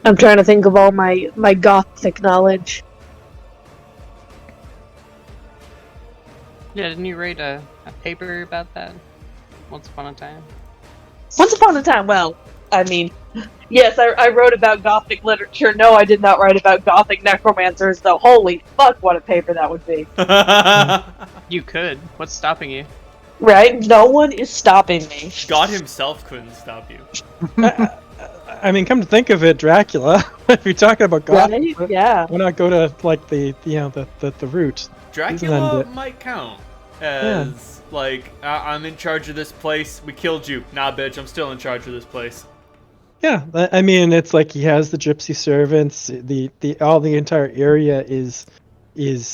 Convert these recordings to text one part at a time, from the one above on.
I'm trying to think of all my gothic knowledge. Yeah, didn't you write a paper about that once upon a time? Once upon a time, well, I mean, yes, I wrote about Gothic literature. No, I did not write about Gothic necromancers, though. Holy fuck, what a paper that would be. You could. What's stopping you? Right? No one is stopping me. God himself couldn't stop you. I mean, come to think of it, Dracula. If you're talking about Gothic, Right? Yeah. why not go to like the root? Dracula might count as like I'm in charge of this place. We killed you. Nah, bitch, I'm still in charge of this place. Yeah, I mean, it's like he has the gypsy servants. The entire area is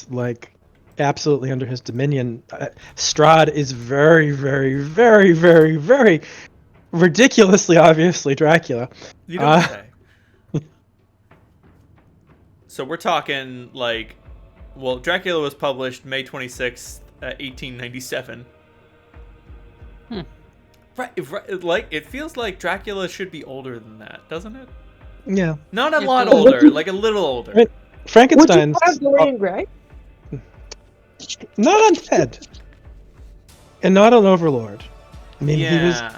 like absolutely under his dominion. Strahd is very, very, very, very, very ridiculously, obviously Dracula. You don't say. So we're talking like, well, Dracula was published May 26th, 1897. Right, like it feels like Dracula should be older than that, doesn't it? Yeah. Not a lot older, like a little older. Right. Frankenstein's Would you have Dorian Gray? not undead, and not an overlord. I mean, Yeah.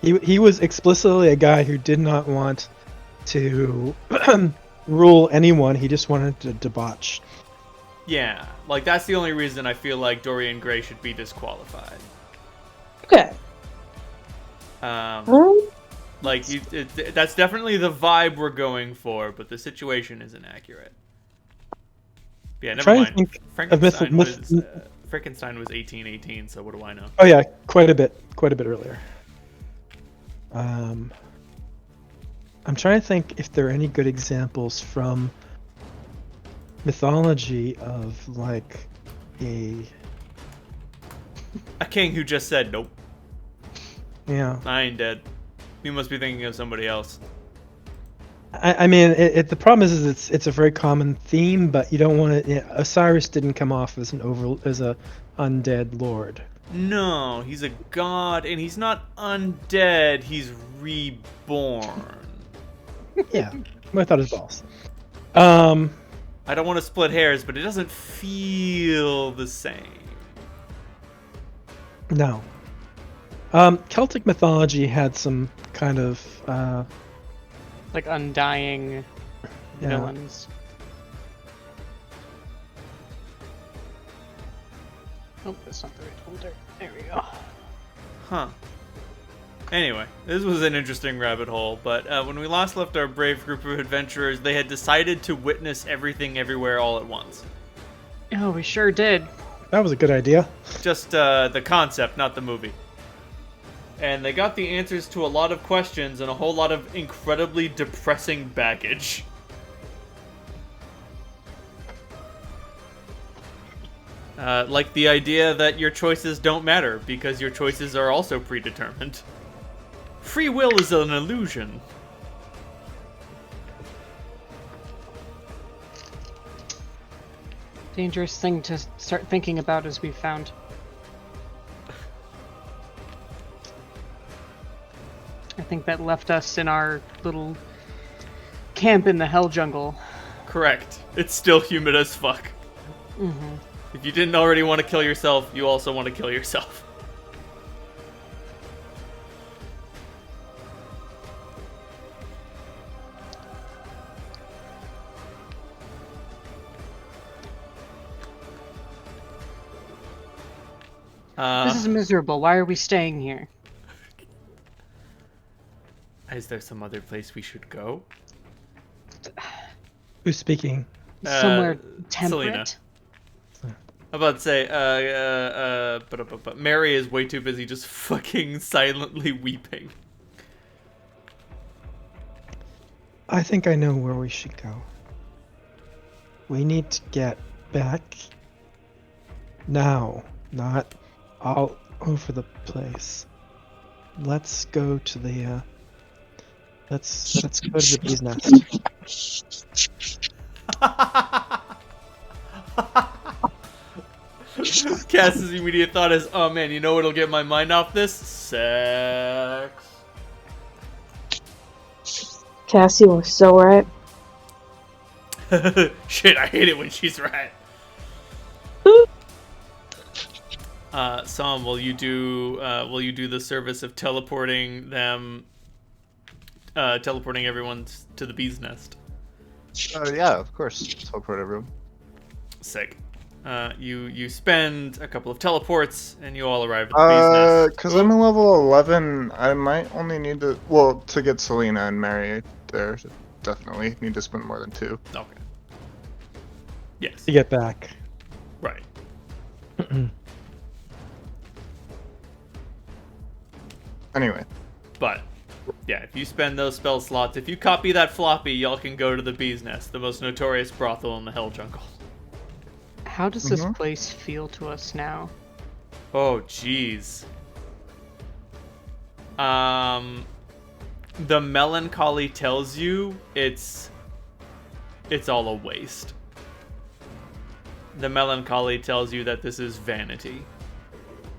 he was explicitly a guy who did not want to rule anyone. He just wanted to debauch. Yeah, like that's the only reason I feel like Dorian Gray should be disqualified. Okay. Like that's definitely the vibe we're going for, but the situation isn't accurate. Yeah, never mind. Frankenstein was 1818, so what do I know? Oh yeah, quite a bit earlier. I'm trying to think if there are any good examples from mythology of like a king who just said nope. Yeah. I ain't dead. You must be thinking of somebody else. I mean, the problem is it's a very common theme, but you don't want to. Osiris didn't come off as an undead lord. No, he's a god, and he's not undead. He's reborn. Yeah, I thought his balls. I don't want to split hairs, but it doesn't feel the same. No. Celtic mythology had some kind of like undying villains. Oh, that's not the right folder. There we go. Huh. Anyway, this was an interesting rabbit hole, but when we last left our brave group of adventurers, they had decided to witness everything everywhere all at once. Oh, we sure did. That was a good idea. Just the concept, not the movie. And they got the answers to a lot of questions and a whole lot of incredibly depressing baggage. Like the idea that your choices don't matter because your choices are also predetermined. Free will is an illusion. Dangerous thing to start thinking about, as we found. I think that left us in our little camp in the hell jungle. Correct. It's still humid as fuck. Mm-hmm. If you didn't already want to kill yourself, you also want to kill yourself. This is miserable. Why are we staying here? Is there some other place we should go? Who's speaking? Somewhere temperate? Selena. I'm about to say, but Mary is way too busy just fucking silently weeping. I think I know where we should go. We need to get back now, not all over the place. Let's go to the let's go to the bee's nest. Cass's immediate thought is, oh man, you know what'll get my mind off this? Sex. Cassie was so right. Shit, I hate it when she's right. Sam, will you do the service of teleporting them, teleporting everyone to the bee's nest? Yeah, of course. Teleport everyone. Sick. You spend a couple of teleports and you all arrive at the bee's nest. Because I'm in level 11, I might only need to, well, to get Selena and Mary there, definitely need to spend more than 2. Okay. Yes. To get back. Right. Anyway. But, yeah, if you spend those spell slots, if you copy that floppy, y'all can go to the bee's nest, the most notorious brothel in the Hell Jungle. How does this place feel to us now? Oh, jeez. The melancholy tells you it's all a waste. The melancholy tells you that this is vanity.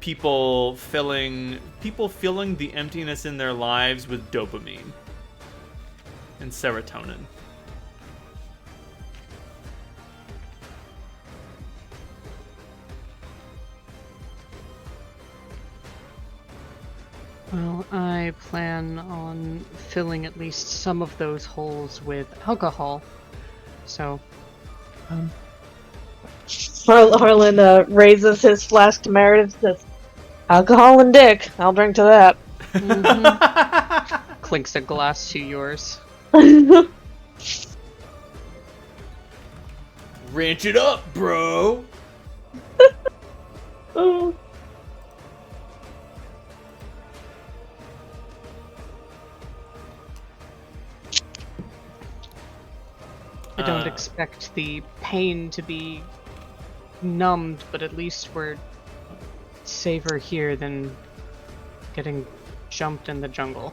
People filling the emptiness in their lives with dopamine and serotonin. Well, I plan on filling at least some of those holes with alcohol. So, Harlan raises his flask to Meredith and says, "Alcohol and dick. I'll drink to that." clinks a glass to yours. Ranch it up, bro. Oh. I don't expect the pain to be numbed, but at least we're safer here than getting jumped in the jungle.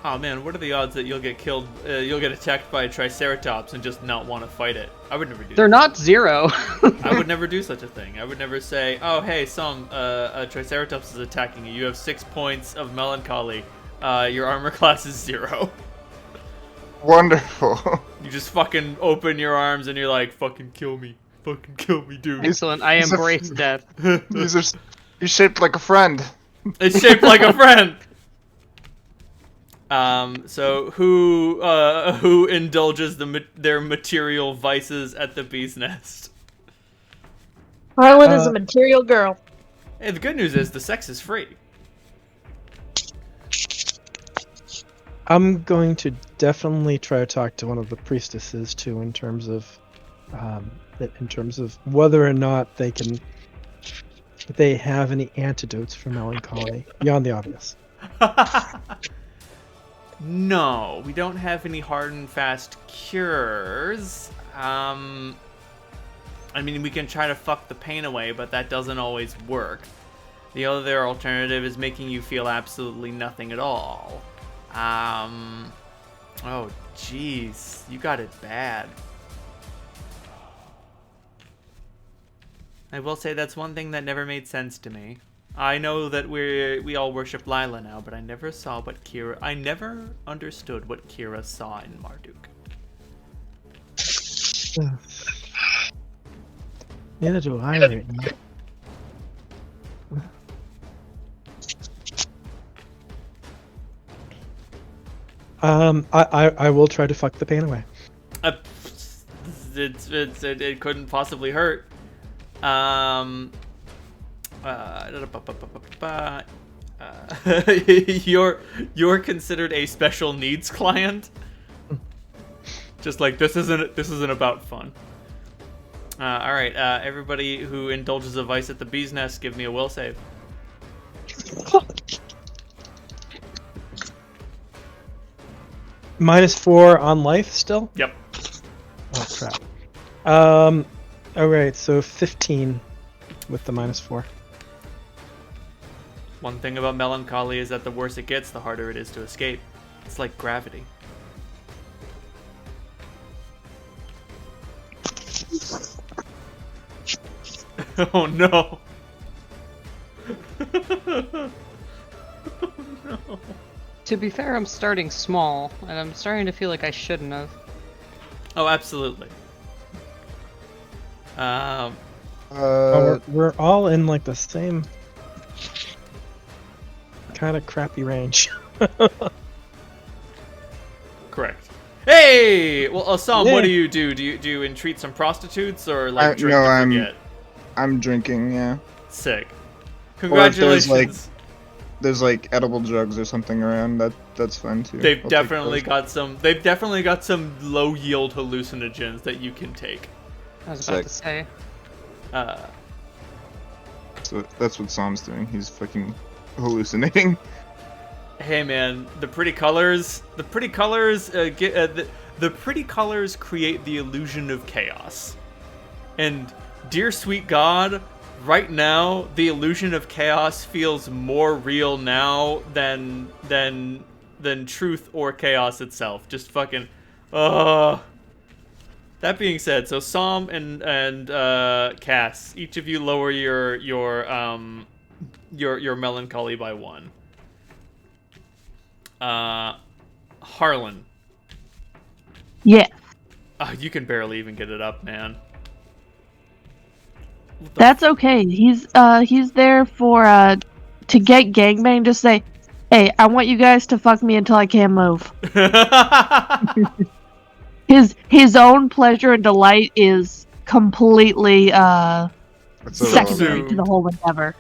Oh man, what are the odds that you'll get killed, you'll get attacked by a Triceratops and just not want to fight it? I would never do that. They're not 0. I would never do such a thing. I would never say, oh hey, a Triceratops is attacking you. You have 6 points of melancholy. Your armor class is 0. Wonderful. You just fucking open your arms and you're like, fucking kill me, dude. Excellent, I embrace death. He's shaped like a friend. It's shaped like a friend. So who indulges their material vices at the bee's nest? Harlan is a material girl. Hey, the good news is the sex is free. I'm going to definitely try to talk to one of the priestesses too, in terms of whether or not they have any antidotes for melancholy beyond the obvious. No, we don't have any hard and fast cures. I mean, we can try to fuck the pain away, but that doesn't always work. The other alternative is making you feel absolutely nothing at all. Oh, jeez, you got it bad. I will say that's one thing that never made sense to me. I know that we all worship Lila now, but I never understood what Kira saw in Marduk. Neither do I right now. I will try to fuck the pain away. It couldn't possibly hurt. You're considered a special needs client. Just like this isn't about fun. All right, everybody who indulges a vice at the bee's nest, give me a will save. -4 on life still? Yep. Oh crap. Alright, so 15 with the -4. One thing about melancholy is that the worse it gets, the harder it is to escape. It's like gravity. Oh no. Oh no. To be fair, I'm starting small, and I'm starting to feel like I shouldn't have. Oh, absolutely. We're all in like the same kind of crappy range. Correct. Hey! Well, Assam, Yeah. what do you do? Do you entreat some prostitutes or like drink no, to I'm- forget? I'm drinking, yeah. Sick. Or if there's, Congratulations. There's like edible drugs or something around. That's fine too. They've I'll take definitely those. got some. They've definitely got some low yield hallucinogens that you can take. I was about Sick. to say. So that's what Sam's doing. He's fucking hallucinating. Hey man, the pretty colors. The pretty colors. The pretty colors create the illusion of chaos. And dear sweet God, right now the illusion of chaos feels more real now than truth or chaos itself. Just fucking. That being said, so Sam and Cass, each of you lower your melancholy by 1. Harlan. Yeah, You can barely even get it up, man. that's okay. He's there for to get gangbang. Just say, hey, I want you guys to fuck me until I can't move. His own pleasure and delight is completely That's secondary irrelevant. to the whole endeavor.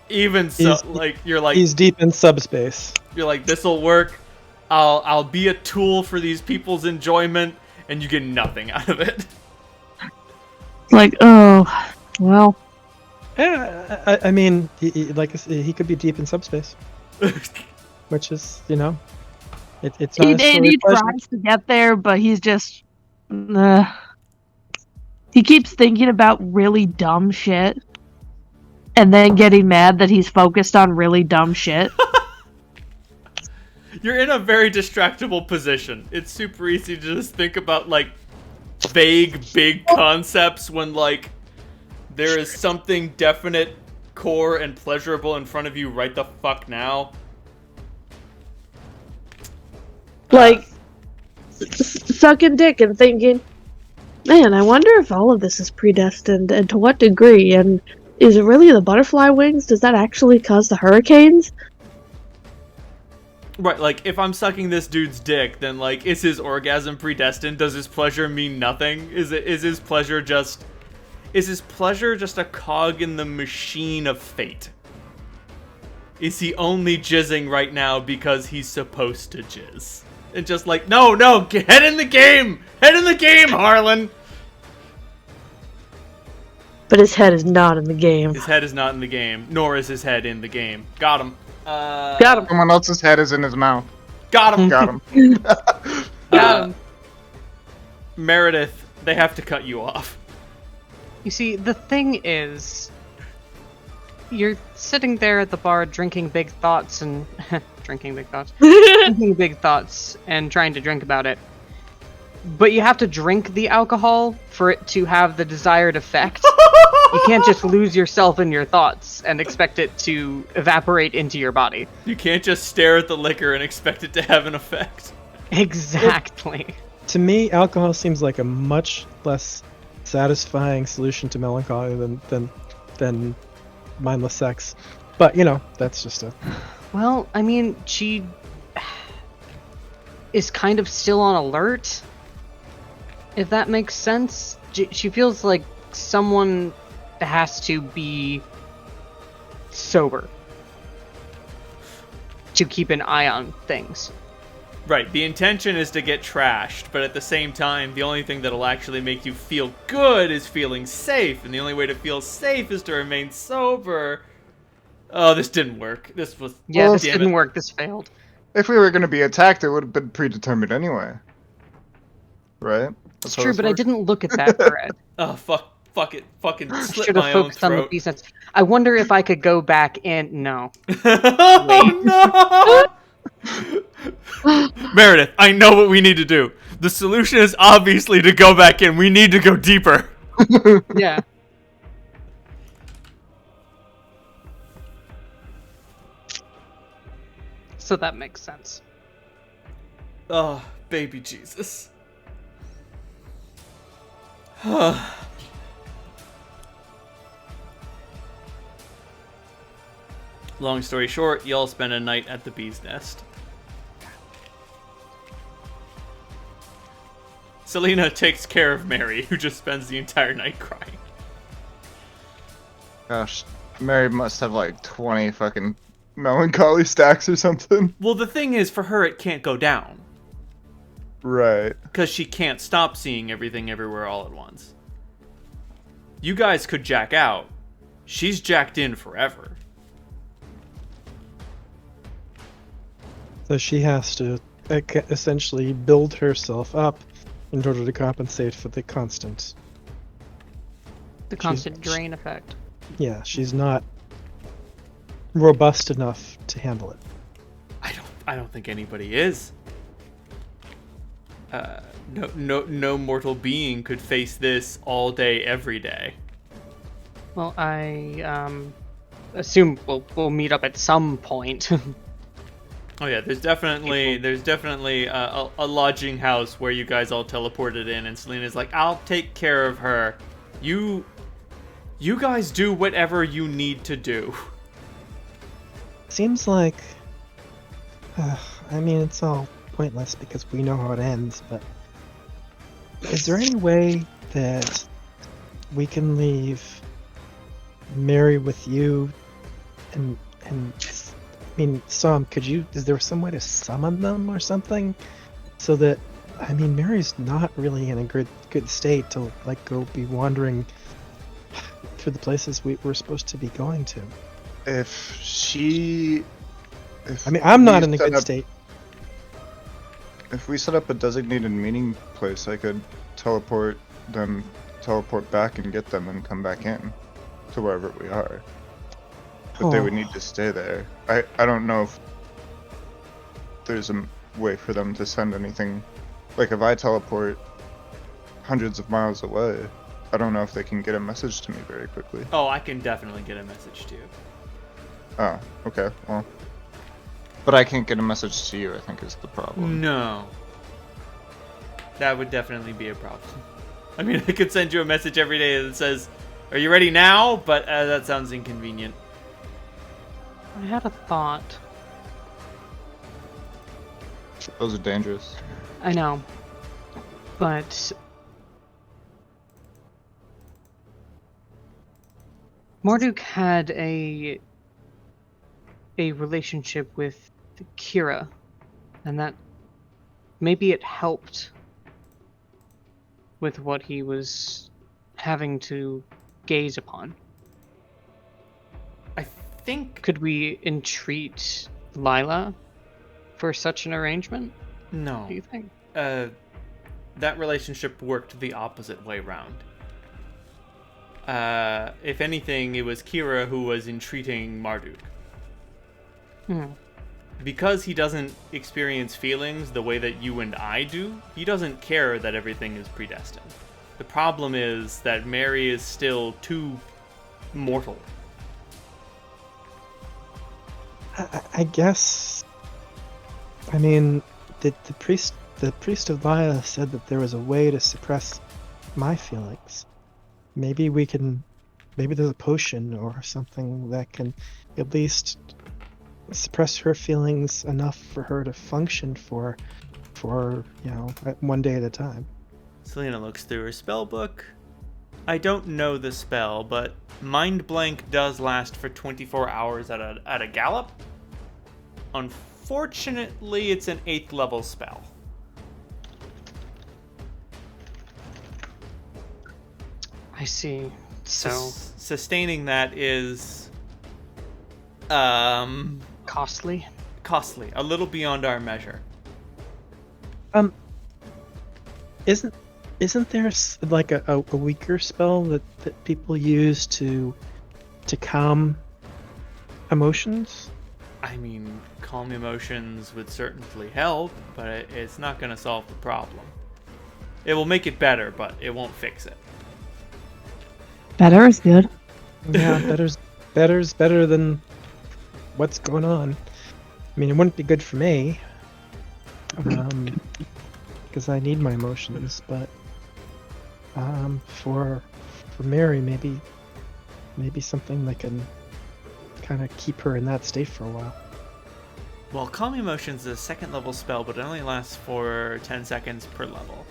Even so, He's- like you're like He's deep in subspace. this'll work. I'll be a tool for these people's enjoyment, and you get nothing out of it. It's like, oh, well, Yeah, I mean, like I said, he could be deep in subspace, which is, it's not. he necessarily pleasure. tries to get there, but he's just, he keeps thinking about really dumb shit, and then getting mad that he's focused on really dumb shit. You're in a very distractible position. It's super easy to just think about like vague, big concepts when like there is something definite, core, and pleasurable in front of you right the fuck now. Like, sucking dick and thinking, man, I wonder if all of this is predestined, and to what degree, and is it really the butterfly wings? Does that actually cause the hurricanes? Right, like, if I'm sucking this dude's dick, then, like, is his orgasm predestined? Does his pleasure mean nothing? Is his pleasure just a cog in the machine of fate? Is he only jizzing right now because he's supposed to jizz? And just like, no, head in the game! Head in the game, Harlan! But his head is not in the game. His head is not in the game, nor is his head in the game. Got him. Got him. Someone else's head is in his mouth. Got him. Got him. Got him. Meredith, they have to cut you off. You see, the thing is, you're sitting there at the bar drinking big thoughts and drinking big thoughts and trying to drink about it. But you have to drink the alcohol for it to have the desired effect. You can't just lose yourself in your thoughts and expect it to evaporate into your body. You can't just stare at the liquor and expect it to have an effect. Exactly. To me, alcohol seems like a much less satisfying solution to melancholy than mindless sex. But that's just a. Well, I mean, she is kind of still on alert, if that makes sense. She feels like someone has to be sober to keep an eye on things. Right, the intention is to get trashed, but at the same time, the only thing that'll actually make you feel good is feeling safe, and the only way to feel safe is to remain sober. Oh, this didn't work. This was... Yeah, oh, this damn didn't it. work. This failed. If we were going to be attacked, it would have been predetermined anyway. Right? It's true, but I didn't look at that thread. Oh, fuck it. Fucking slit Should my have own focused on the throat. B-sense. I wonder if I could go back and... No. Oh, no! Meredith, I know what we need to do. The solution is obviously to go back in. We need to go deeper. Yeah. So that makes sense. Oh, baby Jesus. Long story short, y'all spend a night at the bee's nest. Selena takes care of Mary, who just spends the entire night crying. Gosh, Mary must have like 20 fucking melancholy stacks or something. Well, the thing is, for her, it can't go down. Right. Because she can't stop seeing everything everywhere all at once. You guys could jack out. She's jacked in forever. So she has to essentially build herself up in order to compensate for the constant. The constant drain effect. Yeah, she's not robust enough to handle it. I don't think anybody is. No mortal being could face this all day, every day. Well, I assume we'll meet up at some point. Oh yeah, there's definitely a lodging house where you guys all teleported in, and Selena's like, I'll take care of her. You guys do whatever you need to do. Seems like, I mean, it's all pointless because we know how it ends, but is there any way that we can leave Mary with you and I mean, is there some way to summon them or something? So that, I mean, Mary's not really in a good state to, like, go be wandering through the places we're supposed to be going to. I'm not in a good state. If we set up a designated meeting place, I could teleport back and get them and come back in to wherever we are. But they would need to stay there. I don't know if there's a way for them to send anything. Like, if I teleport hundreds of miles away, I don't know if they can get a message to me very quickly. Oh, I can definitely get a message to you. Oh, okay, well. But I can't get a message to you, I think, is the problem. No. That would definitely be a problem. I mean, I could send you a message every day that says, are you ready now? But that sounds inconvenient. I had a thought. Those are dangerous. I know. But Marduk had a relationship with Kira, and that maybe it helped with what he was having to gaze upon. I think... Could we entreat Lila for such an arrangement? No. What do you think? That relationship worked the opposite way round. If anything, it was Kira who was entreating Marduk. Because he doesn't experience feelings the way that you and I do, he doesn't care that everything is predestined. The problem is that Mary is still too mortal. I guess. I mean, the priest of Lila said that there was a way to suppress my feelings. Maybe there's a potion or something that can at least suppress her feelings enough for her to function for one day at a time. Selena looks through her spell book. I don't know the spell, but Mind Blank does last for 24 hours at a gallop. Unfortunately, it's an 8th level spell. I see. So sustaining that is costly, a little beyond our measure. Isn't there like a weaker spell that people use to calm emotions? I mean, calm emotions would certainly help, but it's not going to solve the problem. It will make it better, but it won't fix it. Better is good. Yeah, better's better than what's going on. mean, it wouldn't be good for me, because I need my emotions. But for Mary, maybe something that can kind of keep her in that state for a while. Well, Calm Emotions is a second level spell, but it only lasts for 10 seconds per level.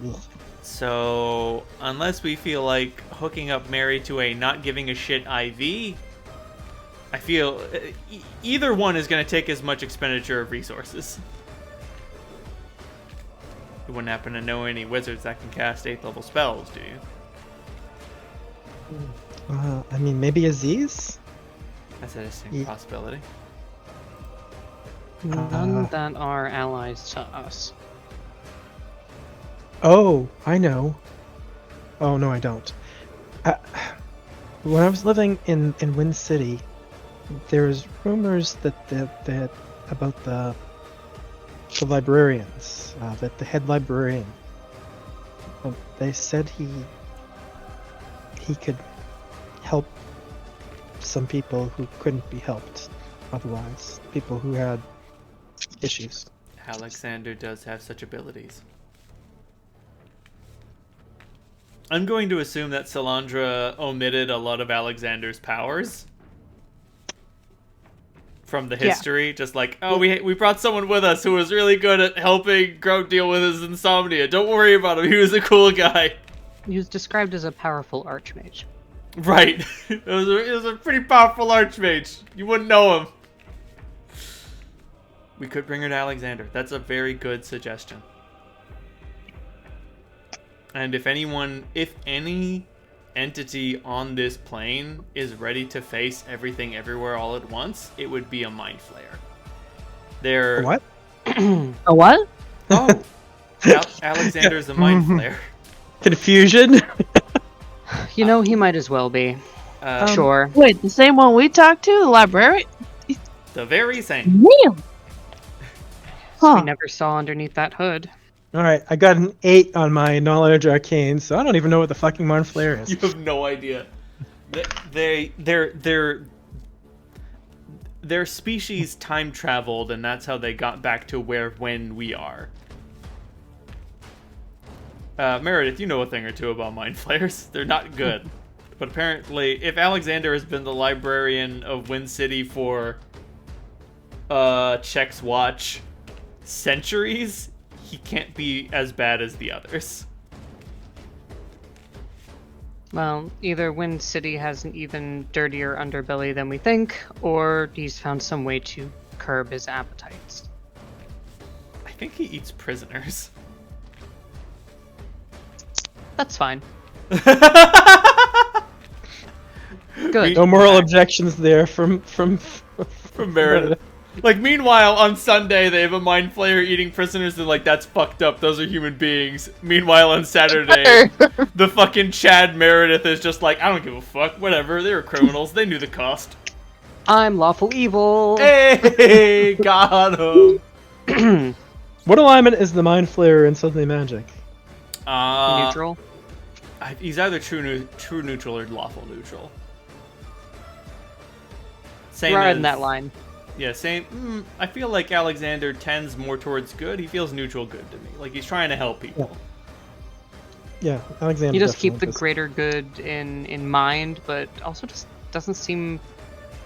Ugh. So, unless we feel like hooking up Mary to a not giving a shit IV, I feel either one is going to take as much expenditure of resources. You wouldn't happen to know any wizards that can cast 8th level spells, do you? I mean, maybe Aziz? That's a distinct possibility. None that are allies to us. Oh, I know. Oh, no, I don't. When I was living in Wind City, there was rumors that about the librarians, that the head librarian, they said he could help some people who couldn't be helped otherwise, people who had issues. Alexander does have such abilities. I'm going to assume that Salandra omitted a lot of Alexander's powers from the history. Yeah. Just like, oh, we brought someone with us who was really good at helping Grout deal with his insomnia. Don't worry about him. He was a cool guy. He was described as a powerful archmage. Right. It was a pretty powerful archmage. You wouldn't know him. We could bring her to Alexander. That's a very good suggestion. And if any entity on this plane is ready to face everything everywhere all at once, it would be a Mind Flayer. They're... A what? A what? Oh. Alexander's a Mind Flayer. Confusion? You know, he might as well be. Sure. Wait, the same one we talked to? The librarian? The very same. Real? Huh. We never saw underneath that hood. Alright, I got an 8 on my Knowledge Arcane, so I don't even know what the fucking Mind Flayer is. You have no idea. Their species time traveled, and that's how they got back to when we are. Meredith, you know a thing or two about Mind Flayers. They're not good. But apparently, if Alexander has been the librarian of Wind City for Check's watch centuries, he can't be as bad as the others. Well, either Wind City has an even dirtier underbelly than we think, or he's found some way to curb his appetites. I think he eats prisoners. That's fine. Good. No moral objections there from Meredith. Like, meanwhile, on Sunday, they have a Mind Flayer eating prisoners, and like, that's fucked up, those are human beings. Meanwhile, on Saturday, the fucking Chad Meredith is just like, I don't give a fuck, whatever, they were criminals, they knew the cost. I'm lawful evil. Hey, got him. What alignment is the Mind Flayer in Suddenly Magic? Neutral? He's either true neutral or lawful neutral. Same right as, in that line. Yeah, same. I feel like Alexander tends more towards good. He feels neutral good to me. Like, he's trying to help people. Yeah, Alexander. You just keep the greater good in mind, but also just doesn't seem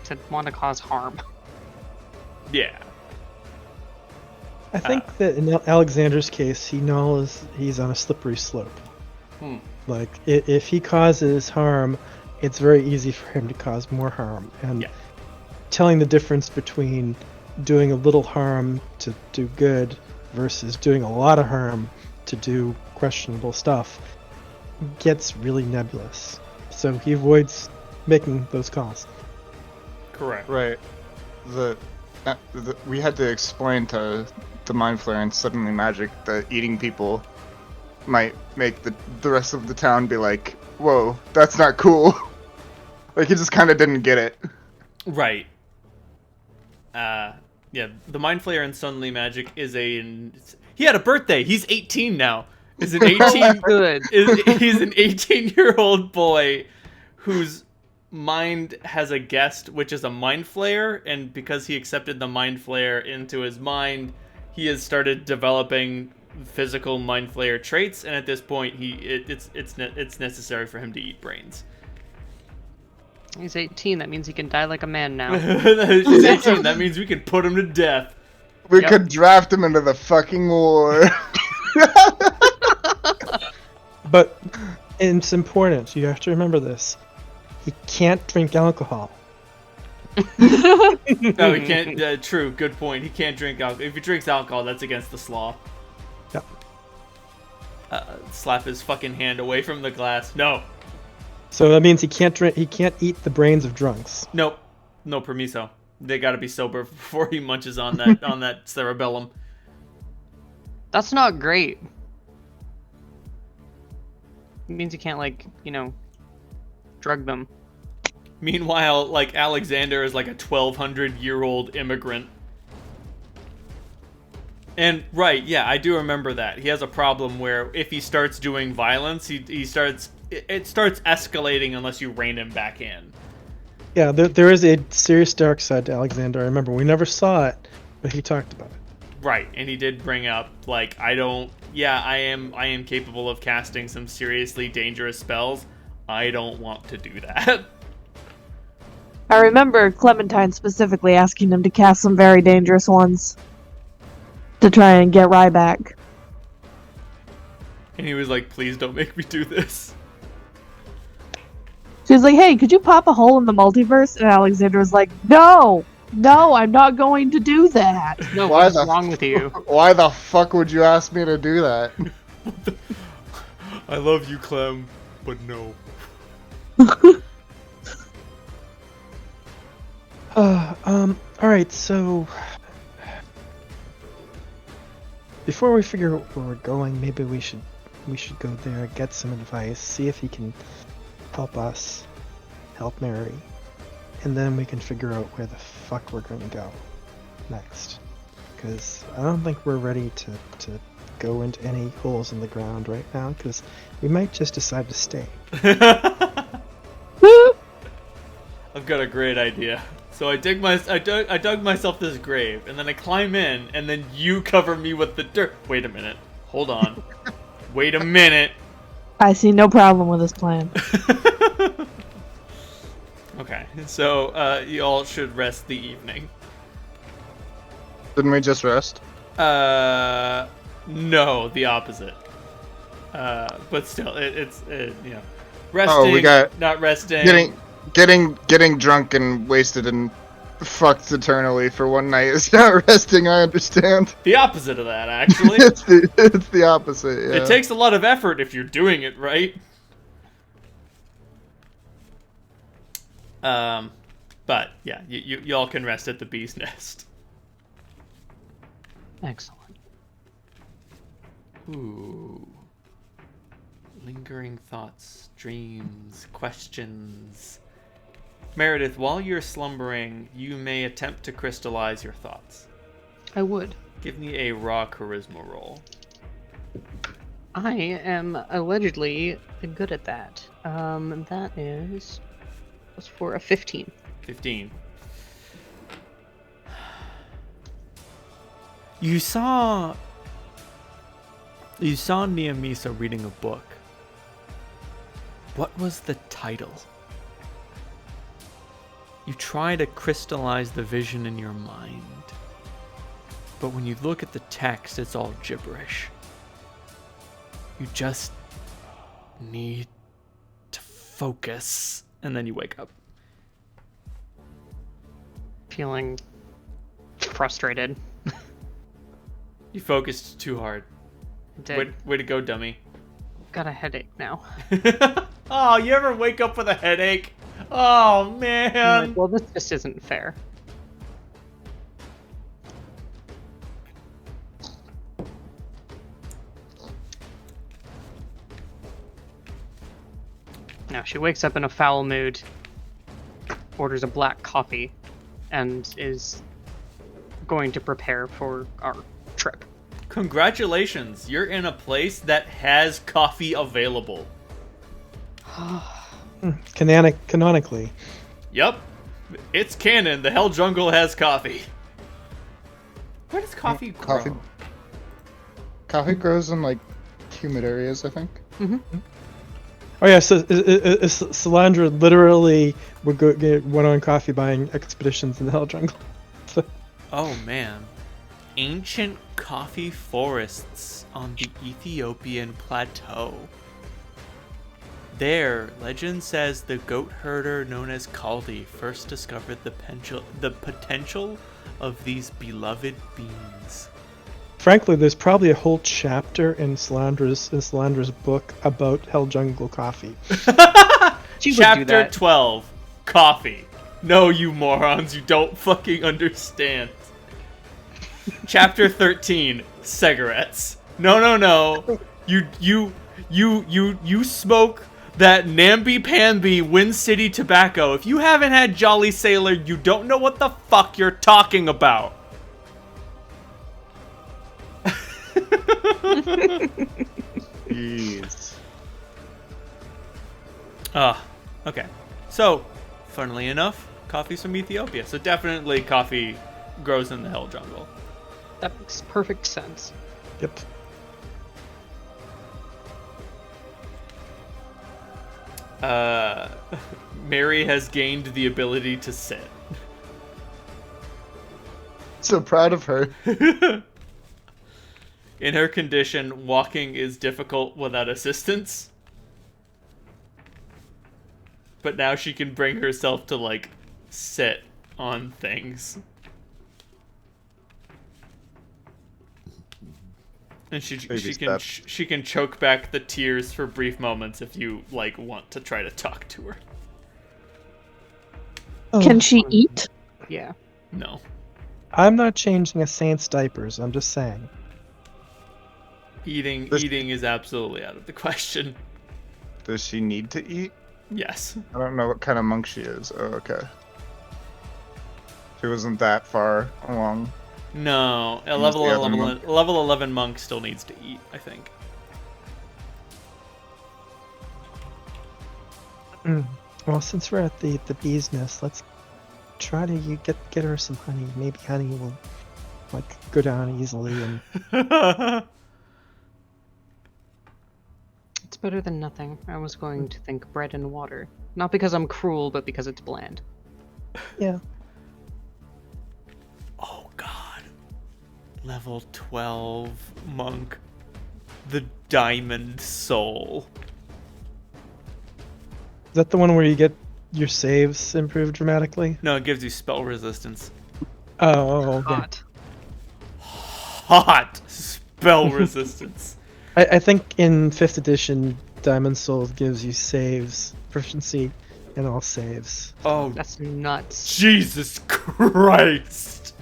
to want to cause harm. Yeah. I think that in Alexander's case, he knows he's on a slippery slope. Like, if he causes harm, it's very easy for him to cause more harm. And telling the difference between doing a little harm to do good versus doing a lot of harm to do questionable stuff gets really nebulous. So he avoids making those calls. Correct. Right. We had to explain to the Mind Flayer and Suddenly Magic that eating people might make the rest of the town be like, whoa, that's not cool. Like, he just kind of didn't get it. Right. Yeah, the Mind Flayer in Suddenly Magic is he had a birthday. He's 18 now. Is an 18 good. He's an 18-year-old boy whose Mind has a guest, which is a mind flayer, and because he accepted the mind flayer into his mind, he has started developing physical mind flayer traits, and at this point, it's necessary for him to eat brains. He's 18. That means he can die like a man now. He's 18. That means we can put him to death. We could draft him into the fucking war. But it's important. You have to remember this. He can't drink alcohol. No, he can't. True. Good point. He can't drink alcohol. If he drinks alcohol, that's against the law. Yep. Slap his fucking hand away from the glass. No. So that means he can't drink. He can't eat the brains of drunks. Nope. No permiso. They gotta be sober before he munches on that on that cerebellum. That's not great. It means you can't, like, drug them. Meanwhile, like, Alexander is like a 1,200-year-old immigrant. And, right, yeah, I do remember that. He has a problem where if he starts doing violence, it starts escalating unless you rein him back in. Yeah, there is a serious dark side to Alexander. I remember we never saw it, but he talked about it. Right, and he did bring up, like, I am capable of casting some seriously dangerous spells. I don't want to do that. I remember Clementine specifically asking him to cast some very dangerous ones to try and get Rye back. And he was like, please don't make me do this. She was like, hey, could you pop a hole in the multiverse? And Alexander was like, no, I'm not going to do that. No, what's wrong with you? Why the fuck would you ask me to do that? I love you, Clem, but no. Alright, so before we figure out where we're going, maybe we should go there, get some advice, see if he can help us, help Mary, and then we can figure out where the fuck we're gonna go next. Because I don't think we're ready to go into any holes in the ground right now, because we might just decide to stay. I've got a great idea. So I dug myself this grave, and then I climb in, and then you cover me with the dirt. Wait a minute. Hold on. Wait a minute. I see no problem with this plan. Okay, so you all should rest the evening. Didn't we just rest? No, the opposite. But still, it's resting, not resting. Getting drunk and wasted and fucked eternally for one night is not resting, I understand. The opposite of that, actually. it's the opposite, yeah. It takes a lot of effort if you're doing it right. But yeah, y'all can rest at the bee's nest. Excellent. Ooh. Lingering thoughts, dreams, questions. Meredith, while you're slumbering, you may attempt to crystallize your thoughts. I would. Give me a raw charisma roll. I am allegedly good at that. That is for a 15. 15. You saw Niamisa reading a book. What was the title? You try to crystallize the vision in your mind, but when you look at the text, it's all gibberish. You just need to focus, and then you wake up. Feeling frustrated. You focused too hard. Way to go, dummy. Got a headache now. Oh, you ever wake up with a headache? Oh, man. Well, this just isn't fair. Now, she wakes up in a foul mood, orders a black coffee, and is going to prepare for our trip. Congratulations, you're in a place that has coffee available. Canonically. Yep. It's canon. The Hell Jungle has coffee. Where does coffee grow? Coffee grows in, like, humid areas, I think. Mm-hmm. Oh yeah, so Salandra literally went on coffee buying expeditions in the Hell Jungle. So. Oh man. Ancient coffee forests on the Ethiopian plateau. There, legend says the goat herder known as Kaldi first discovered the potential of these beloved beans. Frankly, there's probably a whole chapter in Salandra's book about Hell Jungle coffee. Chapter 12, coffee. No, you morons, you don't fucking understand. Chapter 13, cigarettes. No. You smoke that namby-pamby Wind City tobacco. If you haven't had Jolly Sailor, you don't know what the fuck you're talking about. Jeez. Okay. So, funnily enough, coffee's from Ethiopia. So definitely coffee grows in the Hell Jungle. That makes perfect sense. Yep. Mary has gained the ability to sit. So proud of her. In her condition, walking is difficult without assistance. But now she can bring herself to, like, sit on things. And she can choke back the tears for brief moments if you, like, want to try to talk to her. Can she eat? Yeah. No. I'm not changing a saint's diapers, I'm just saying. Eating is absolutely out of the question. Does she need to eat? Yes. I don't know what kind of monk she is. Oh, okay. She wasn't that far along. No, a level 11 monk still needs to eat, I think. Well, since we're at the bee's nest, let's try to get her some honey. Maybe honey will, like, go down easily and... It's better than nothing. I was going to think bread and water. Not because I'm cruel, but because it's bland. Yeah. Oh god. Level 12 monk. The Diamond Soul. Is that the one where you get your saves improved dramatically? No, it gives you spell resistance. Oh, okay. Hot spell resistance. I think in 5th edition, Diamond Soul gives you saves, proficiency in all saves. Oh, that's nuts. Jesus Christ!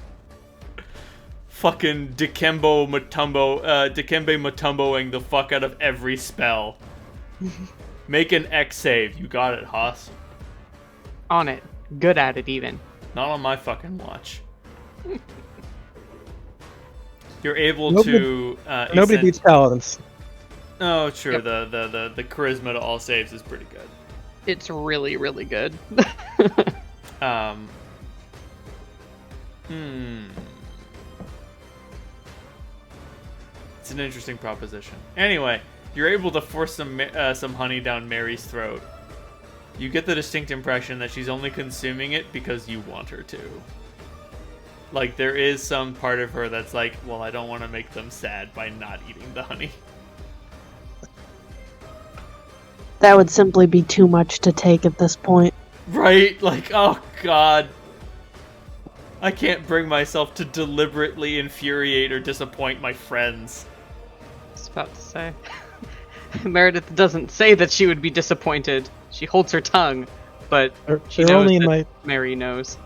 Fucking Dikembe Mutomboing the fuck out of every spell. Make an X save. You got it, Haas. On it. Good at it, even. Not on my fucking watch. You're able to. Nobody beats paladins. Oh, true. Yep. The charisma to all saves is pretty good. It's really, really good. It's an interesting proposition. Anyway, you're able to force some honey down Mary's throat. You get the distinct impression that she's only consuming it because you want her to. Like, there is some part of her that's like, well, I don't want to make them sad by not eating the honey. That would simply be too much to take at this point. Right? Like, oh god. I can't bring myself to deliberately infuriate or disappoint my friends. I was about to say. Meredith doesn't say that she would be disappointed. She holds her tongue, but she knows only that Mary knows.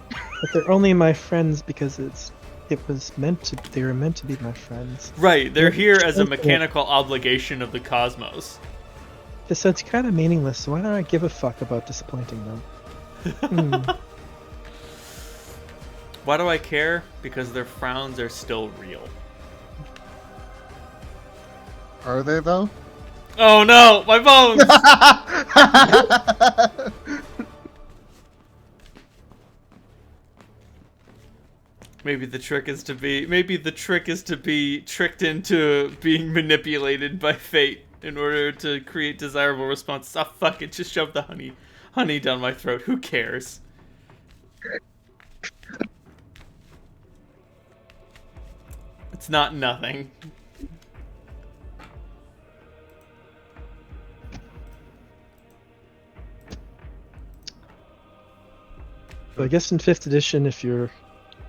But they're only my friends because they were meant to be my friends. Right, they're here as a mechanical obligation of the cosmos. So it's kind of meaningless, so why don't I give a fuck about disappointing them? Why do I care? Because their frowns are still real. Are they, though? Oh no, my bones! Maybe the trick is to be tricked into being manipulated by fate in order to create desirable responses. Oh, fuck it, just shove the honey down my throat. Who cares? It's not nothing. So I guess in 5th edition, if you're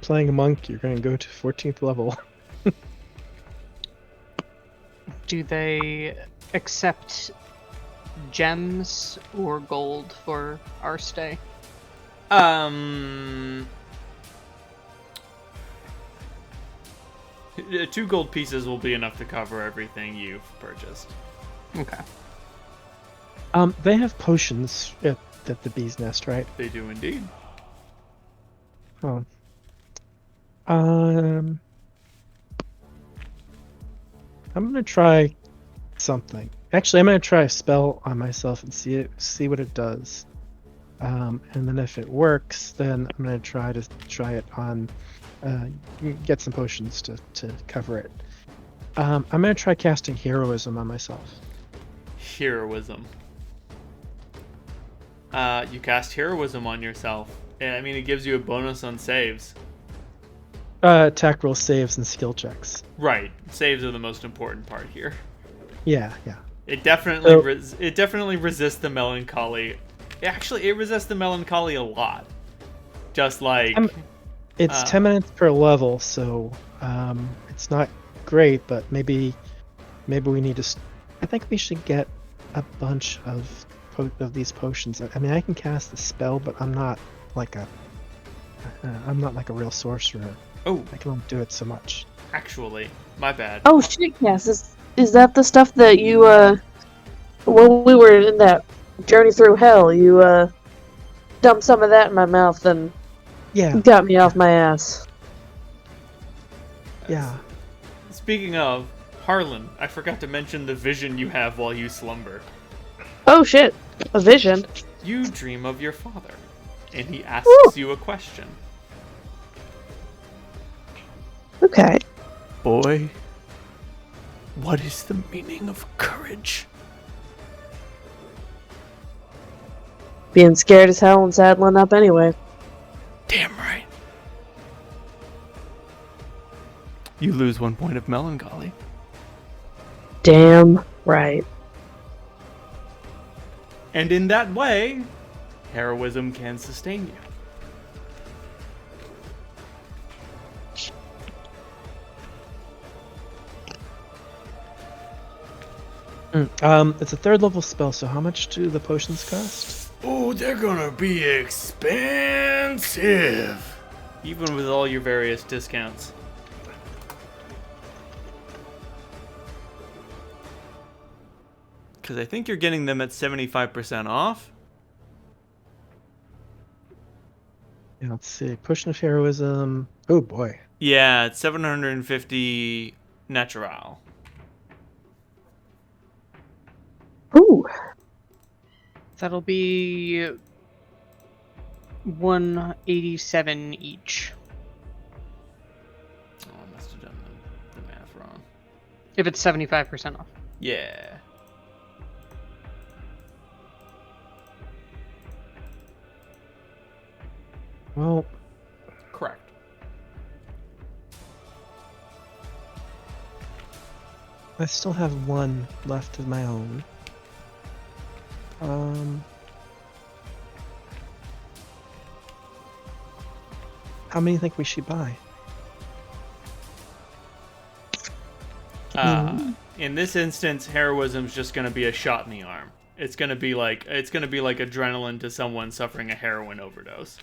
playing a monk, you're going to go to 14th level. Do they accept gems or gold for our stay? 2 gold pieces will be enough to cover everything you've purchased. Okay. They have potions at the bee's nest, right? They do indeed. Oh. I'm gonna try something. Actually, I'm gonna try a spell on myself and see what it does. And then if it works, then I'm gonna try it on. Get some potions to cover it. I'm gonna try casting heroism on myself. Heroism. You cast heroism on yourself. And I mean, it gives you a bonus on saves. Attack roll, saves, and skill checks. Right. Saves are the most important part here. Yeah. It definitely resists the melancholy. Actually, it resists the melancholy a lot. Just like... It's 10 minutes per level, so it's not great, but maybe we need to... I think we should get a bunch of these potions. I mean, I can cast the spell, but I'm not like a real sorcerer. Oh, I can only do it so much. actually, my bad. Oh shit, Cass, is that the stuff that you, when we were in that journey through hell, you, dumped some of that in my mouth and got me off my ass. Yeah. Speaking of, Harlan, I forgot to mention the vision you have while you slumber. Oh shit, a vision. You dream of your father, and he asks you a question. Okay. Boy, what is the meaning of courage? Being scared as hell and saddling up anyway. Damn right. You lose 1 point of melancholy. Damn right. And in that way, heroism can sustain you. It's a 3rd level spell, so how much do the potions cost? Oh, they're gonna be expensive. Even with all your various discounts. Because I think you're getting them at 75% off. Yeah, let's see. Potion of heroism. Oh boy. Yeah, it's 750 natural. Ooh. That'll be 187 each. Oh, I must have done the math wrong. If it's 75% off. Yeah. Well, Correct. I still have 1 left of my own. How many think we should buy? In this instance, heroism's just gonna be a shot in the arm. It's gonna be like adrenaline to someone suffering a heroin overdose.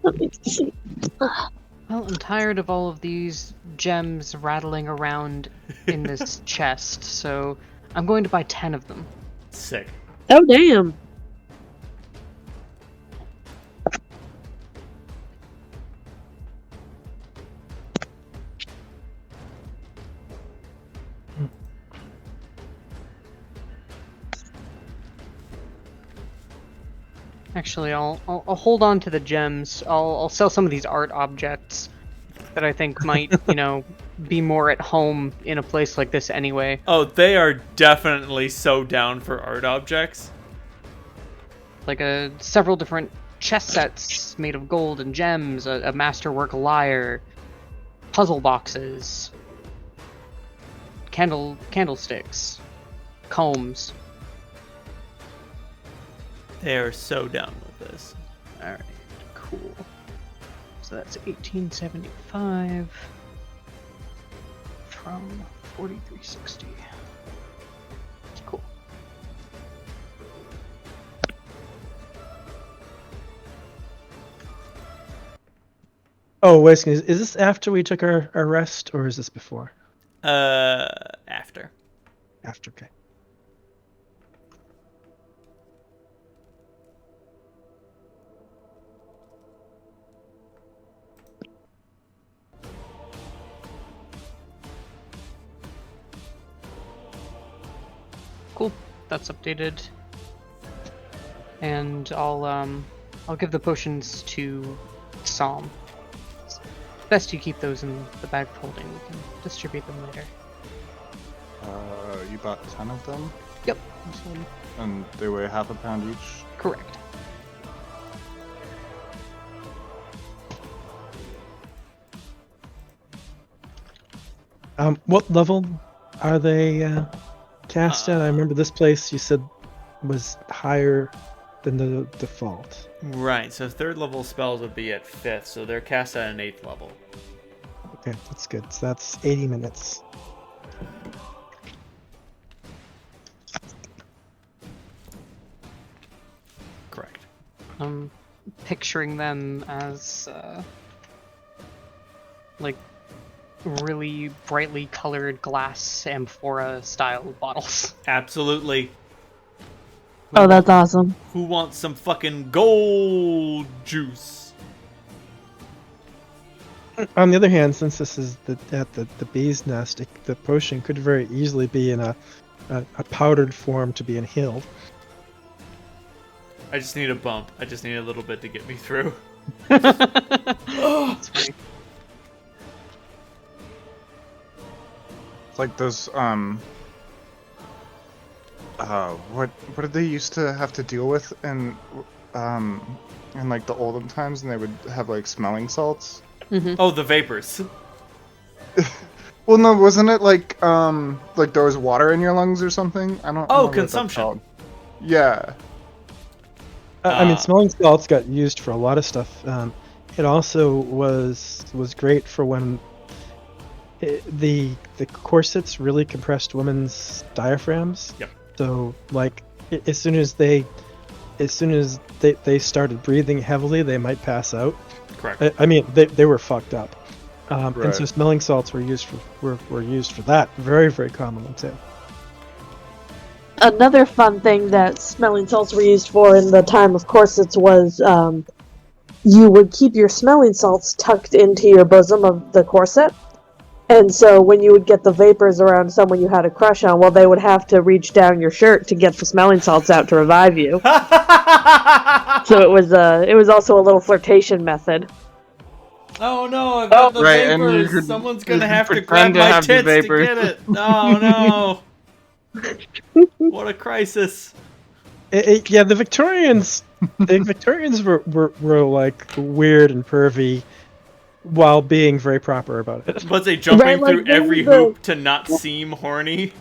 Let me see. Well, I'm tired of all of these gems rattling around in this chest, so I'm going to buy 10 of them. Sick. Oh damn. Actually, I'll hold on to the gems. I'll sell some of these art objects that I think might, be more at home in a place like this anyway. Oh, they are definitely so down for art objects. Like several different chess sets made of gold and gems, a masterwork lyre, puzzle boxes, candlesticks, combs. They are so down with this. Alright, cool. So that's 1875 from 4360. Cool. Oh, wait a second. Is this after we took our rest, or is this before? After. After, okay. Cool. That's updated. And I'll give the potions to Psalm. It's best you keep those in the bag of holding. We can distribute them later. You bought 10 of them? Yep. And they weigh half a pound each? Correct. What level are they cast at? I remember this place you said was higher than the default. Right, so 3rd level spells would be at 5th, so they're cast at an 8th level. Okay, that's good. So that's 80 minutes. Correct. I'm picturing them as like really brightly colored glass amphora style bottles. Absolutely. Oh, that's awesome. Who wants some fucking gold juice? On the other hand, since this is at the bee's nest, the potion could very easily be in a powdered form to be inhaled. I just need a bump. I just need a little bit to get me through. That's funny. It's like those, what did they used to have to deal with in like the olden times, and they would have like smelling salts? Mm-hmm. Oh, the vapors. Well, no, wasn't it like there was water in your lungs or something? I don't. Oh, remember what that's consumption. called. Yeah. I mean, smelling salts got used for a lot of stuff. It also was great for when the corsets really compressed women's diaphragms. Yep. So, like, as soon as they started breathing heavily, they might pass out. Correct. I mean, they were fucked up. Right. And so smelling salts were used for that very, very commonly too. Another fun thing that smelling salts were used for in the time of corsets was you would keep your smelling salts tucked into your bosom of the corset. And so when you would get the vapors around someone you had a crush on, well, they would have to reach down your shirt to get the smelling salts out to revive you. So it was also a little flirtation method. Oh no, I've got the Right, and vapors. you could- Someone's you gonna could have to pretend grab to my have the tits to vapors. get it. Oh no. What a crisis. Yeah, the Victorians were like weird and pervy while being very proper about it. Was they jumping Right, like, through every they were- hoop to not seem horny?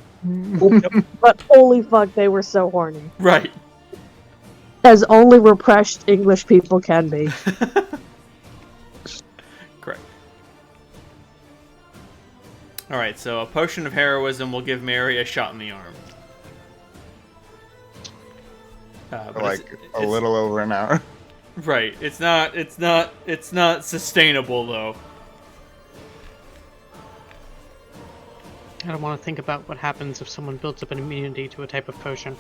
But holy fuck, they were so horny. Right. As only repressed English people can be. Correct. Alright, so a potion of heroism will give Mary a shot in the arm. But Like it's- a little over an hour. Right. It's not sustainable though. I don't want to think about what happens if someone builds up an immunity to a type of potion.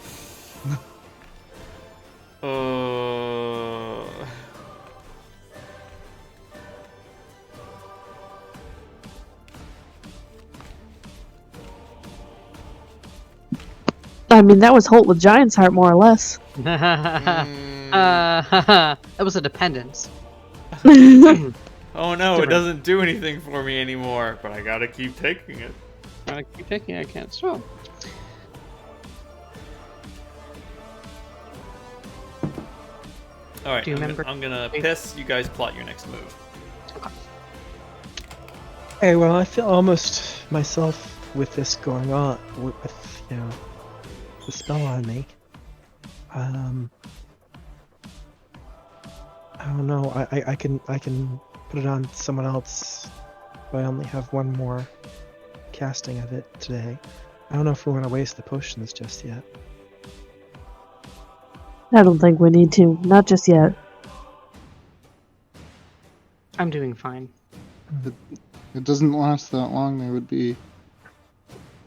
I mean, that was Holt with Giant's Heart, more or less. Mm, That was a dependence. Oh no, it doesn't do anything for me anymore, but I gotta keep taking it. I keep taking it, I can't stop. Alright, Do you remember- I'm gonna piss. You guys plot your next move. Hey, well, I feel almost myself with this going on, with you know, the spell on me. I don't know. I can put it on someone else. But I only have one more casting of it today. I don't know if we want to waste the potions just yet. I don't think we need to. Not just yet. I'm doing fine. It doesn't last that long. There would be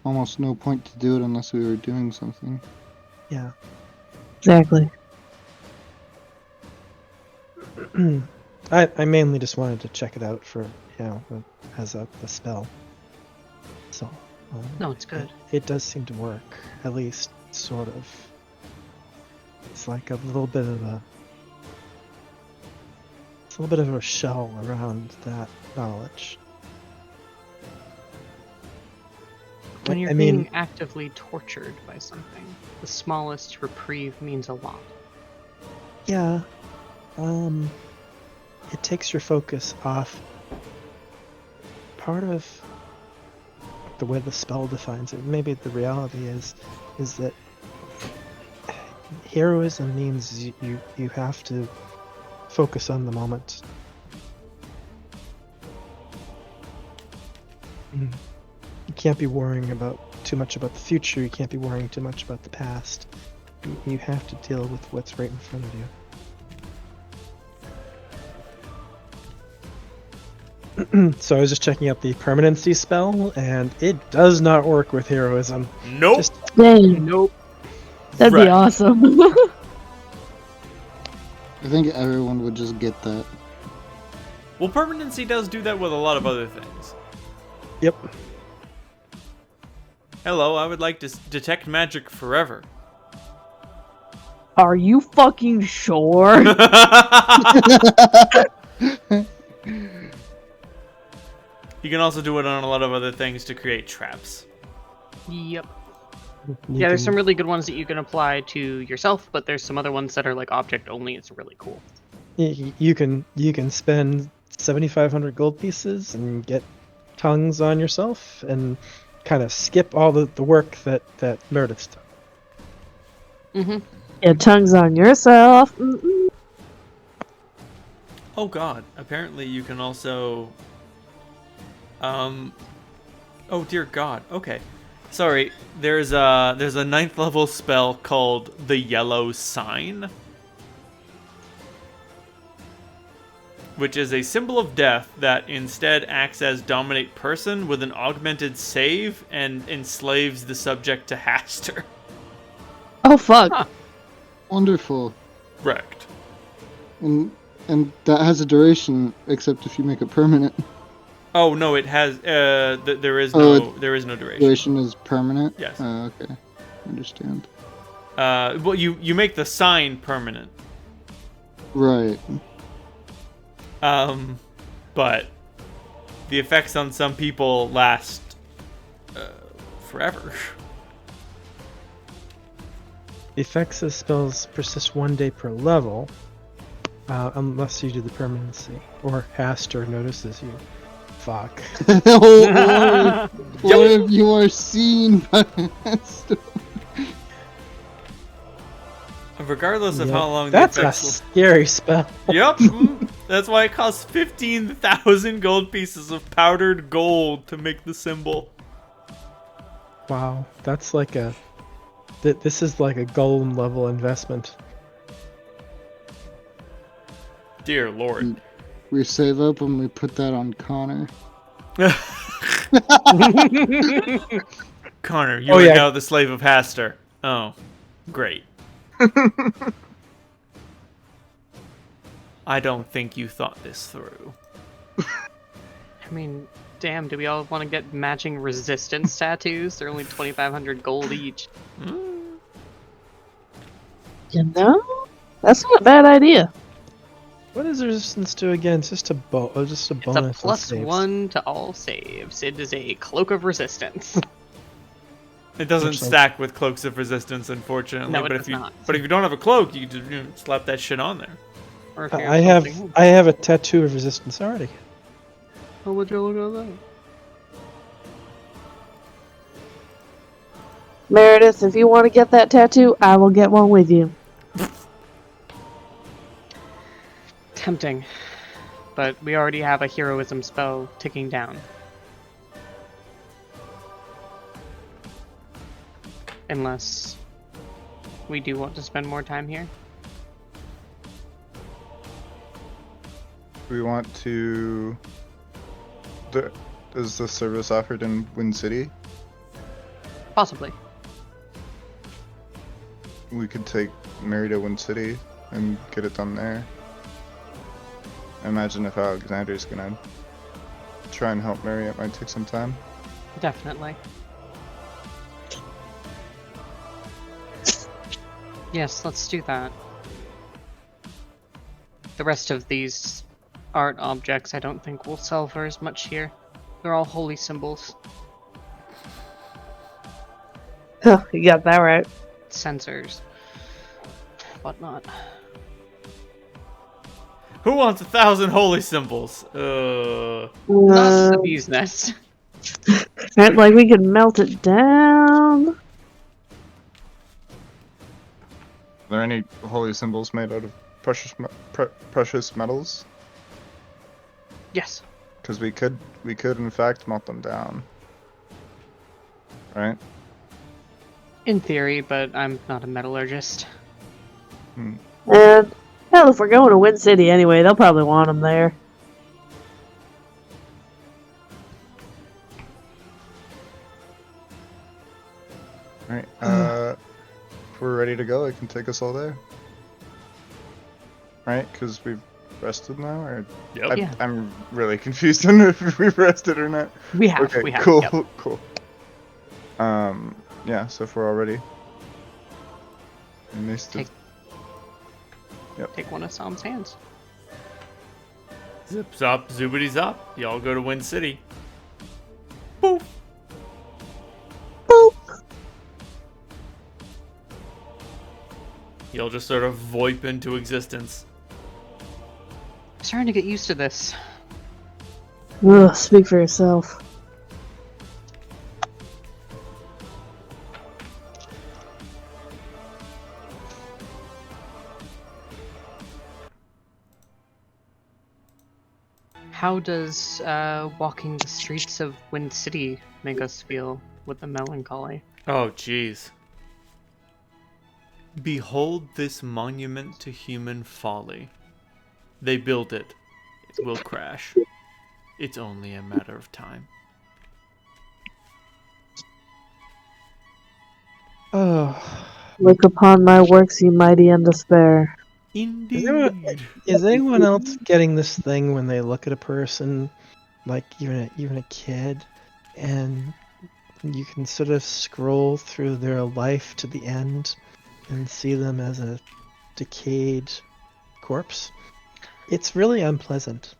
almost no point to do it unless we were doing something. Yeah. Exactly. I mainly just wanted to check it out for, you know, as a spell. So. No, it's good. It does seem to work, at least sort of. It's like a little bit of a. It's a little bit of a shell around that knowledge. When you're I mean, being actively tortured by something, the smallest reprieve means a lot. yeah, it takes your focus off part of the way the spell defines it. Maybe the reality is that heroism means you have to focus on the moment. You can't be worrying too much about the future. You can't be worrying too much about the past. You have to deal with what's right in front of you. So I was just checking out the permanency spell, and it does not work with heroism. Nope. Just Dang, Nope. that'd Right. be awesome. I think everyone would just get that. Well, permanency does do that with a lot of other things. Yep. Hello, I would like to detect magic forever. Are you fucking sure? You can also do it on a lot of other things to create traps. Yep. You Yeah, there's can- some really good ones that you can apply to yourself, but there's some other ones that are like object only. It's really cool. You can spend 7,500 gold pieces and get tongues on yourself, and kind of skip all the work that Meredith's done. Mm-hmm. Your tongue's on yourself. Mm-mm. Oh god, apparently you can also... Oh dear god, okay. Sorry, there's a 9th level spell called the Yellow Sign, which is a symbol of death that instead acts as dominate person with an augmented save and enslaves the subject to Haster. Oh fuck. Huh. Wonderful. Wrecked. And that has a duration, except if you make it permanent. Oh no, it has. There is Oh, there is no duration. Duration is permanent? Yes. Okay. Understand. Well, you make the sign permanent. Right. But the effects on some people last forever. The effects of spells persist 1 day per level, unless you do the permanency, or Haster notices you. Fuck. What if you are seen by Master? Regardless of Yep. how long That's the a effects scary spell. Yep. That's why it costs 15,000 gold pieces of powdered gold to make the symbol. Wow, that's like a... This is like a golem level investment. Dear Lord. We save up and we put that on Connor. Connor, you Oh, are yeah. now the slave of Haster. Oh, great. I don't think you thought this through. I mean, damn, do we all want to get matching resistance tattoos? They're only 2,500 gold each. You know? That's not a bad idea. What does resistance do again? It's just a bonus. It's a on plus saves. 1 to all saves. It is a cloak of resistance. It doesn't Which, like- stack with cloaks of resistance, unfortunately. No, it but does if you not. but if you don't have a cloak, you can just slap that shit on there. Or if you I something else. have a tattoo of resistance already. Oh, would you look at that? Meredith, if you want to get that tattoo, I will get one with you. Tempting. But we already have a heroism spell ticking down. Unless we do want to spend more time here. We want to. Is the service offered in Wind City? Possibly. We could take Mary to Wind City and get it done there. Imagine if Alexander's gonna try and help Mary, it might take some time. Definitely. Yes, let's do that. The rest of these art objects I don't think will sell for as much here. They're all holy symbols. Huh, you got that right. Sensors. Whatnot. Who wants 1,000 holy symbols? Not Uh, the bee's nest. Act like we could melt it down. Are there any holy symbols made out of precious metals? Yes. Because we could in fact melt them down. Right? In theory, but I'm not a metallurgist. And hell, if we're going to Wind City anyway, they'll probably want them there. Alright, if we're ready to go, I can take us all there. Right? Because we've rested now? Or Yep. Yeah. I'm really confused on if we've rested or not. We have, Okay, we have. cool, Yep. cool. Yeah, so if we're all ready. And they still- Take one of Sam's hands. Zip zop, zoobity zop. Y'all go to Wind City. Boop. Boop. You'll just sort of voip into existence. I'm starting to get used to this. Ugh, speak for yourself. How does walking the streets of Wind City make us feel with the melancholy? Oh, jeez. Behold this monument to human folly. They built it. It will crash. It's only a matter of time. Oh, Look upon my works, ye mighty, and despair. Indeed. is anyone else getting this thing when they look at a person, like even a kid, and you can sort of scroll through their life to the end and see them as a decayed corpse? It's really unpleasant.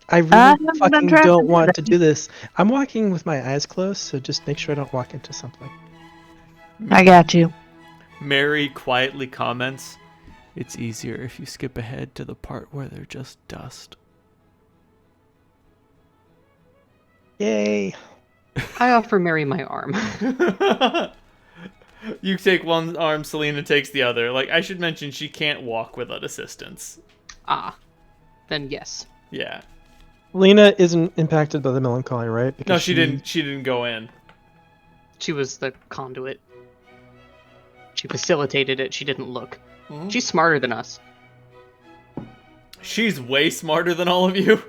I really haven't been fucking trapped don't in want that. to do this. I'm walking with my eyes closed, so just make sure I don't walk into something. I got you. Mary quietly comments, "It's easier if you skip ahead to the part where they're just dust." Yay! I offer Mary my arm. You take one arm, Selena takes the other. Like, I should mention she can't walk without assistance. Ah. Then yes. Yeah. Lena isn't impacted by the melancholy, right? No, Because she didn't go in. She was the conduit. She facilitated it, she didn't look. She's smarter than us. She's way smarter than all of you.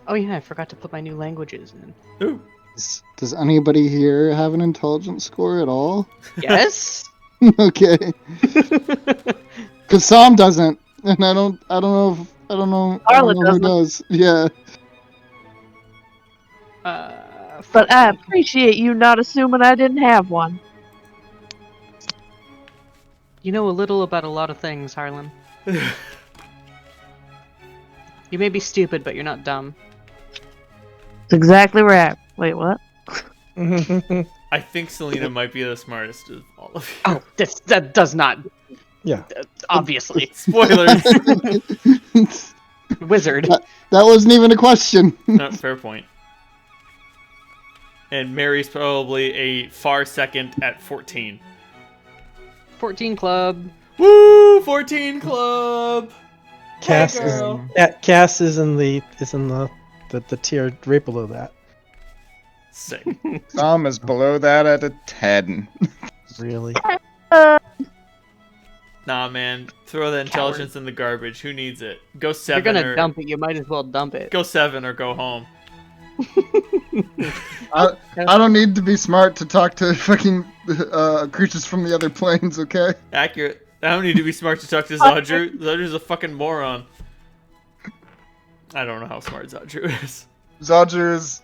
Oh yeah, I forgot to put my new languages in. Ooh. Does anybody here have an intelligence score at all? Yes? Okay. Because Sam doesn't, and I don't know Carla who does. Yeah. But I appreciate you not assuming I didn't have one. You know a little about a lot of things, Harlan. You may be stupid, but you're not dumb. That's exactly right. Wait, what? I think Selena might be the smartest of all of you. Oh, that does not. Yeah. Obviously. Spoilers. Wizard. That wasn't even a question. No, fair point. And Mary's probably a far second at 14. 14 club. Woo! 14 club. Cass Hey, is girl. Cass is in the tier right below that. Sick. Tom is below that at a 10. Really? Nah, man. Throw the intelligence in the garbage. Who needs it? Go If you're 7 gonna or dump it, you might as well dump it. go 7 or go home. I don't need to be smart to talk to fucking creatures from the other planes, okay? Accurate. I don't need to be smart to talk to Zadru. Zadru's a fucking moron. I don't know how smart Zadru is. Zadru is,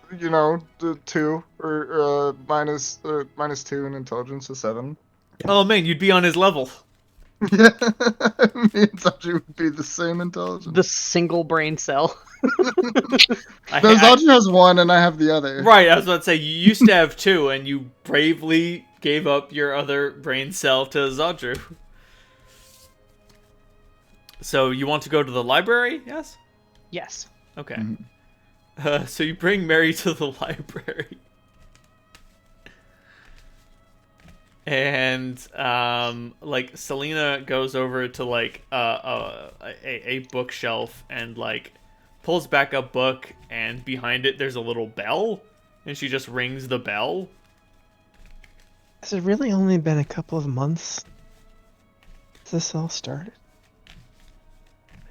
the 2 or minus 2 in intelligence to 7. Oh man, you'd be on his level. Yeah, me and Zadru would be the same intelligence. The single brain cell. No, Zadru has 1 and I have the other. Right, I was about to say, you used to have 2, and you bravely gave up your other brain cell to Zadru. So you want to go to the library? Yes? Yes. Okay. So you bring Mary to the library. And, Selena goes over to, a bookshelf and, pulls back a book, and behind it there's a little bell, and she just rings the bell. Has it really only been a couple of months since this all started?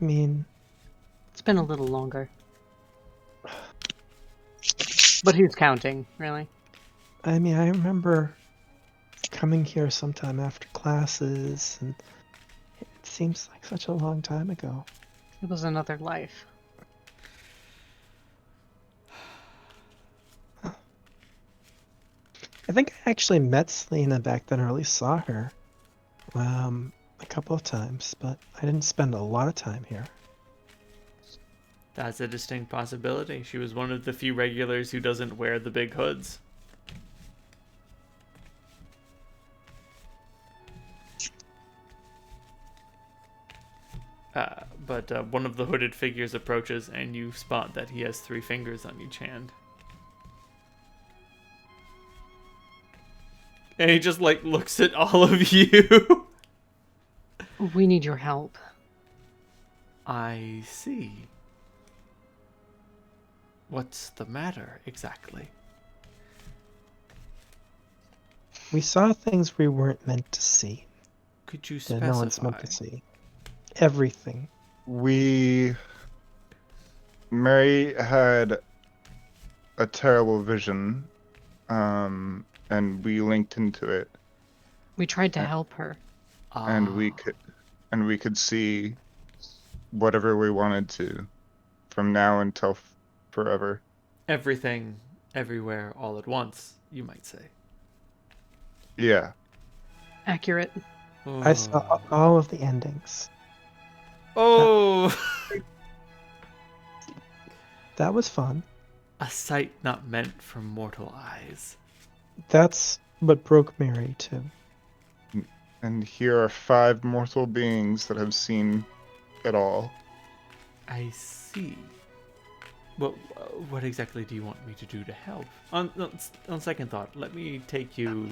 I mean, It's been a little longer. But who's counting, really? I remember coming here sometime after classes, and it seems like such a long time ago. It was another life. I think I actually met Selena back then, or at least saw her a couple of times, but I didn't spend a lot of time here. That's a distinct possibility. She was one of the few regulars who doesn't wear the big hoods. But one of the hooded figures approaches, and you spot that he has 3 fingers on each hand. And he just, looks at all of you. We need your help. I see. What's the matter, exactly? We saw things we weren't meant to see. Could you That specify? no one's meant to see. Everything. Mary had a terrible vision, and we linked into it, We tried to help her. and we could see whatever we wanted to, from now until forever. Everything, everywhere, all at once, you might say. Yeah. Accurate. I saw all of the endings. Oh! That was fun. A sight not meant for mortal eyes. That's what broke Mary, too. And here are 5 mortal beings that have seen it all. I see. What exactly do you want me to do to help? On second thought, let me take you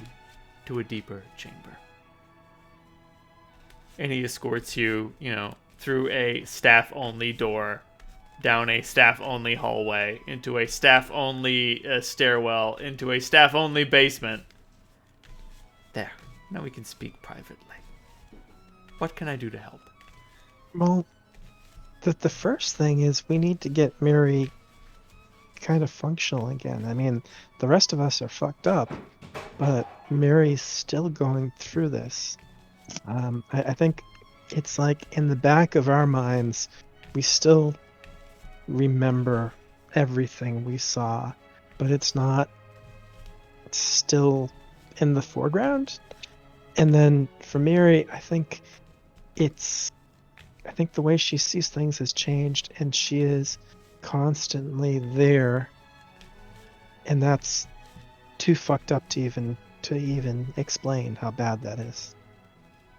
to a deeper chamber. And he escorts you, through a staff-only door, down a staff-only hallway, into a staff-only stairwell, into a staff-only basement. There. Now we can speak privately. What can I do to help? Well, the first thing is we need to get Mary kind of functional again. The rest of us are fucked up, but Mary's still going through this. I think it's like in the back of our minds, we still remember everything we saw, but it's not still in the foreground. And then for Miri, I think the way she sees things has changed, and she is constantly there, and that's too fucked up to even explain how bad that is.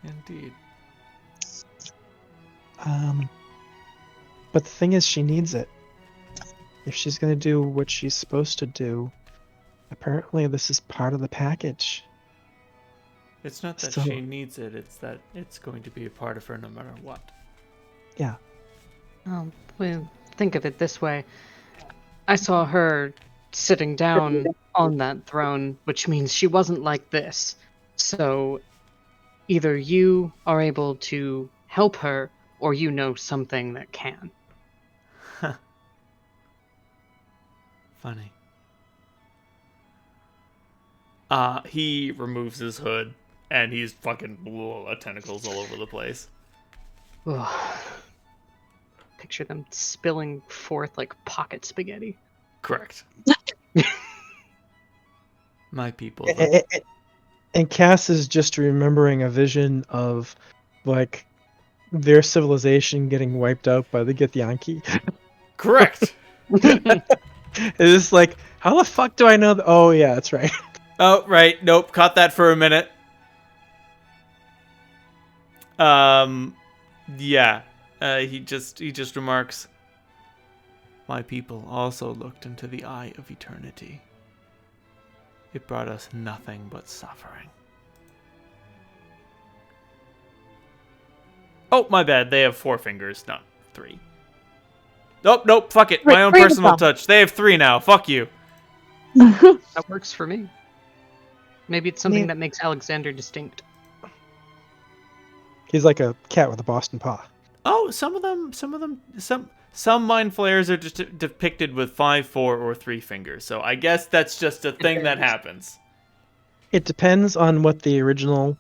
Indeed. But the thing is, she needs it. If she's gonna do what she's supposed to do, apparently this is part of the package. It's not that So- she needs it, it's that it's going to be a part of her no matter what. Yeah. Well, think of it this way. I saw her sitting down on that throne, which means she wasn't like this. So either you are able to help her, or you know something that can. Funny. He removes his hood, and he's fucking tentacles all over the place. Ugh. Picture them spilling forth like pocket spaghetti. Correct. My people. And Cass is just remembering a vision of, like, their civilization getting wiped out by the Githyanki. Correct. It's like, how the fuck do I know that? Oh, yeah, that's right. Oh, right. Nope. Caught that for a minute. Yeah. He just remarks, "My people also looked into the eye of eternity. It brought us nothing but suffering." Oh, my bad. They have 4 fingers, not 3. Nope. Fuck it. My own Bring personal them. touch. They have 3 now. Fuck you. That works for me. Maybe it's something Man. that makes Alexander distinct. He's like a cat with a Boston paw. Oh, some mind flayers are just depicted with 5, 4, or 3 fingers. So I guess that's just a thing that happens. It depends on what the original,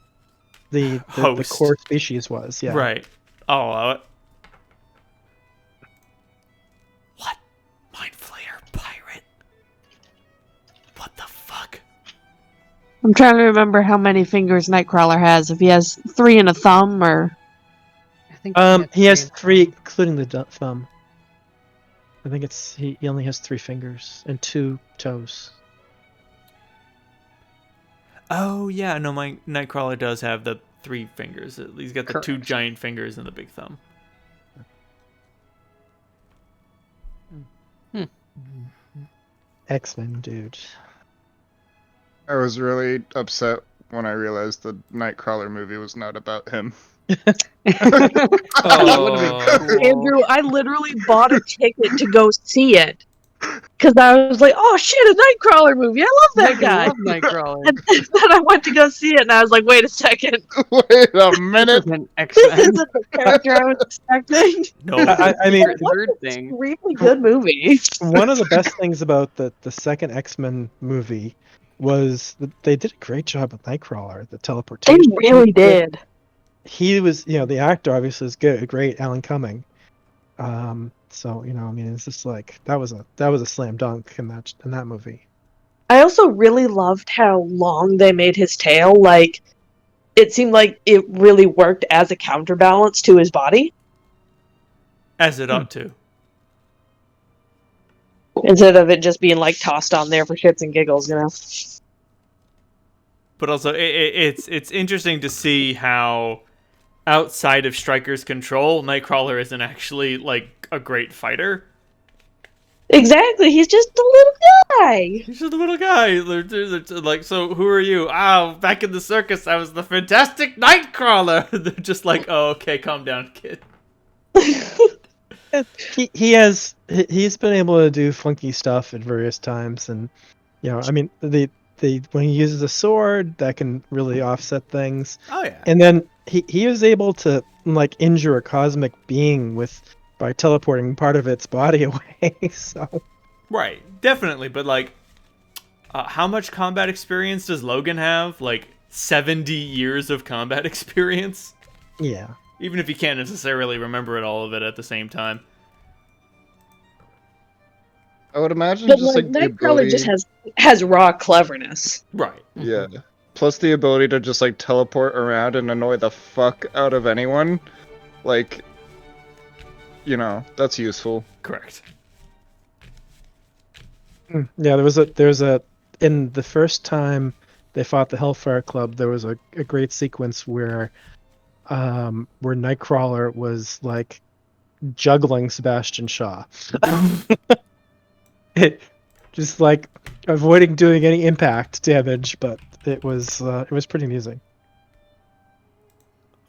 the Host. core species was. Yeah. Right. I'll allow it. What? Mind flayer pirate? What the fuck? I'm trying to remember how many fingers Nightcrawler has. If he has 3 and a thumb, or I think He has and 3, including the thumb. I think he only has 3 fingers and 2 toes. Oh yeah, no, my Nightcrawler does have the 3 fingers. He's got the 2 Correct. giant fingers and the big thumb. X-Men, dude. I was really upset when I realized the Nightcrawler movie was not about him. That would've been cool. Andrew, I literally bought a ticket to go see it because I was like, "Oh shit, a Nightcrawler movie! I love that guy." I love Nightcrawler. And then I went to go see it, and I was like, "Wait a second, Wait a minute! An this X-Men. isn't the character I was expecting." No. I mean, Third thing. Really good movie. one of the best things about the second X-Men movie was that they did a great job with Nightcrawler, the They teleportation. really did. He was, the actor obviously is good, great, Alan Cumming. So I mean, it's just like that was a slam dunk in that movie. I also really loved how long they made his tail. Like, it seemed like it really worked as a counterbalance to his body As it ought to. instead of it just being like tossed on there for shits and giggles. But also, it's interesting to see how, outside of Stryker's control, Nightcrawler isn't actually, like, a great fighter. Exactly. He's just a little guy. He's just a little guy. They're like, so who are you? Back in the circus, I was the fantastic Nightcrawler. They're just like, oh, okay, calm down, kid. He's been able to do funky stuff at various times, and I mean when he uses a sword, that can really offset things. Oh, yeah. And then he was able to like injure a cosmic being by teleporting part of its body away. So Right, definitely. But, like, how much combat experience does Logan have? Like, 70 years of combat experience? yeah. Even if you can't necessarily remember all of it at the same time. I would imagine But just like like the Nightcrawler just ability. has raw cleverness. Right. Yeah. Plus the ability to just like teleport around and annoy the fuck out of anyone. Like, that's useful. Correct. Yeah, there's a in the first time they fought the Hellfire Club, there was a great sequence where Nightcrawler was like juggling Sebastian Shaw. Just like avoiding doing any impact damage, but it was pretty amusing.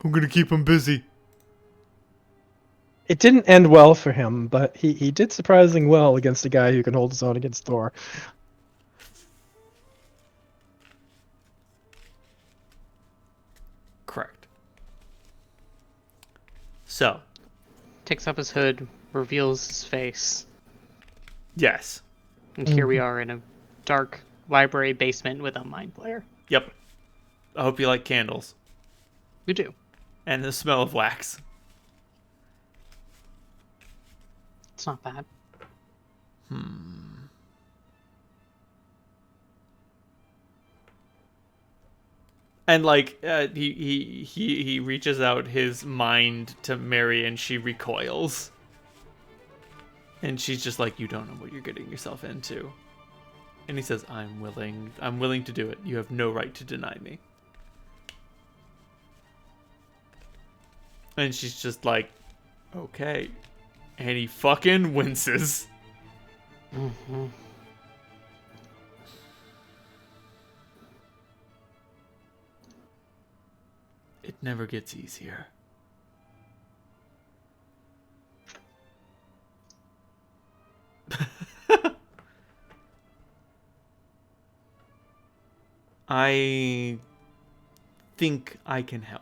I'm gonna keep him busy. It didn't end well for him, but he did surprisingly well against a guy who can hold his own against Thor. Correct. So, Takes up his hood, reveals his face, yes. and here we are in a dark library basement with a mind flayer. Yep. I hope you like candles. We do. And the smell of wax. It's not bad. And like he reaches out his mind to Mary and she recoils. And she's just like, you don't know what you're getting yourself into. And he says, I'm willing to do it. You have no right to deny me. And she's just like, okay. And he fucking winces. Mm-hmm. It never gets easier. I think I can help.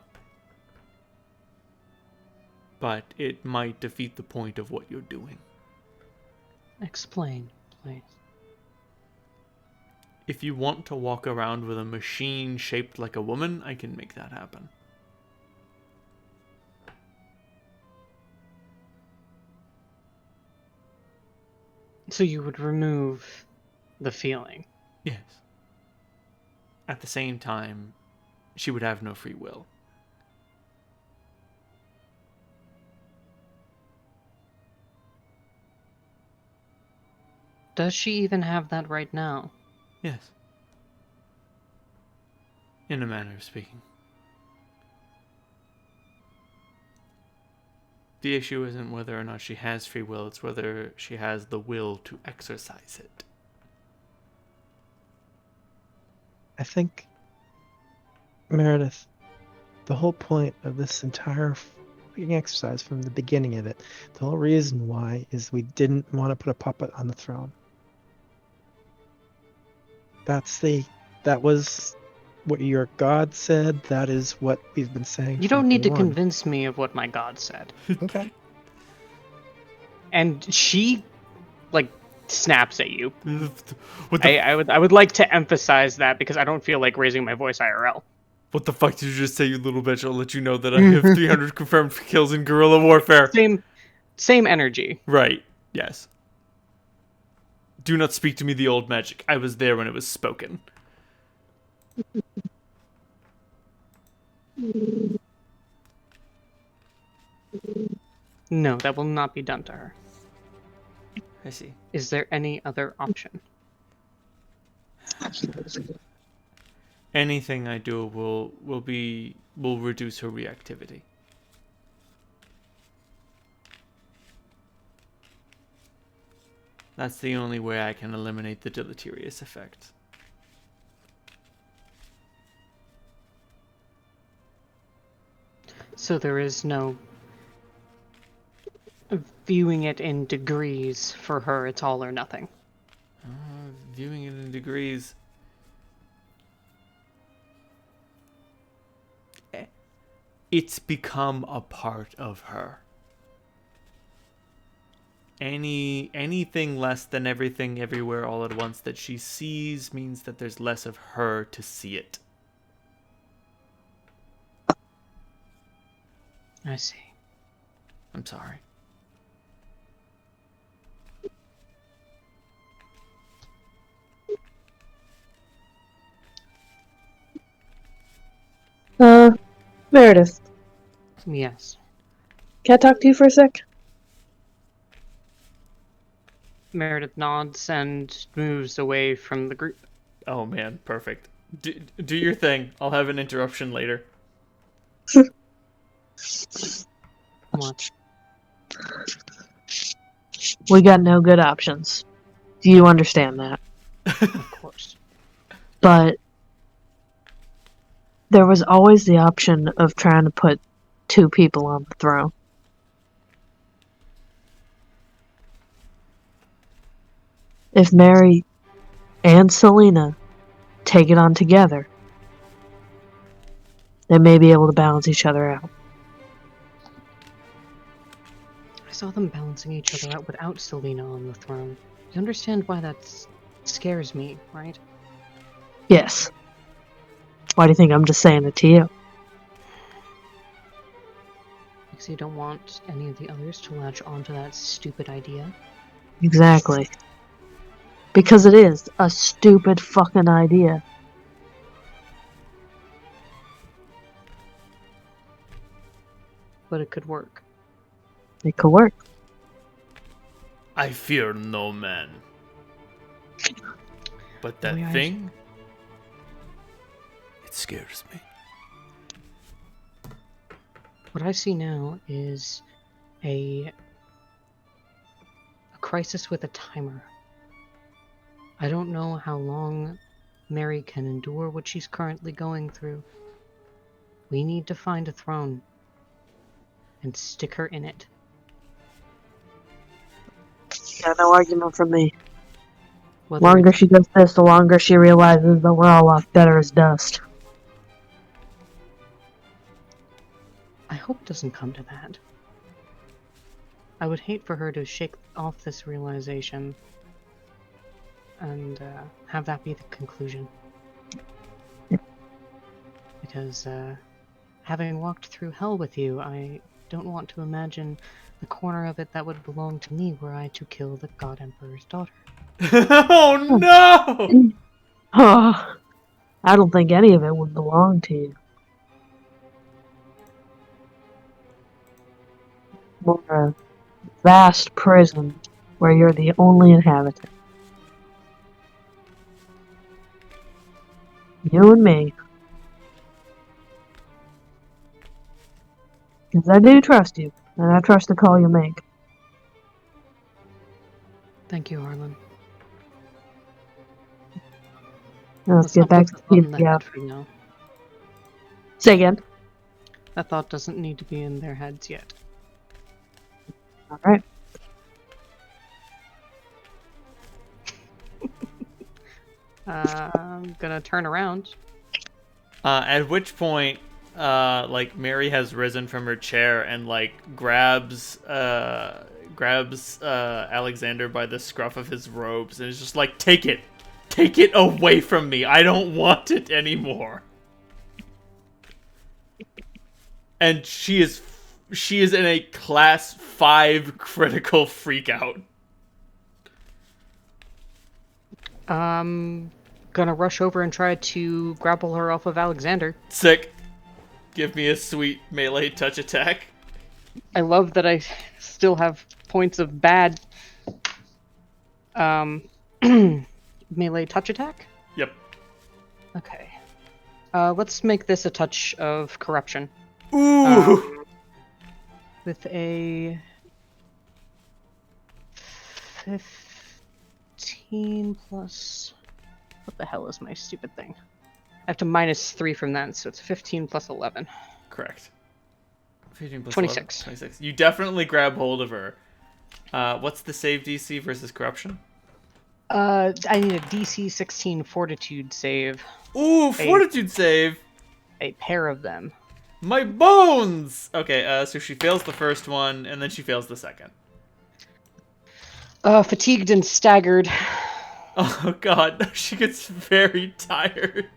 But it might defeat the point of what you're doing. Explain, please. If you want to walk around with a machine shaped like a woman, I can make that happen. So you would remove the feeling. Yes. At the same time, she would have no free will. Does she even have that right now? Yes. In a manner of speaking. The issue isn't whether or not she has free will, it's whether she has the will to exercise it. I think, Meredith, the whole point of this entire fucking exercise from the beginning of it, the whole reason why is we didn't want to put a puppet on the throne. That was what your God said. That is what we've been saying. You don't need to convince me of what my god said. Okay. And she, like, snaps at you. What the, I would like to emphasize that because I don't feel like raising my voice IRL. what the fuck did you just say, you little bitch? I'll let you know that I have 300 confirmed kills in guerrilla warfare. Same energy. Right, yes. Do not speak to me the old magic. I was there when it was spoken. No, that will not be done to her. I see. Is there any other option? Anything I do will reduce her reactivity. That's the only way I can eliminate the deleterious effect. So there is no viewing it in degrees for her. It's all or nothing. Viewing it in degrees. It's become a part of her. Anything less than everything everywhere all at once that she sees means that there's less of her to see it. I see. I'm sorry. Meredith, Yes. can I talk to you for a sec? Meredith nods and moves away from the group. Oh man, perfect. Do your thing. I'll have an interruption later. What? We got no good options. Do you understand that? Of course. But there was always the option of trying to put 2 people on the throne. If Mary and Selena take it on together, they may be able to balance each other out. I saw them balancing each other out without Selena on the throne. You understand why that scares me, right? Yes. Why do you think I'm just saying it to you? Because you don't want any of the others to latch onto that stupid idea? Exactly. Because it is a stupid fucking idea. But it could work. It could work. I fear no man. But that thing, it scares me. What I see now is a crisis with a timer. I don't know how long Mary can endure what she's currently going through. We need to find a throne and stick her in it. Yeah, no argument from me. The Whether longer she does this, the longer she realizes that we're all off better as dust. I hope it doesn't come to that. I would hate for her to shake off this realization and have that be the conclusion. Because having walked through hell with you, I don't want to imagine the corner of it that would belong to me were I to kill the God Emperor's daughter. Oh no! Oh, I don't think any of it would belong to you. More a vast prison where you're the only inhabitant. You and me. Because I do trust you, and I trust the call you make. Thank you, Arlen. Now let's get not back put to the thought in the their head for now. Say again. That thought doesn't need to be in their heads yet. Alright. I'm gonna turn around. At which point, like Mary has risen from her chair and like grabs Alexander by the scruff of his robes and is just like, take it away from me. I don't want it anymore. And she is in a class 5 critical freakout. Gonna rush over and try to grapple her off of Alexander. Sick. Give me a sweet melee touch attack. I love that I still have points of bad melee touch attack. Yep. Okay. Let's make this a touch of corruption. Ooh. With a 15 plus... What the hell is my stupid thing? I have to minus 3 from that, so it's 15 plus 11. Correct. 15 plus 26. 11, 26. You definitely grab hold of her. What's the save DC versus corruption? I need a DC 16 fortitude save. Ooh, fortitude save. A pair of them. My bones! Okay, so she fails the first one, and then she fails the second. Fatigued and staggered. Oh god, she gets very tired.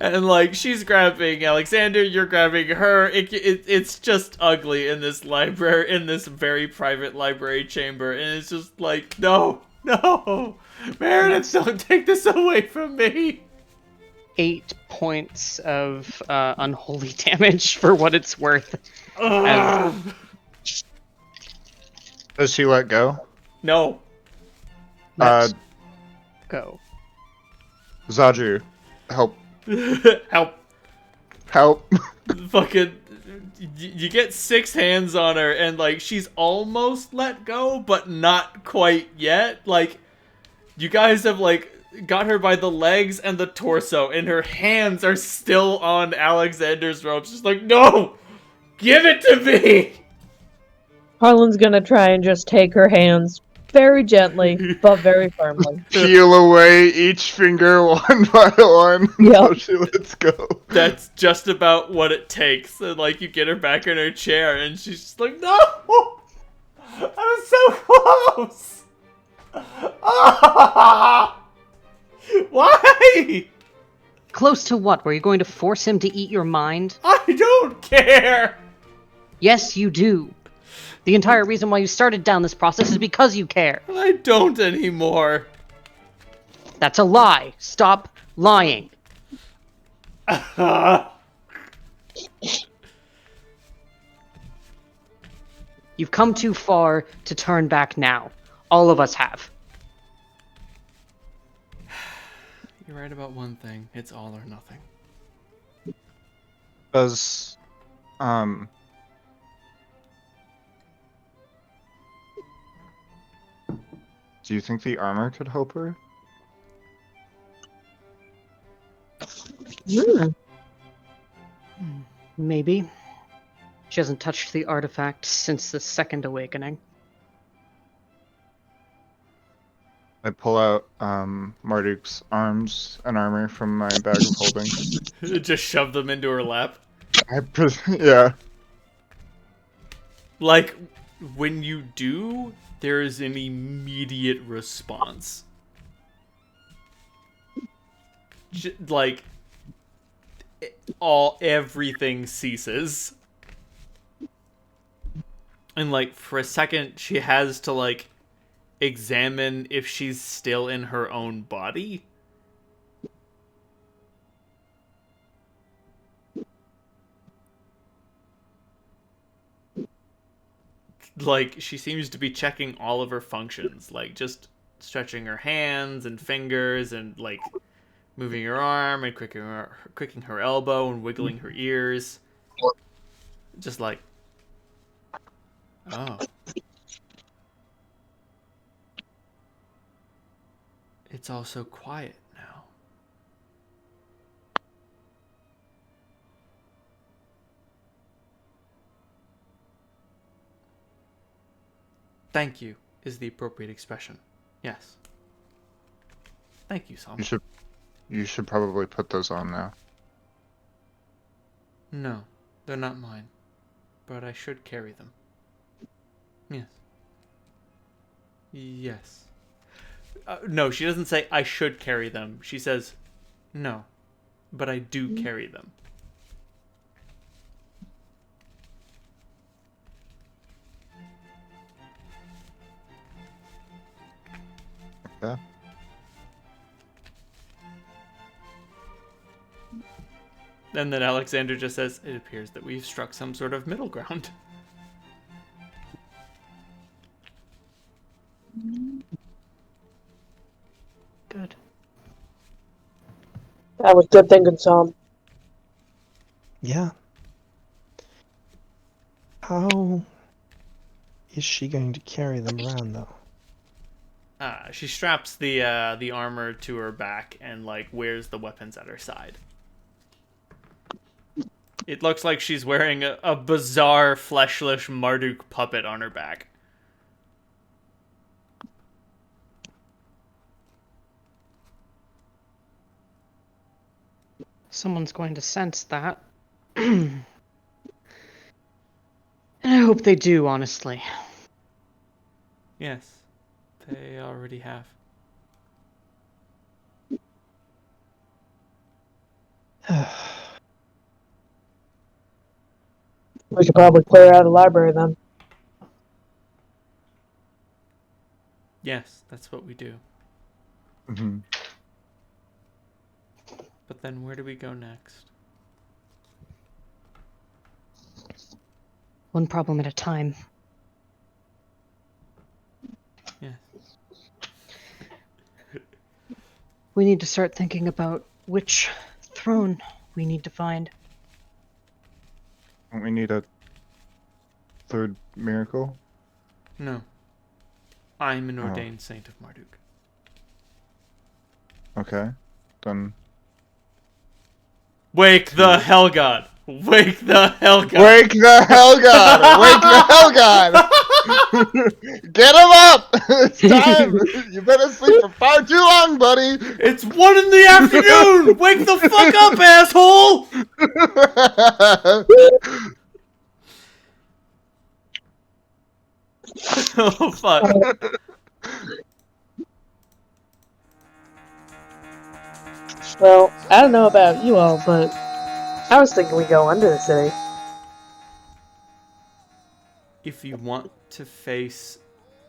And like, she's grabbing Alexander, you're grabbing her. It's just ugly in this library, in this very private library chamber. And it's just like, no, Meredith, don't take this away from me. 8 points of unholy damage for what it's worth. As Does she let go? No. let's go. Zaju, help. Help. Help. Fucking, you get 6 hands on her, and like she's almost let go, but not quite yet. Like, you guys have like got her by the legs and the torso, and her hands are still on Alexander's ropes. She's like, no, give it to me. Harlan's gonna try and just take her hands very gently, but very firmly. Peel away each finger one by one until she lets go. That's just about what it takes. And like, you get her back in her chair, and she's just like, no, I'm so close. Why? Close to what? Were you going to force him to eat your mind? I don't care. Yes, you do. The entire reason why you started down this process is because you care. I don't anymore. That's a lie. Stop lying. You've come too far to turn back now. All of us have. You're right about one thing. It's all or nothing. Does, do you think the armor could help her? Maybe. She hasn't touched the artifact since the second awakening. I pull out Marduk's arms and armor from my bag of holding. Just shove them into her lap. Yeah. Like, when you do, there is an immediate response. Like, everything ceases. And like, for a second, she has to like examine if she's still in her own body. Like, she seems to be checking all of her functions, like just stretching her hands and fingers and like moving her arm and cricking her elbow and wiggling her ears. Just like, oh. It's all so quiet now. Thank you is the appropriate expression. Yes. Thank you, Sam. You should probably put those on now. No, they're not mine. But I should carry them. Yes. Yes. No, she doesn't say I should carry them. She says, no, but I do carry them. Yeah. And then Alexander just says, it appears that we've struck some sort of middle ground. Good. That was good thinking, Sam. Yeah. How is she going to carry them around, though? She straps the armor to her back and like wears the weapons at her side. It looks like she's wearing a bizarre fleshless Marduk puppet on her back. Someone's going to sense that. And I hope they do, honestly. Yes, they already have. We should probably clear out a library then. Yes, that's what we do. Mm-hmm. But then where do we go next? One problem at a time. Yeah. We need to start thinking about which throne we need to find. Don't we need a third miracle? No. I'm an ordained saint of Marduk. Okay. Then Wake the Hell God! Wake the Hell God! wake the hell god! Wake the hell god! Get him up! It's time! You've been asleep for far too long, buddy! It's 1 in the afternoon! Wake the fuck up, asshole! Oh, fuck. Well, I don't know about you all, but I was thinking we go under the city. If you want to face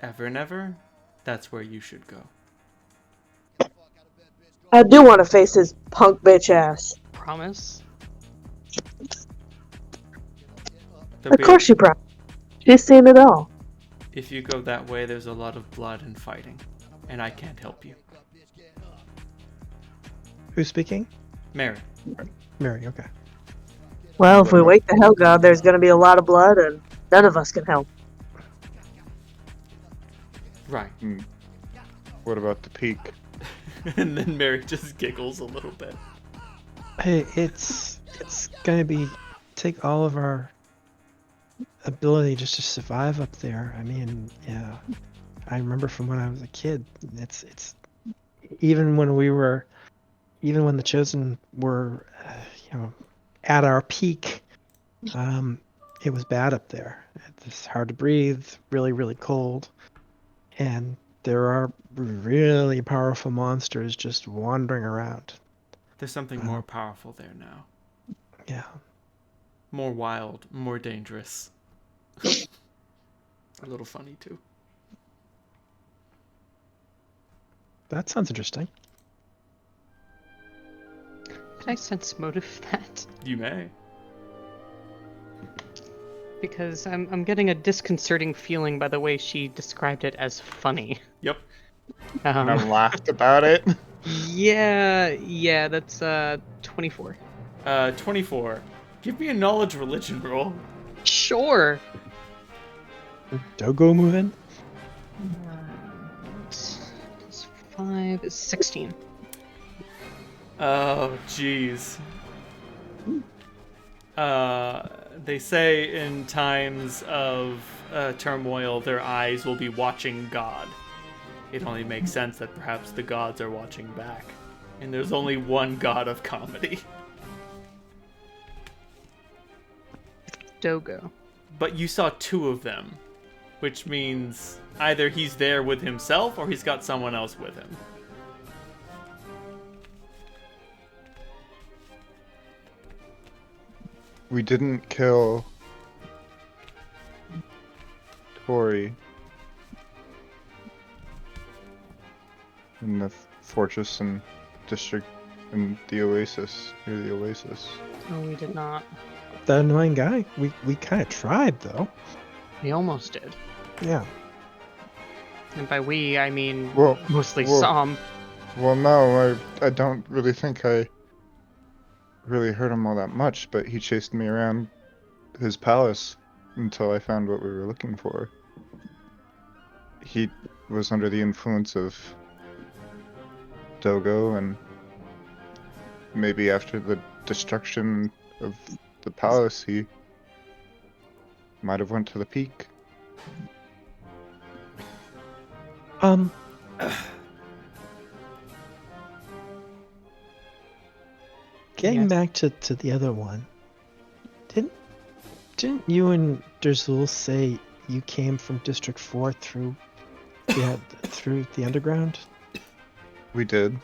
Evernever, that's where you should go. I do want to face his punk bitch ass. Promise? Of course you promise. She's seen it all. If you go that way, there's a lot of blood and fighting, and I can't help you. Who's speaking? Mary. Mary, okay. Well, if we wake the hell god, there's gonna be a lot of blood, and none of us can help. Right. What about the peak? And then Mary just giggles a little bit. Hey, it's gonna be take all of our ability just to survive up there. I mean, yeah, I remember from when I was a kid. It's even when the Chosen were, at our peak, it was bad up there. It's hard to breathe, really, really cold, and there are really powerful monsters just wandering around. There's something more powerful there now. Yeah. More wild, more dangerous. A little funny, too. That sounds interesting. Can I sense motive that? You may. Because I'm getting a disconcerting feeling by the way she described it as funny. Yep. And I laughed about it. Yeah, that's 24. 24. Give me a knowledge religion roll. Sure. Dogo move in? Plus 5 is 16. Oh, jeez. They say in times of turmoil, their eyes will be watching God. It only makes sense that perhaps the gods are watching back. And there's only one god of comedy. Dogo. But you saw 2 of them, which means either he's there with himself or he's got someone else with him. We didn't kill Tori in the fortress and district in the Oasis, near the Oasis. No, we did not. That annoying guy? We kind of tried, though. We almost did. Yeah. And by we, I mean Well, mostly well- Sam. Well, no, I don't really think I really hurt him all that much, but he chased me around his palace until I found what we were looking for. He was under the influence of Dogo, and maybe after the destruction of the palace, he might have went to the peak. Getting Yes. back to the other one, didn't you and Derzul say you came from District 4 through the underground? We did.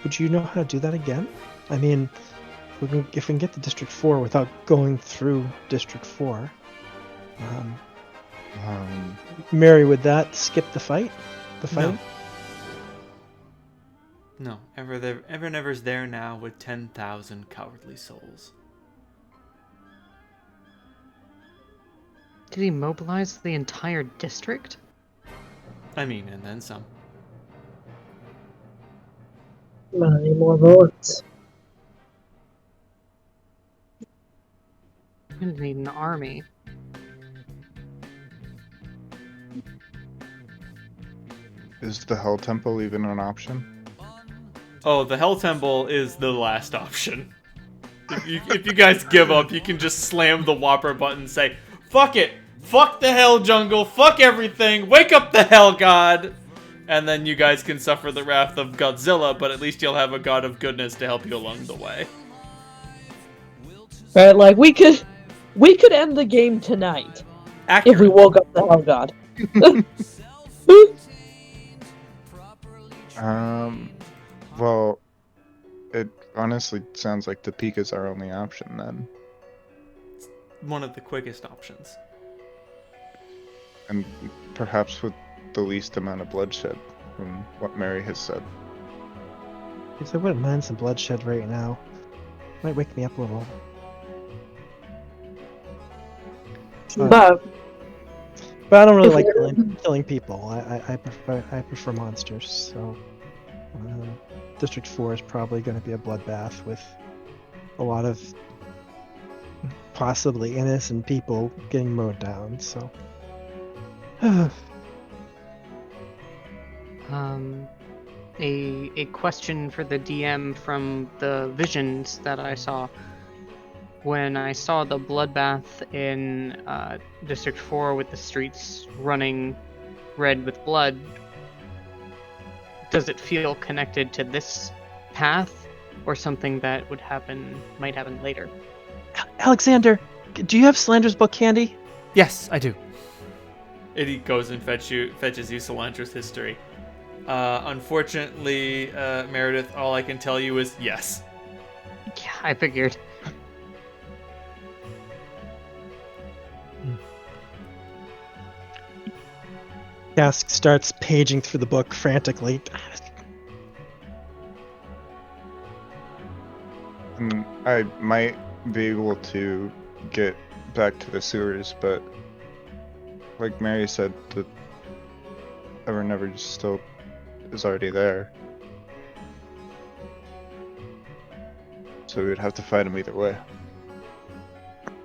Would you know how to do that again? I mean, if we can get to District 4 without going through District 4, Mary, would that skip the fight? The fight? No, Ever-Never's there now with 10,000 cowardly souls. Did he mobilize the entire district? I mean, and then some. Not any more bullets. I'm gonna need an army. Is the Hell Temple even an option? Oh, the Hell Temple is the last option. If you guys give up, you can just slam the Whopper button and say, fuck it! Fuck the Hell Jungle! Fuck everything! Wake up the Hell God! And then you guys can suffer the wrath of Godzilla, but at least you'll have a god of goodness to help you along the way. Right, like we could end the game tonight Accurate. if we woke up the Hell God. Well, it honestly sounds like the peak is our only option then. One of the quickest options. And perhaps with the least amount of bloodshed, from what Mary has said. Because I wouldn't mind some bloodshed right now. Might wake me up a little. But But I don't really like killing people. I prefer monsters. So District 4 is probably going to be a bloodbath with a lot of possibly innocent people getting mowed down. So A question for the DM from the visions that I saw. When I saw the bloodbath in District 4 with the streets running red with blood, does it feel connected to this path, or something that might happen later? Alexander, do you have Slander's book handy? Yes, I do. He goes and fetches you Solandra's history. Unfortunately, Meredith, all I can tell you is yes. Yeah, I figured. Cask starts paging through the book frantically. I might be able to get back to the sewers, but like Mary said, the Ever-Never still is already there. So we would have to fight him either way.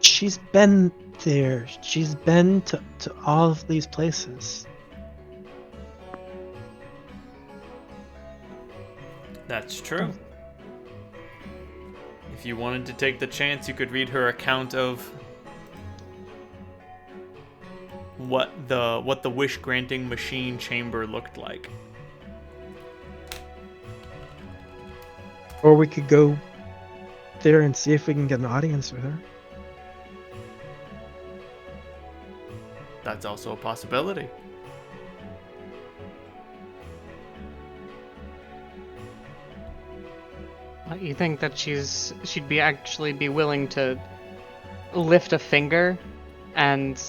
She's been there. She's been to all of these places. That's true. If you wanted to take the chance, you could read her account of what the wish-granting machine chamber looked like. Or we could go there and see if we can get an audience with her. That's also a possibility. You think that she'd be willing to lift a finger and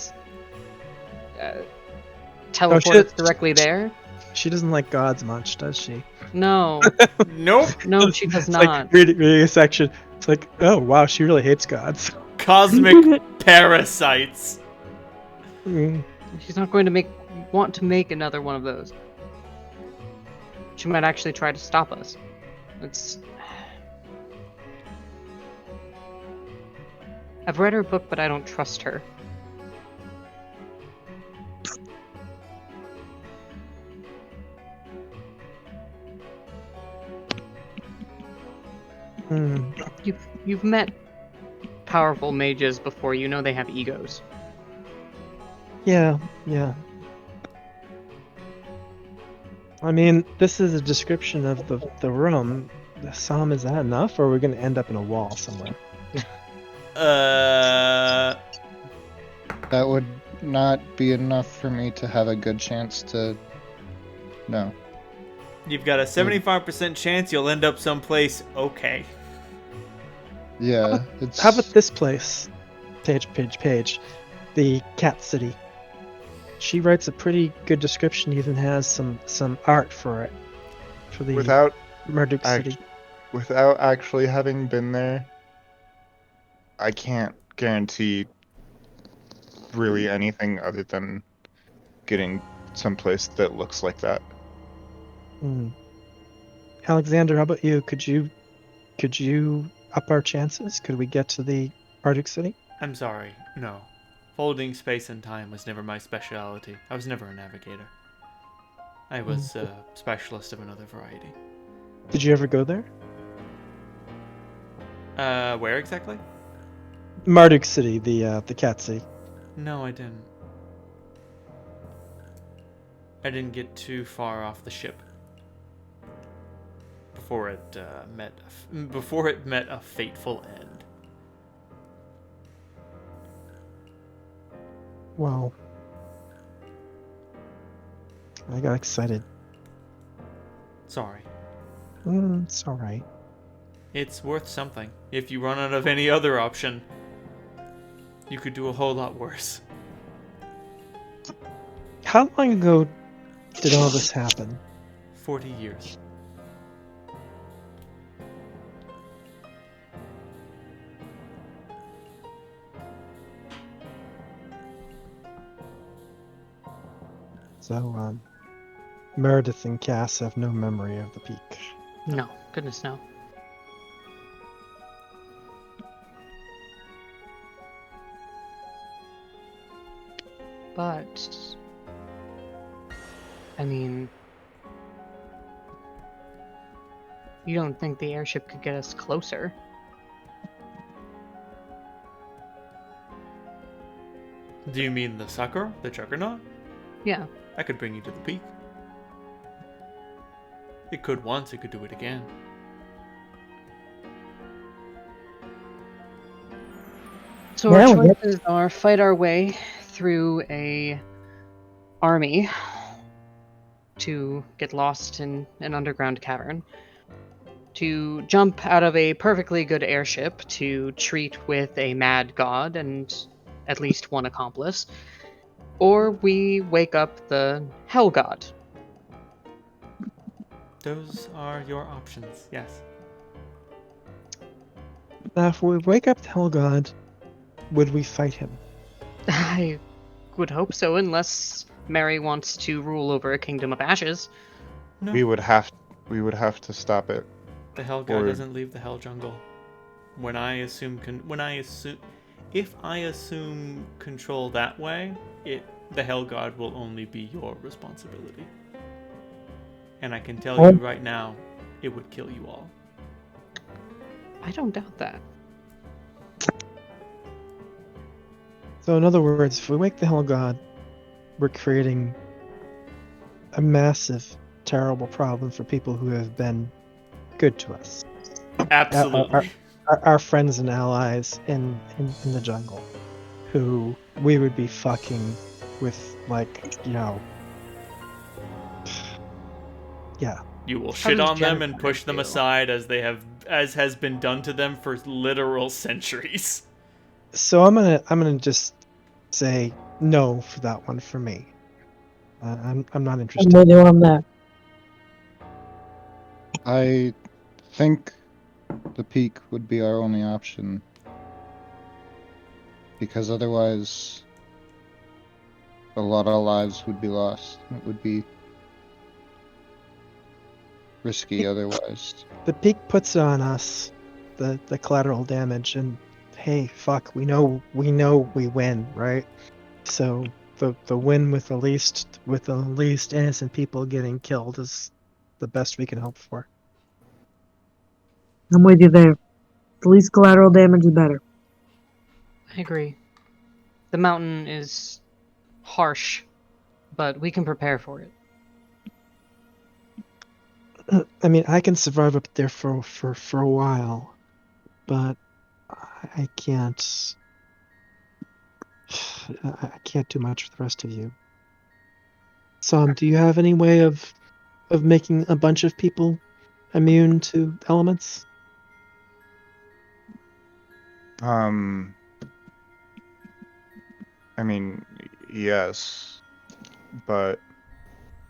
teleport us directly there? She doesn't like gods much, does she? No. Nope. No, she does It's not. like reading a section. It's like, oh wow, she really hates gods. Cosmic parasites. She's not going to want to make another one of those. She might actually try to stop us. I've read her book, but I don't trust her. You've met powerful mages before. You know they have egos. Yeah. I mean, this is a description of the room. Sam, is that enough, or are we going to end up in a wall somewhere? That would not be enough for me to have a good chance to... No. You've got a 75% chance you'll end up someplace okay. Yeah, it's... How about this place? Page. The Cat City. She writes a pretty good description, even has some art for it. Without Marduk City. Without actually having been there, I can't guarantee really anything other than getting someplace that looks like that. Alexander, how about you? Could you up our chances? Could we get to the Marduk City? I'm sorry, no. Folding space and time was never my specialty. I was never a navigator. I was a specialist of another variety. Did you ever go there? Where exactly? Marduk City, the cat city. No, I didn't. I didn't get too far off the ship before it met a fateful end. Wow. I got excited. Sorry. It's alright. It's worth something. If you run out of any other option, you could do a whole lot worse. How long ago did all this happen? 40 years. So, Meredith and Cass have no memory of the peak. No, goodness no. But I mean, you don't think the airship could get us closer? Do you mean the sucker? The juggernaut? Yeah. I could bring you to the peak. It could once, it could do it again. So our choices are fight our way through a army to get lost in an underground cavern, to jump out of a perfectly good airship to treat with a mad god and at least one accomplice, or we wake up the hell god. Those are your options, yes. Now, if we wake up the Hell God, would we fight him? I would hope so, unless Mary wants to rule over a kingdom of ashes. No. We would have to stop it. The Hell God doesn't leave the Hell Jungle. If I assume control that way, the Hell God will only be your responsibility. And I can tell you right now, it would kill you all. I don't doubt that. So, in other words, if we wake the Hell God, we're creating a massive, terrible problem for people who have been good to us. Absolutely. Our friends and allies in the jungle, who we would be fucking with, yeah. You will shit on them and push them aside as has been done to them for literal centuries. So I'm gonna just say no for that one for me. I'm not interested. I'm with you on that. I think the peak would be our only option, because otherwise a lot of lives would be lost. It would be risky otherwise. The peak puts it on us, the collateral damage, and hey, fuck, we know we win, right? So the win with the least innocent people getting killed is the best we can hope for. I'm with you there. The least collateral damage, the better. I agree. The mountain is harsh, but we can prepare for it. I mean, I can survive up there for a while, but I can't. I can't do much for the rest of you. Sam, do you have any way of making a bunch of people immune to elements? I mean, yes, but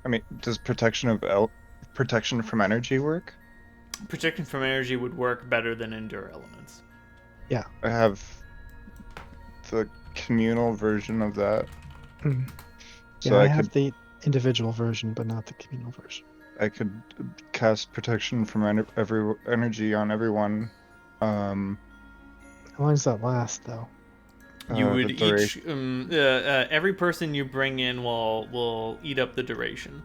I mean, does protection from energy work? protection from energy would work better than endure elements. I have the communal version of that. Yeah, I have the individual version, but not the communal version. I could cast protection from every energy on everyone. How long does that last, though? You would each every person you bring in will eat up the duration.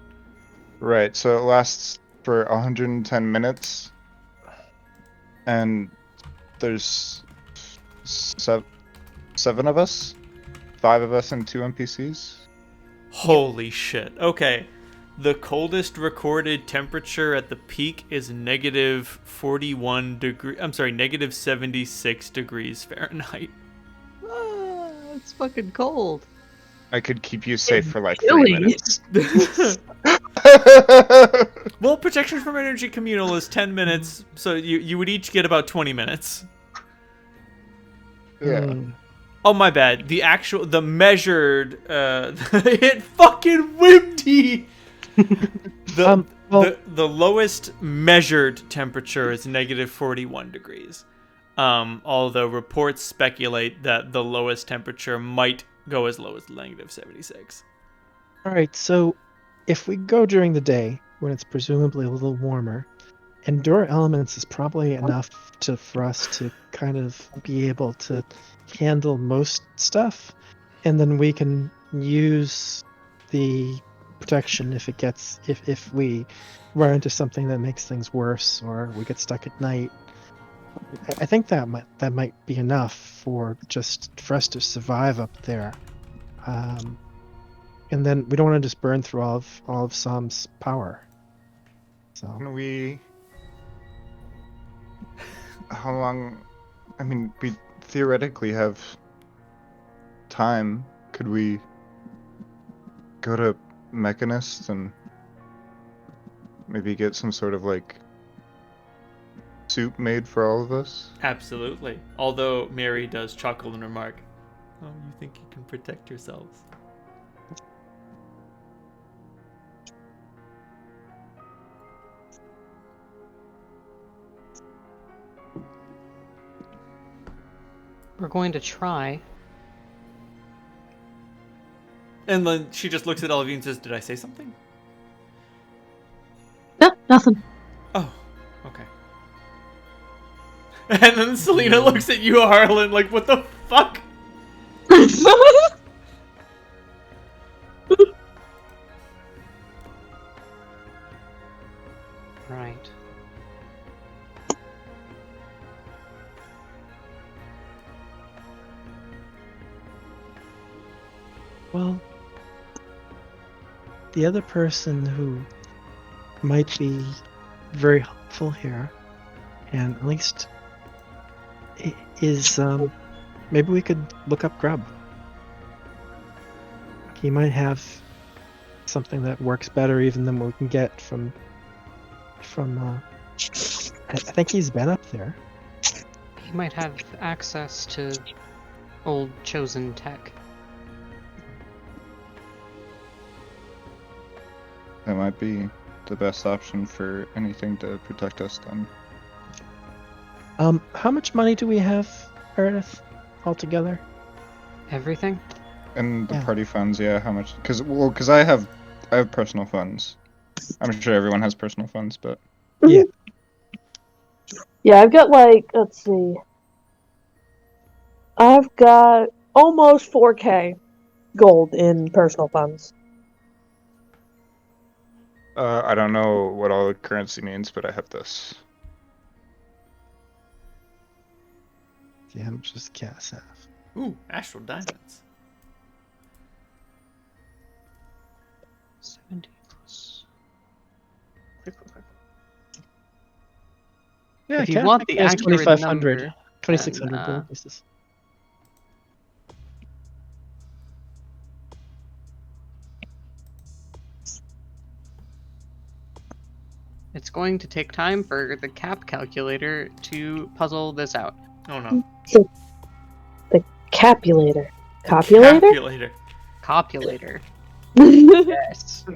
Right, so it lasts for 110 minutes, and there's seven of us, 5 of us, and 2 NPCs. Holy shit! Okay, the coldest recorded temperature at the peak is negative 41 degree. I'm sorry, negative 76 degrees Fahrenheit. It's fucking cold. I could keep you safe for like Chilly. 3 minutes. Well, protection from energy communal is 10 minutes, so you would each get about 20 minutes. Yeah. Oh, my bad. The measured, it fucking windy! The lowest measured temperature is negative 41 degrees. Although reports speculate that the lowest temperature might go as low as negative 76. Alright, so if we go during the day, when it's presumably a little warmer, endure elements is probably enough for us to kind of be able to handle most stuff, and then we can use the protection if we run into something that makes things worse, or we get stuck at night. I think that might be enough for us to survive up there, and then we don't want to just burn through all of Sam's power. So Can we... How long... I mean, we theoretically have time. Could we go to Mechanist and maybe get some sort of, like, soup made for all of us? Absolutely. Although Mary does chuckle and remark, "Oh, you think you can protect yourselves?" We're going to try. And then she just looks at all of you and says, "Did I say something?" No, nothing. Oh, okay. And then Selena looks at you, Harlan, like, what the fuck? Right. well, the other person who might be very helpful here, and at least is maybe we could look up Grub. He might have something that works better even than what we can get from I think he's been up there. He might have access to old chosen tech. That might be the best option for anything to protect us then. How much money do we have, Meredith, altogether? Everything? And the Yeah. party funds, yeah, how much? Because I have personal funds. I'm sure everyone has personal funds, but... Yeah. Yeah, I've got let's see. I've got almost 4K gold in personal funds. I don't know what all the currency means, but I have this. See how much does Cass have? Ooh, astral diamonds. 70 plus. Yeah, If you want the accurate 2,500, number, 2,600 then, gold pieces. it's going to take time for the cap calculator to puzzle this out. Oh no. Capulator. Copulator? Calculator. Copulator. Yes.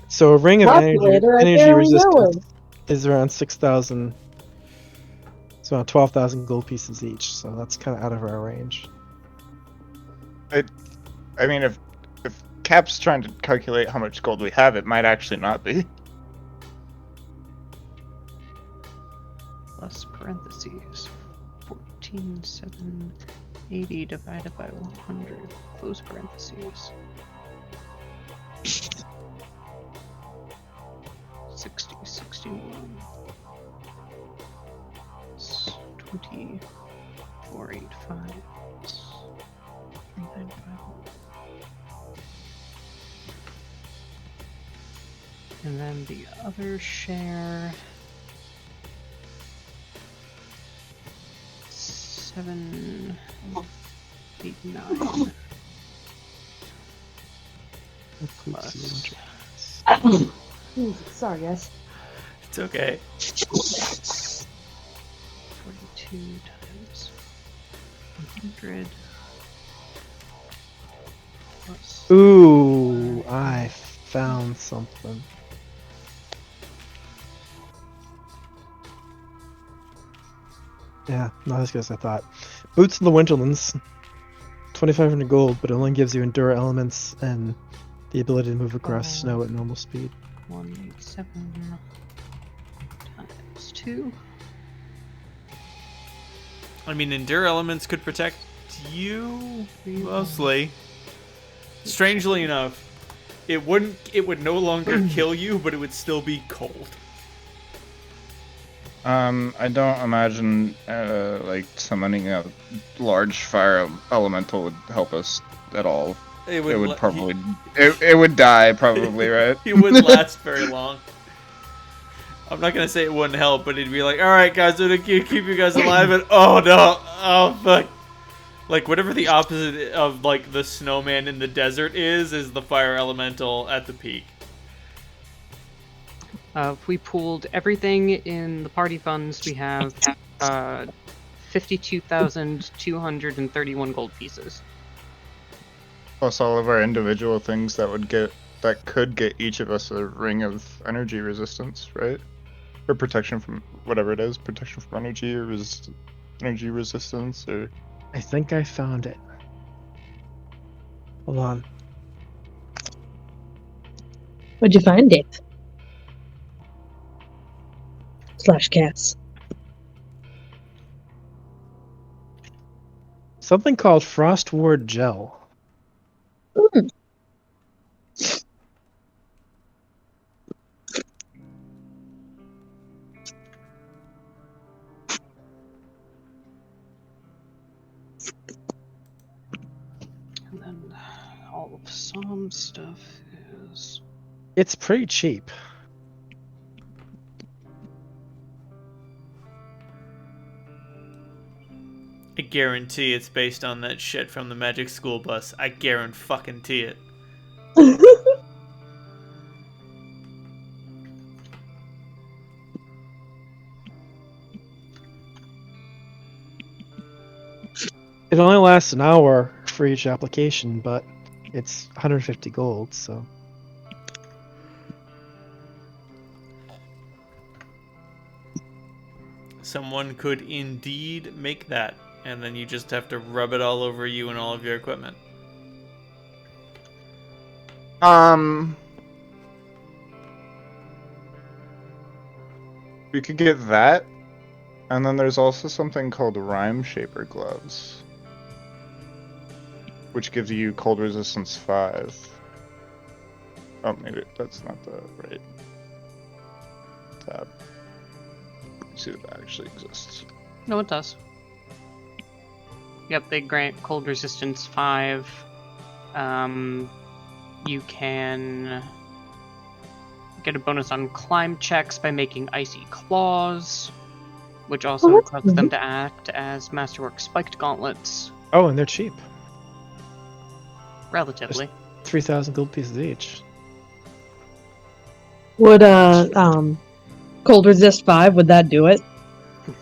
So a ring of energy Copulator, I energy barely know resistance it. is around 6,000 It's about 12,000 gold pieces each, so that's kind of out of our range. I mean, if Cap's trying to calculate how much gold we have, it might actually not be. Plus parentheses. 14,780 divided by 100. Close parentheses. 60, 61. 2485. 395. And then the other share. 7, 8, 9. Plus. Sorry, guys. It's okay. 42 times 100. Plus. Ooh, I found something. Yeah, not as good as I thought. Boots in the Winterlands. 2,500 gold, but it only gives you endure elements and the ability to move across snow at normal speed. 187 times 2. I mean, endure elements could protect you mostly. Strangely enough, it would no longer kill you, but it would still be cold. I don't imagine like summoning a large fire elemental would help us at all. It would probably it would die probably, right? It wouldn't last very long. I'm not gonna say it wouldn't help, but it'd be like, all right, guys, we're gonna keep you guys alive, and oh no, oh fuck, like whatever the opposite of like the snowman in the desert is the fire elemental at the peak. If we pooled everything in the party funds, we have 52,231 gold pieces. Plus all of our individual things that could get each of us a ring of energy resistance, right? Or protection from whatever it is, protection from energy or energy resistance, or I think I found it. Hold on. Where'd you find it? /cats. Something called Frost Ward Gel. Mm. And then all of some stuff is... It's pretty cheap. I guarantee it's based on that shit from the Magic School Bus. I guarantee it. It only lasts an hour for each application, but it's 150 gold, so... Someone could indeed make that, and then you just have to rub it all over you and all of your equipment. we could get that, and then there's also something called Rime Shaper Gloves, which gives you cold resistance 5. Oh, maybe that's not the right tab. Let's see if that actually exists. No, it does. Yep, they grant cold resistance 5. You can get a bonus on climb checks by making icy claws, which also causes them to act as masterwork spiked gauntlets. Oh, and they're cheap. Relatively. Just 3,000 gold pieces each. Would cold resist 5? Would that do it?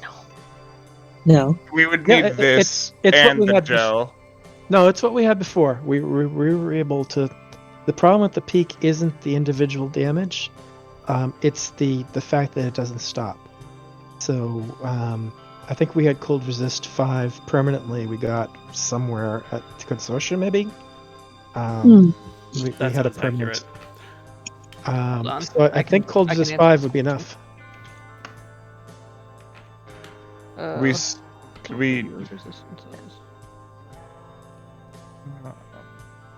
No. No. We would Yeah, need this it's what and we the had gel. No, it's what we had before. We were able to... The problem with the peak isn't the individual damage. It's the fact that it doesn't stop. So I think we had cold resist 5 permanently. We got somewhere at the consortium, maybe. We That had a sounds permanent. on. So I think cold I can resist answer 5 this would be question. enough. Could we?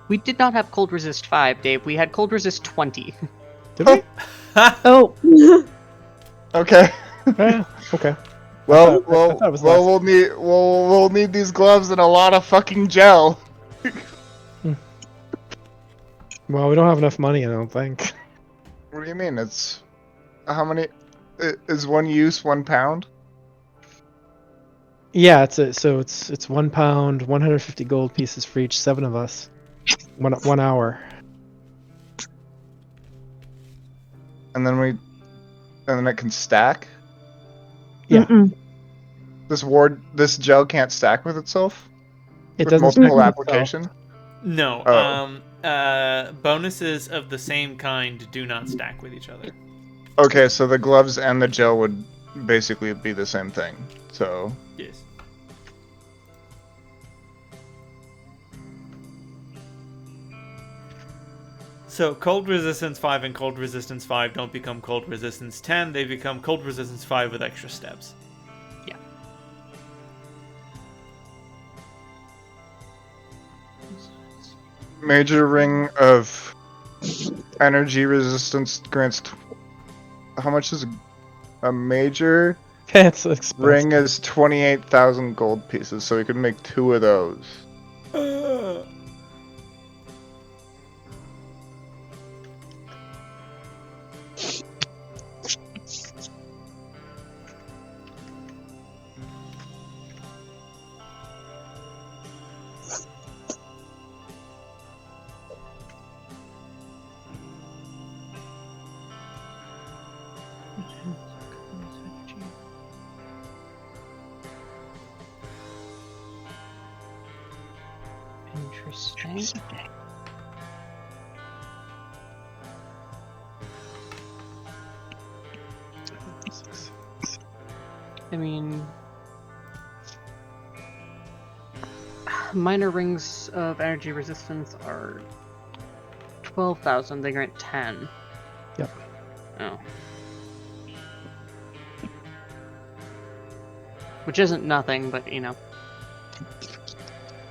We did not have cold resist 5, Dave. We had cold resist 20. Did we? Oh. Okay. Yeah. Okay. Well, I thought it was less. we'll need these gloves and a lot of fucking gel. Well, we don't have enough money, I don't think. What do you mean? It's how many? Is one use 1 pound? Yeah, it's 1 pound, 150 gold pieces for each 7 of us. 1 hour. And then it can stack. Yeah. Mm-mm. This gel can't stack with itself. It With doesn't multiple stack with itself. application. No. Oh. Bonuses of the same kind do not stack with each other. Okay, so the gloves and the gel would basically be the same thing. So Yes. So cold resistance 5 and cold resistance 5 don't become cold resistance 10, they become cold resistance 5 with extra steps. Yeah. major ring of energy resistance grants. How much is a major It's expensive. ring? Is 28,000 gold pieces, so we could make 2 of those. Interesting. I mean, minor rings of energy resistance are 12,000. They grant 10. Yep. Oh. Which isn't nothing, but you know,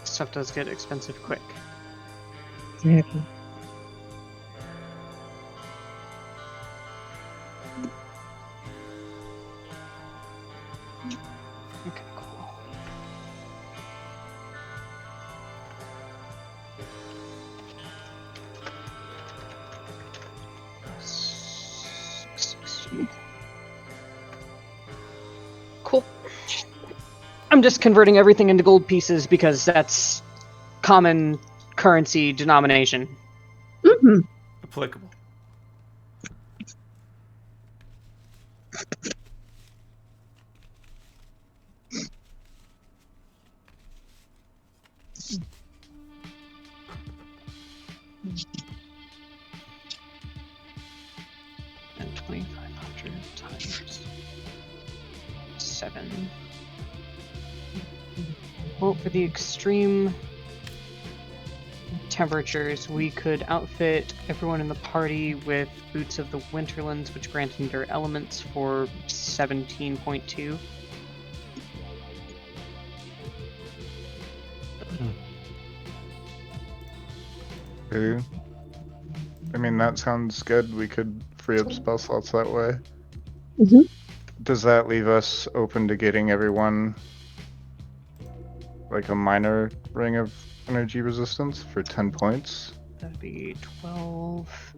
stuff does get expensive quick. Exactly. Okay, cool. Cool. I'm just converting everything into gold pieces because that's common currency denomination. Mm-hmm. Applicable. And 2,500 times 7. Well, for the extreme temperatures, we could outfit everyone in the party with boots of the Winterlands, which grant endure elements for 17.2. Okay. I mean, that sounds good. We could free up spell slots that way. Mm-hmm. Does that leave us open to getting everyone like a minor ring of energy resistance for 10 points? That'd be 12.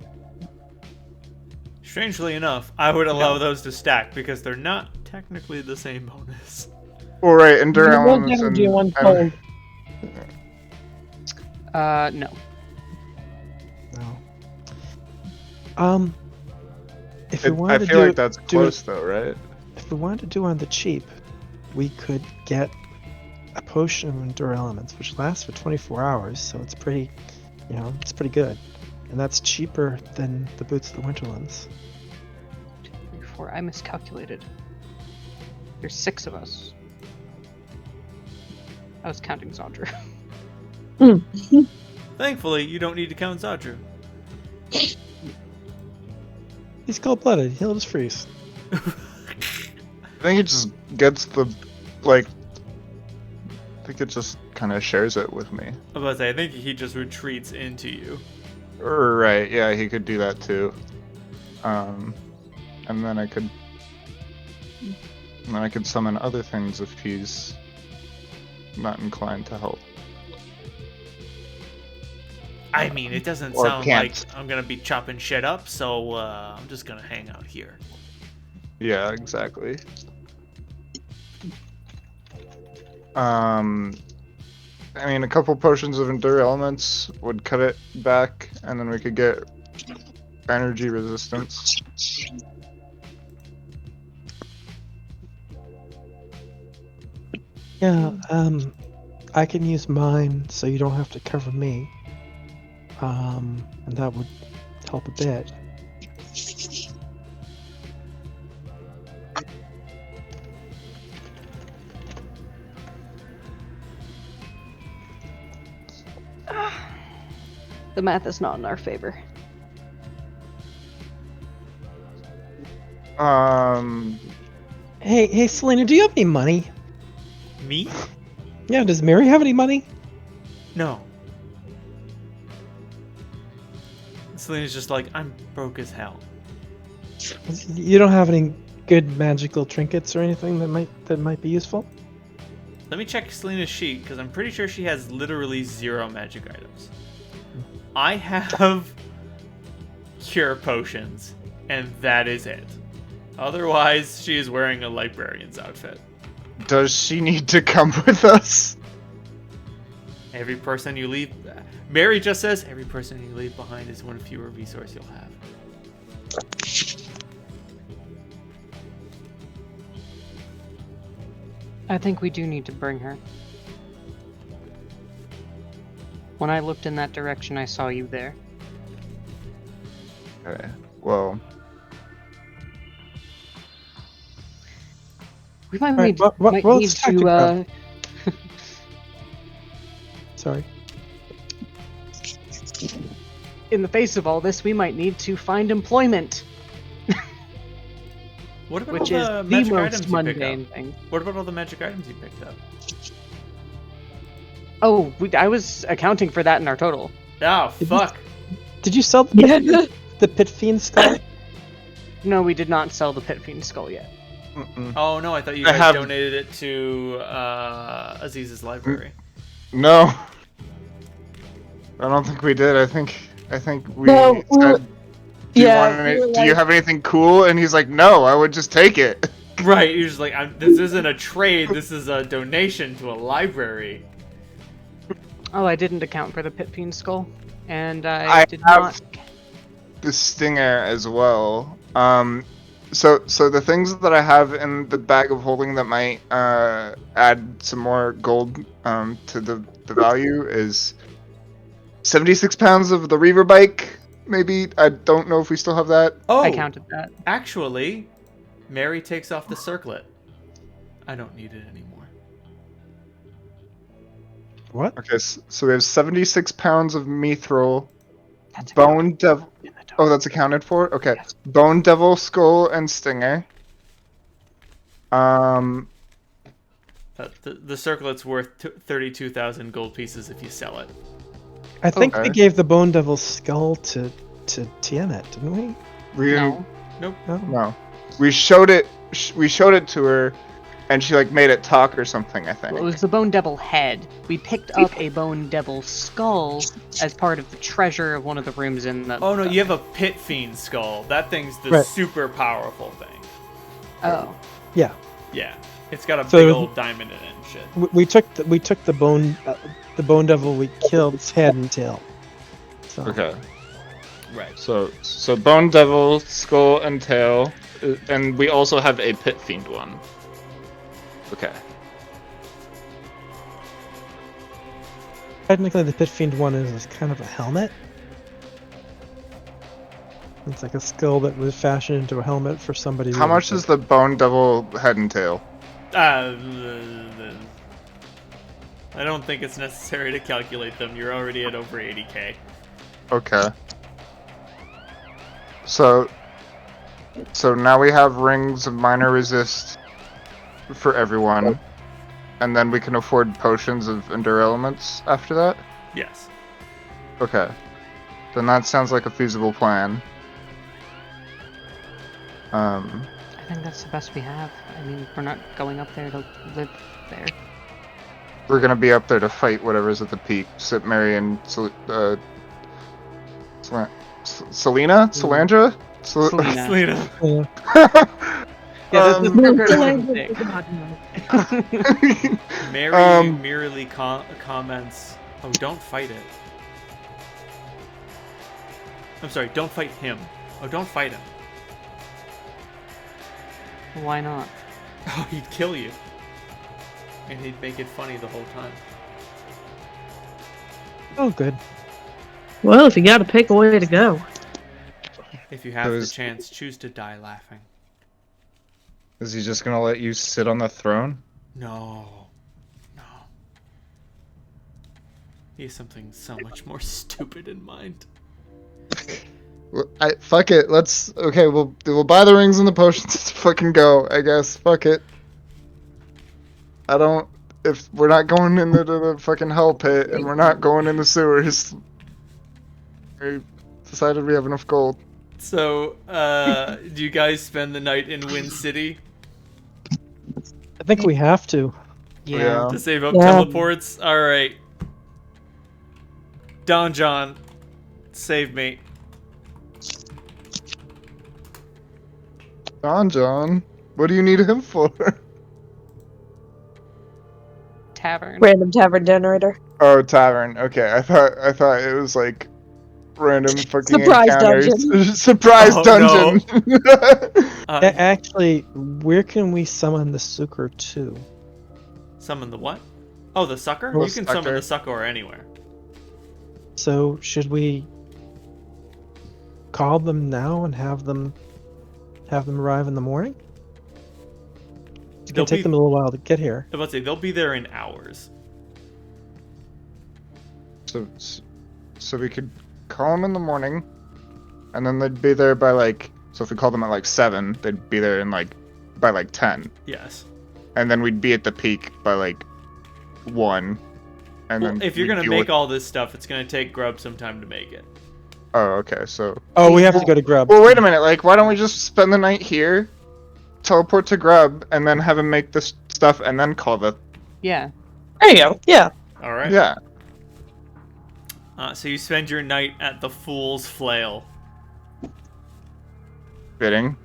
Strangely enough, I would allow those to stack because they're not technically the same bonus. Well, right, endure One elements energy and one and cold. No. No. If we I wanted to feel do, like that's close though, right? if we wanted to do on the cheap, we could get a potion of endure elements, which lasts for 24 hours, so it's pretty, it's pretty good, and that's cheaper than the boots of the Winterlands. 2, 3, 4. I miscalculated. There's 6 of us. I was counting Zandra. Thankfully, you don't need to count Zadru. He's cold-blooded. He'll just freeze. I think it just gets the, like, I think it just kind of shares it with me. I was about to say, I think he just retreats into you. Right, yeah, he could do that too. And then I could summon other things if he's not inclined to help. I mean, it doesn't Or sound can't. like I'm gonna be chopping shit up, so I'm just gonna hang out here. Yeah, exactly. I mean, a couple potions of Endure Elements would cut it back, and then we could get energy resistance. Yeah, I can use mine so you don't have to cover me. And that would help a bit. The math is not in our favor. Hey, Selena, do you have any money? Me? Yeah, does Mary have any money? No. Selena's just like, I'm broke as hell. You don't have any good magical trinkets or anything that might be useful? Let me check Selena's sheet, because I'm pretty sure she has literally 0 magic items. I have cure potions, and that is it. Otherwise, she is wearing a librarian's outfit. Does she need to come with us? Every person you leave... Mary just says, every person you leave behind is one fewer resource you'll have. I think we do need to bring her. When I looked in that direction, I saw you there. Okay, well... We might Alright, need, well, might well, need let's talk to, to Sorry. in the face of all this, we might need to find employment, What about which all is the the magic items most you picked mundane up? thing. What about all the magic items you picked up? Oh, I was accounting for that in our total. Oh, fuck. Did you sell the Pit Fiend skull? No, we did not sell the Pit Fiend skull yet. Mm-mm. Oh, no, I thought you I guys have- donated it to Aziz's library. No. I don't think we did. I think we No, said, do yeah, you have anything cool? And he's like, no, I would just take it. Right, you're just like, this isn't a trade, this is a donation to a library. Oh, I didn't account for the Pit Fiend skull, and I did have- not. The stinger as well. So the things that I have in the bag of holding that might add some more gold to the value is 76 pounds of the Reaver bike. Maybe I don't know if we still have that. Oh, I counted that. actually, Mary takes off the circlet. I don't need it anymore. What? Okay, so we have 76 pounds of mithril, That's bone devil. in the total. Oh, that's accounted for. Okay, Yes. bone devil skull and stinger. The circlet's worth 32,000 gold pieces if you sell it. I think Okay. we gave the Bone Devil's skull to Tiamat, didn't we? We No. Nope. No. No, we showed it. We showed it to her, and she like made it talk or something. I think. Well, it was the Bone Devil head. We picked up a Bone Devil skull as part of the treasure of one of the rooms in the... Oh no, you have a pit fiend skull. That thing's the Right. super powerful thing. Oh. Yeah. Yeah, it's got a So- big old diamond in it and shit. We took the Bone Devil we killed its head and tail. So. Okay. Right. So bone devil skull and tail, and we also have a pit fiend one. Okay. Technically, the Pit Fiend one is kind of a helmet. It's like a skull that was fashioned into a helmet for somebody. How much is the bone devil head and tail? I don't think it's necessary to calculate them. You're already at over 80k. Okay. So now we have rings of minor resist for everyone, and then we can afford potions of endure elements after that? Yes. Okay. Then that sounds like a feasible plan. I think that's the best we have. I mean, we're not going up there to live there. We're gonna be up there to fight whatever's at the peak. Sip, Mary, and Selena? Salandra? Selena. Selena. Yeah, this is no good Language mistake. is not known. Mary merely comments, "Oh, don't fight it." I'm sorry, don't fight him. Oh, don't fight him. Why not? Oh, he'd kill you. And he'd make it funny the whole time. Oh, good. Well, if you gotta pick a way to go. If you have the chance, choose to die laughing. Is he just gonna let you sit on the throne? No. No. He has something so much more stupid in mind. Fuck it. Okay. We'll buy the rings and the potions to fucking go. I guess. Fuck it. If we're not going into the fucking hell pit and we're not going in the sewers, I decided we have enough gold. So, do you guys spend the night in Wind City I think we have to. Yeah. to save up Yeah. teleports? Alright. Don John, save me. John, what do you need him for? Tavern. Random tavern generator. Oh, tavern. Okay, I thought it was like random fucking Surprise encounters. dungeon. Surprise Oh, dungeon. Actually, where can we summon the Sucker to? Summon the what? Oh, the sucker? Oh, You can summon sucker. the sucker anywhere. So, should we call them now and have them arrive in the morning? It's They'll gonna take be- them a little while to get here. I was about to say, they'll be there in hours. So we could call them in the morning, and then they'd be there by like. So if we call them at like 7, they'd be there in like by like 10, Yes. and then we'd be at the peak by like 1. And Well, then if you're we'd gonna deal make with- all this stuff, it's gonna take Grub some time to make it. Oh, okay. So. Oh, we have to go to Grub. Well, wait a minute. Like, why don't we just spend the night here, teleport to Grub, and then have him make this stuff, and then call the. Yeah. There you go. Yeah. All right. Yeah. So you spend your night at the Fool's Flail. Fitting.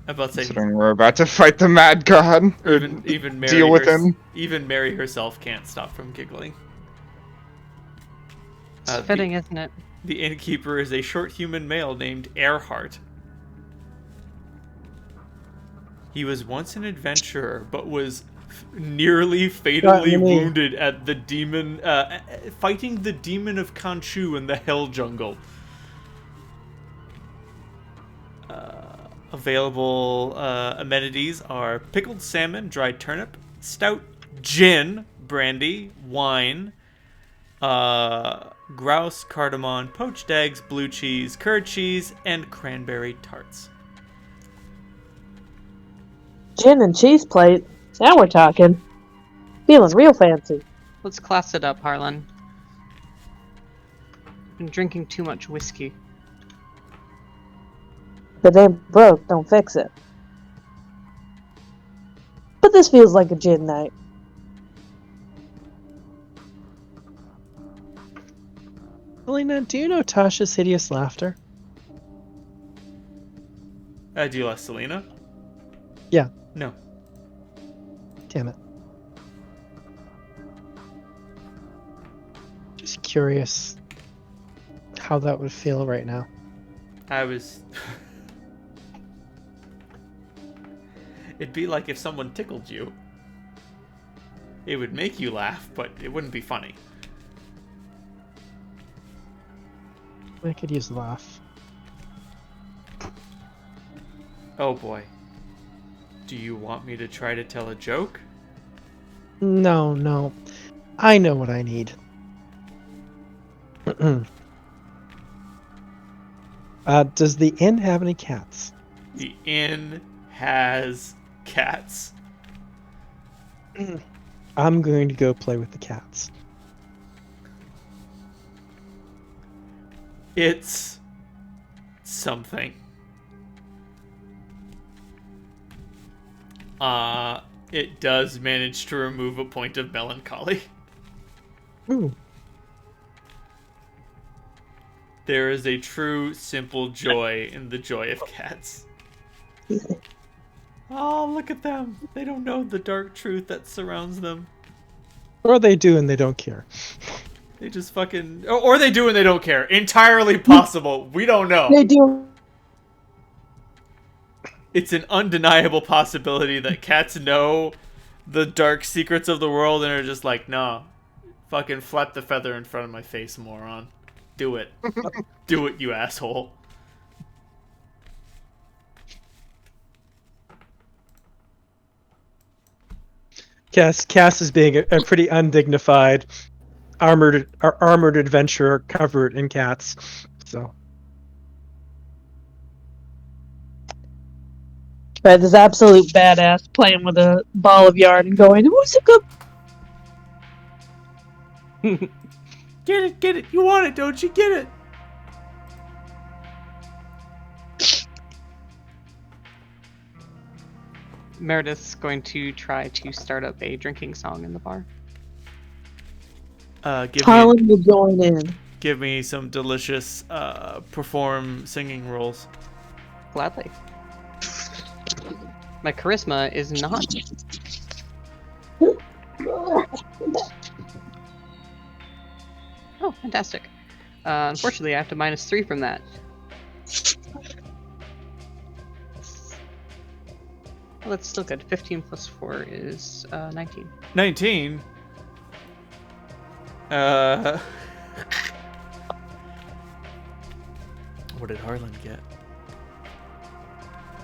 I'm about to say, Considering we're about to fight the Mad God. Or even Mary deal with him. Even Mary herself can't stop from giggling. It's fitting, isn't it? The innkeeper is a short human male named Earhart. He was once an adventurer, but was nearly fatally wounded at the demon, fighting the demon of Khonshu in the Hell Jungle. Available amenities are pickled salmon, dried turnip, stout, gin, brandy, wine, grouse, cardamom, poached eggs, blue cheese, curd cheese, and cranberry tarts. Gin and cheese plate. Now we're talking. Feeling real fancy. Let's class it up, Harlan. Been drinking too much whiskey. If it ain't broke, don't fix it. But this feels like a gin night. Elena, do you know Tasha's hideous laughter? Do you like Selena? Yeah. No. Damn it. Just curious how that would feel right now. I was... It'd be like if someone tickled you. It would make you laugh, but it wouldn't be funny. I could use a laugh. Oh boy. Do you want me to try to tell a joke? No. I know what I need. Does the inn have any cats? The inn has cats. I'm going to go play with the cats. It's something. It does manage to remove a point of melancholy. Ooh. There is a true, simple joy in the joy of cats. Oh, look at them. They don't know the dark truth that surrounds them. Or they do and they don't care. They just fucking... Or they do and they don't care. Entirely possible. We don't know. They do. It's an undeniable possibility that cats know the dark secrets of the world and are just like, no, fucking flap the feather in front of my face, moron. Do it. Do it, you asshole. Cass is being a pretty undignified, armored adventurer covered in cats. So. Right, this absolute badass playing with a ball of yarn and going, "Who's a good?" Get it. You want it, don't you? Get it. Meredith's going to try to start up a drinking song in the bar. Colin will join in. Give me some delicious perform singing roles. Gladly. My charisma is not. Oh, fantastic. Unfortunately, I have to -3 from that. Well, that's still good. 15 plus 4 is 19. 19? What did Harlan get?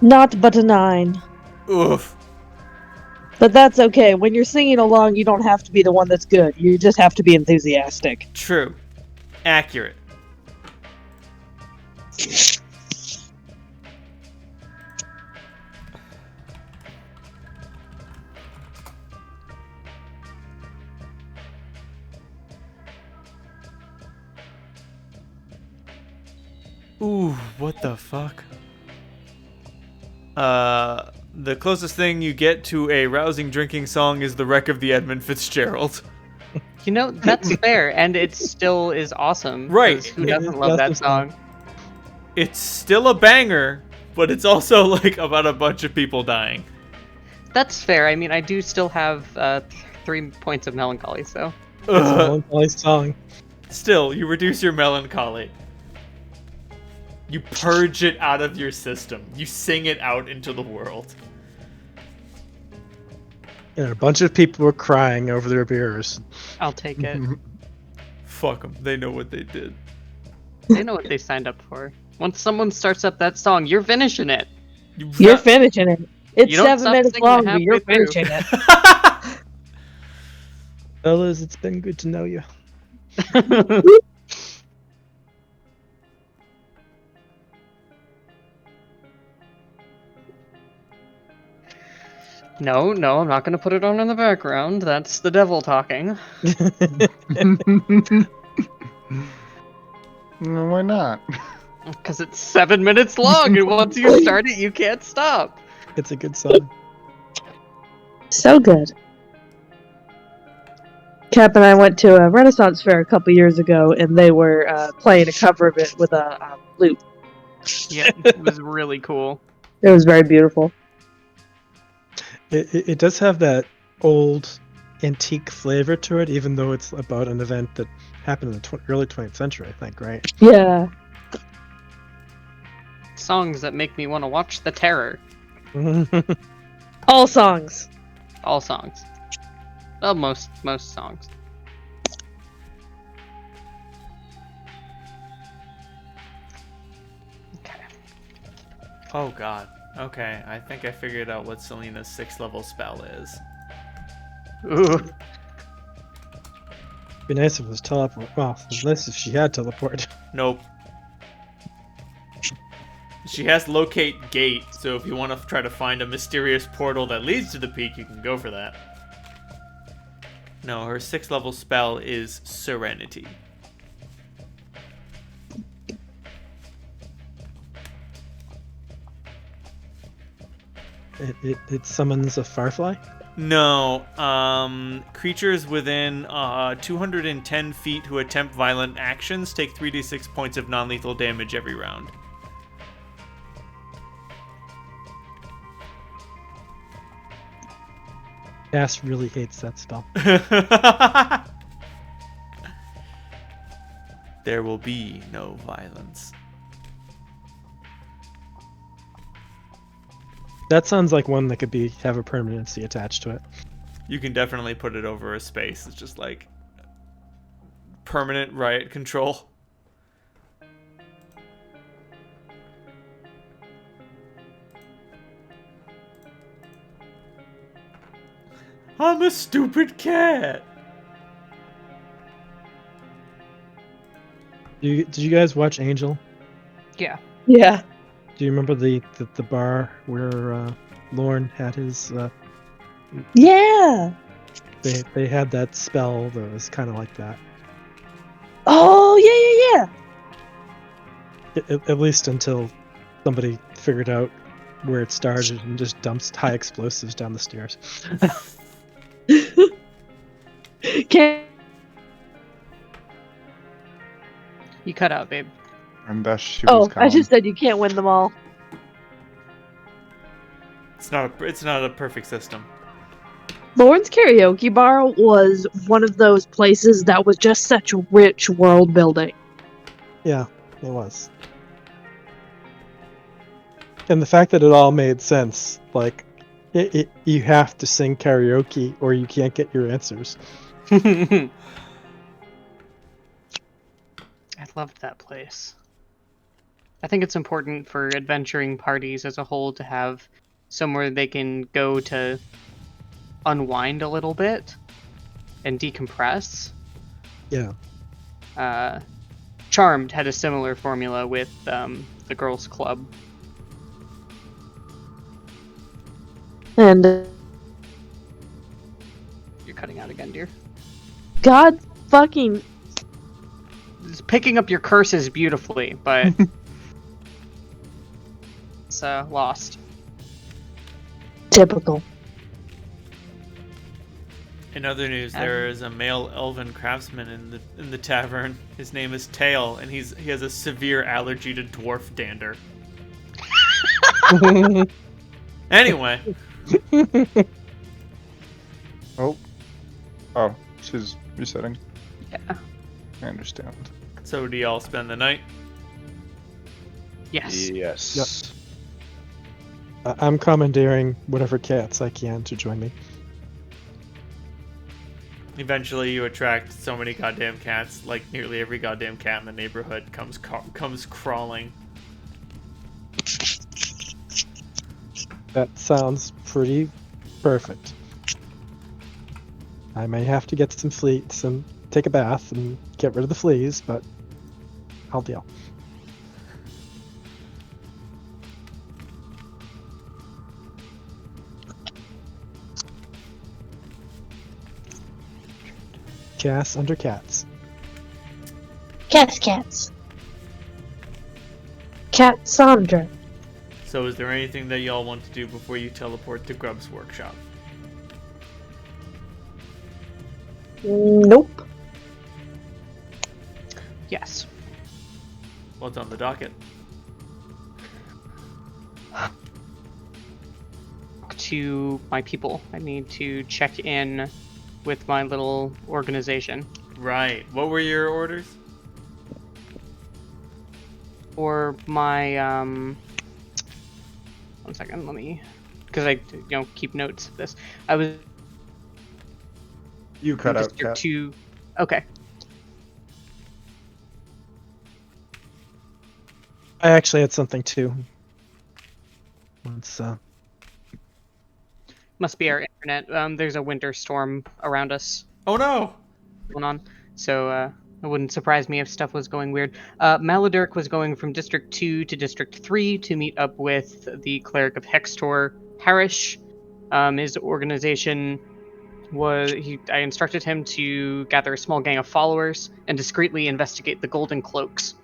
Not but a 9. Oof. But that's okay. When you're singing along, you don't have to be the one that's good. You just have to be enthusiastic. True. Accurate. Ooh, what the fuck? The closest thing you get to a rousing drinking song is the wreck of the Edmund Fitzgerald. You know, that's fair, and it still is awesome. Right. 'Cause who doesn't love that song? It's still a banger, but it's also like about a bunch of people dying. That's fair. I mean, I do still have 3 points of melancholy, so. It's a melancholy song. Still, you reduce your melancholy. You purge it out of your system. You sing it out into the world. And a bunch of people were crying over their beers. I'll take it. Fuck them. They know what they did. They know what they signed up for. Once someone starts up that song, you're finishing it. You're finishing it. It's You don't 7 stop minutes singing long, but halfway you're through. finishing it. Fellas, it's been good to know you. No, I'm not going to put it on in the background. That's the devil talking. No, why not? Because it's 7 minutes long, and once you start it, you can't stop. It's a good song. So good. Cap and I went to a Renaissance fair a couple years ago, and they were playing a cover of it with a lute. Yeah, it was really cool. It was very beautiful. It does have that old antique flavor to it, even though it's about an event that happened in the early 20th century, I think, right? Yeah. Songs that make me want to watch The Terror. All songs. All songs. Well, most songs. Okay. Oh god. Okay, I think I figured out what Selena's 6th level spell is. Ooh. Be nice if it was teleport. Well, it's nice if she had teleport. Nope. She has locate gate, so if you want to try to find a mysterious portal that leads to the peak, you can go for that. No, her 6th level spell is Serenity. It summons a firefly? No, creatures within 210 feet who attempt violent actions take 3d6 points of non-lethal damage every round. Cass really hates that spell. There will be no violence. That sounds like one that could have a permanency attached to it. You can definitely put it over a space. It's just like permanent riot control. I'm a stupid cat. Did you guys watch Angel? Yeah. Yeah. Do you remember the bar where Lorne had his? Yeah. They had that spell that was kind of like that. Oh, yeah. At least until somebody figured out where it started and just dumps high explosives down the stairs. Can't. You cut out, babe. And thus she was Oh, calm. I just said you can't win them all. It's not a perfect system. Lauren's karaoke bar was one of those places that was just such rich world building. Yeah, it was. And the fact that it all made sense, like, you have to sing karaoke or you can't get your answers. I loved that place. I think it's important for adventuring parties as a whole to have somewhere they can go to unwind a little bit and decompress. Yeah. Charmed had a similar formula with the girls' club. And You're cutting out again, dear. God fucking It's picking up your curses beautifully, but it's lost. typical. In other news, there is a male elven craftsman in the tavern. His name is Tail, and he has a severe allergy to dwarf dander. Anyway. Oh, she's resetting. Yeah. I understand. So do y'all spend the night? Yes. Yes. I'm commandeering whatever cats I can to join me. Eventually, you attract so many goddamn cats, like nearly every goddamn cat in the neighborhood comes crawling. That sounds pretty perfect. I may have to get some fleets and take a bath and get rid of the fleas, but I'll deal. Cass under cats. Cats. Cat Sandra. So is there anything that y'all want to do before you teleport to Grub's workshop? Nope. Yes. What's on the docket? To my people. I need to check in with my little organization. Right. What were your orders? Or my, 1 second, let me, because I, keep notes of this. I was You cut out, Cat. to, okay. I actually had something too. Let's Must be our internet. There's a winter storm around us Oh no! going on. So it wouldn't surprise me if stuff was going weird. Maladirk was going from District 2 to District 3 to meet up with the Cleric of Hextor, Harish. His organization I instructed him to gather a small gang of followers and discreetly investigate the Golden Cloaks.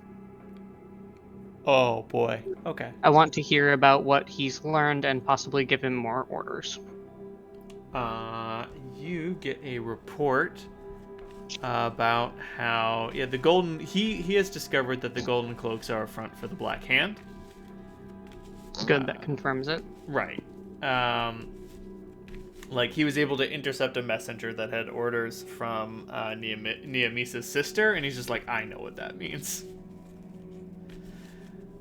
Oh boy. Okay. I want to hear about what he's learned and possibly give him more orders. You get a report about how the golden he has discovered that the Golden Cloaks are a front for the Black Hand. Good, that confirms it. Right. Like he was able to intercept a messenger that had orders from Neemisa's sister, and he's just like, I know what that means.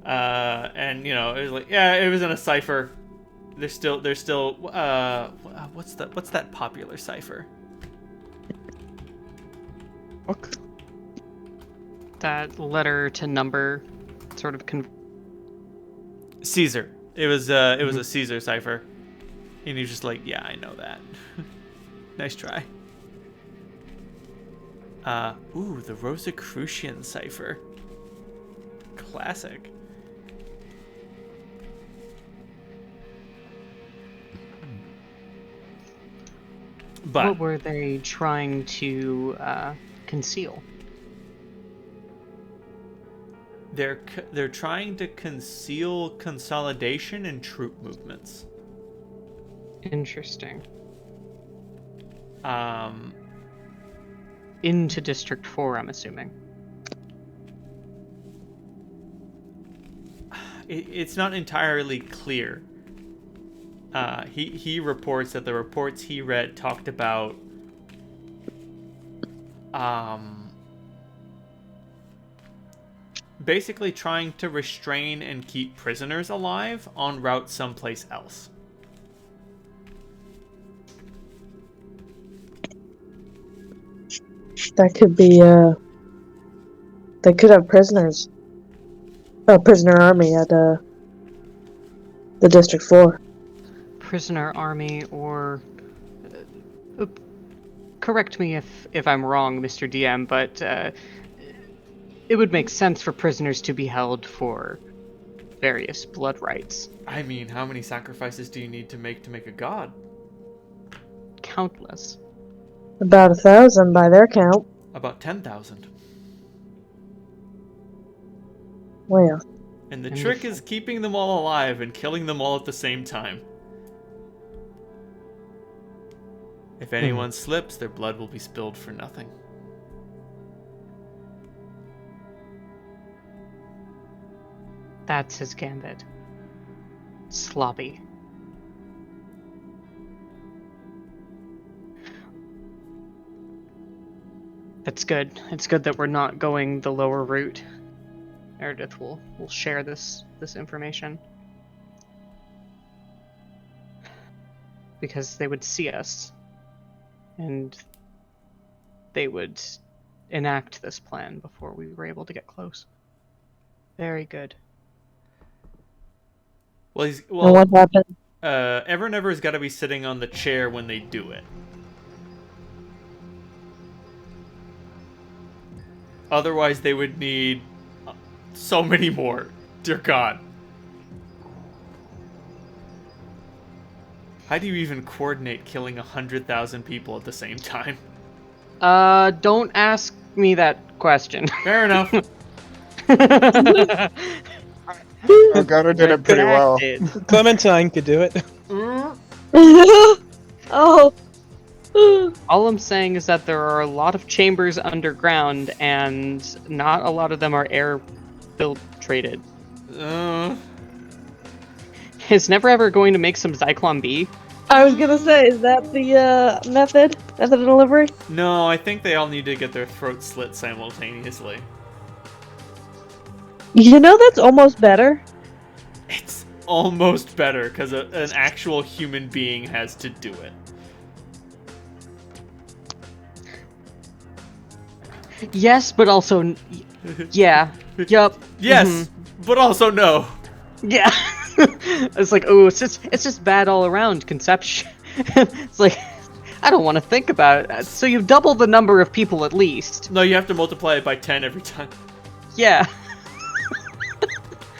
And it was like, it was in a cipher. There's still what's that popular cipher? Fuck. That letter to number sort of Caesar. It was a Caesar cipher. And he's just like, yeah, I know that. Nice try. The Rosicrucian cipher. Classic. But what were they trying to conceal? they're trying to conceal consolidation and troop movements. Interesting. Um, Into District 4, I'm assuming. It's not entirely clear. He reports that the reports he read talked about basically trying to restrain and keep prisoners alive en route someplace else. That could be, they could have prisoners. A prisoner army at, the District 4. Prisoner army, or... correct me if I'm wrong, Mr. DM, but it would make sense for prisoners to be held for various blood rites. I mean, how many sacrifices do you need to make a god? Countless. About 1,000 by their count. About 10,000. Well. And the trick is keeping them all alive and killing them all at the same time. If anyone slips, their blood will be spilled for nothing. That's his gambit. Sloppy. That's good. It's good that we're not going the lower route. Meredith will share this information. Because they would see us. And they would enact this plan before we were able to get close. Very good. Well, And what happened? Evernever's got to be sitting on the chair when they do it. Otherwise, they would need so many more. Dear God. How do you even coordinate killing 100,000 people at the same time? Don't ask me that question. Fair enough. Elgato did it pretty well. Clementine could do it. Oh. All I'm saying is that there are a lot of chambers underground, and not a lot of them are air filtrated. Is Never Ever going to make some Zyklon B? I was gonna say, is that the method of the delivery? No, I think they all need to get their throats slit simultaneously. You know, that's almost better. It's almost better because an actual human being has to do it. Yes, but also... Yeah. Yup. Yes, but also no. Yeah. It's like, oh, it's just bad all around conception. It's like, I don't want to think about it. So you've doubled the number of people at least. No, you have to multiply it by 10 every time. Yeah.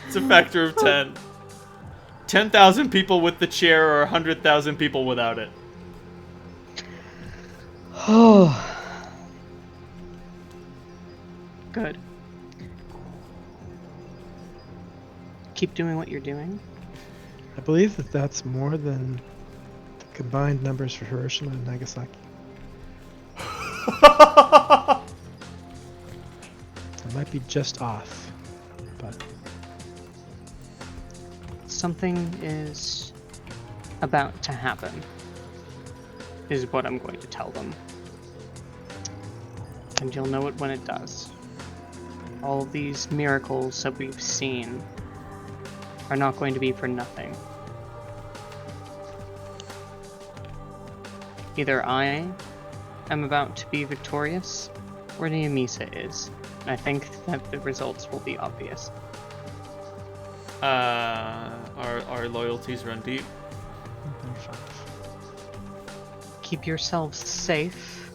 It's a factor of 10. 10,000 people with the chair or 100,000 people without it. Oh. Good. Keep doing what you're doing. I believe that that's more than the combined numbers for Hiroshima and Nagasaki. I might be just off, but Something is about to happen, is what I'm going to tell them. And you'll know it when it does. All these miracles that we've seen are not going to be for nothing. Either I am about to be victorious, or Niamisa is. And I think that the results will be obvious. Our loyalties run deep. Keep yourselves safe.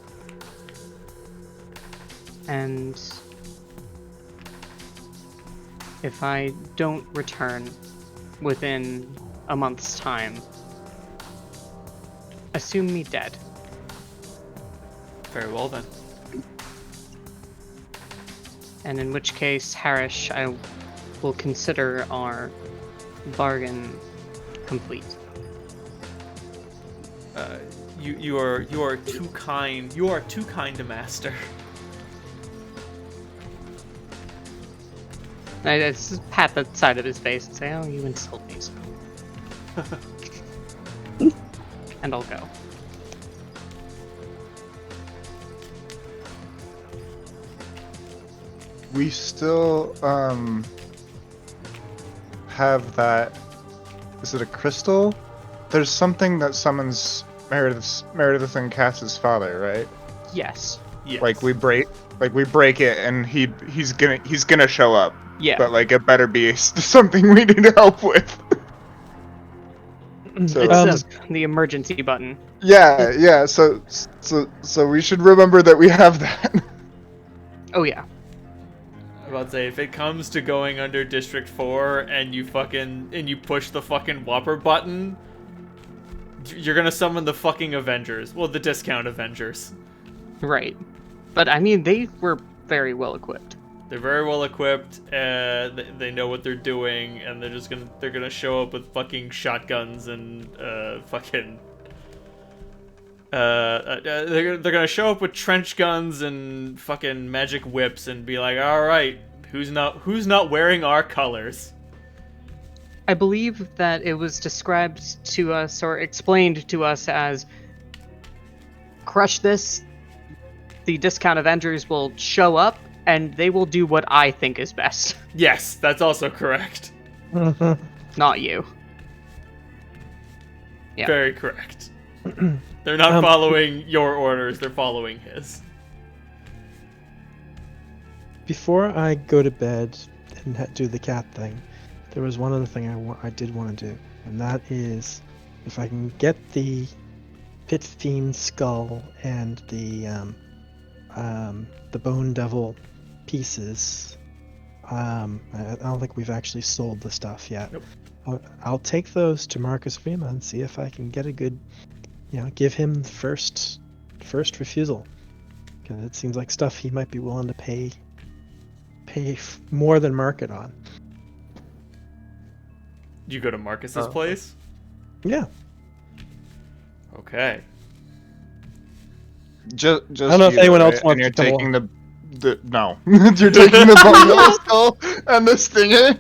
And if I don't return within a month's time, assume me dead. Very well then. And in which case, Harish, I will consider our bargain complete. You are too kind. You are too kind a master. I just pat the side of his face and say, "Oh, you insult me, so." And I'll go. We still have that. Is it a crystal? There's something that summons Meredith and Cass's father, right? Yes. Yes. Like we break it, and he's gonna show up. Yeah. But like it better be something we need help with. So, It's the emergency button. yeah. So we should remember that we have that. Oh yeah. I'm about to say, if it comes to going under District 4 and you push the fucking Whopper button, you're gonna summon the fucking Avengers. Well, the discount Avengers. Right. But I mean, they were very well equipped. They're very well equipped, they know what they're doing, and they're gonna show up with fucking shotguns and they're gonna show up with trench guns and fucking magic whips and be like, all right, who's not wearing our colors? I believe that it was described to us or explained to us as crush this, the discount Avengers will show up and they will do what I think is best. Yes, that's also correct. Not you. Yeah. Very correct. They're not following your orders, they're following his. Before I go to bed and do the cat thing, there was one other thing I did want to do, and that is if I can get the Pit Fiend skull and the Bone Devil pieces. I don't think we've actually sold the stuff yet. Nope. I'll take those to Marcus Rima and see if I can get a good, give him first refusal. Because it seems like stuff he might be willing to pay more than market on. You go to Marcus's place? Yeah. Okay. Just I don't know if anyone else wants you're to come taking no. You're taking the Bone Devil skull and the Stinger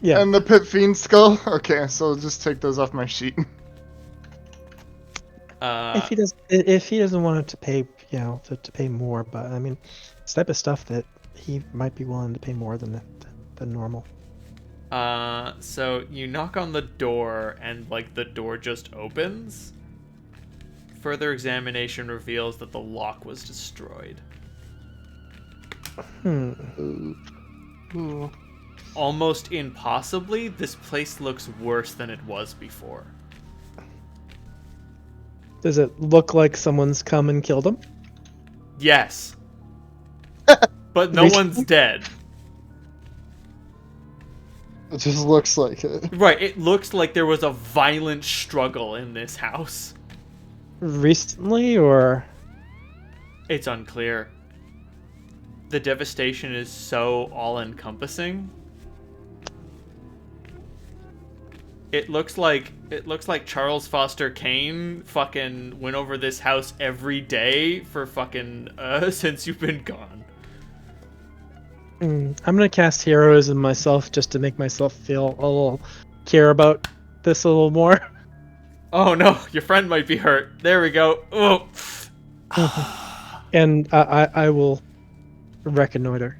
and the Pit Fiend skull. Okay, so I'll just take those off my sheet. If he doesn't want it to pay, to pay more, but I mean, it's the type of stuff that he might be willing to pay more than normal. So you knock on the door and the door just opens. Further examination reveals that the lock was destroyed. Ooh. Almost impossibly, this place looks worse than it was before. Does it look like someone's come and killed him? Yes. But no Recently? one's dead. It just looks like it. Right, it looks like there was a violent struggle in this house. Recently, or? It's unclear. The devastation is so all-encompassing. It looks like Charles Foster Kane fucking went over this house every day for fucking since you've been gone. I'm gonna cast heroism myself just to make myself feel a little care about this a little more. Oh no, your friend might be hurt. There we go. Oh. And I will reconnoiter.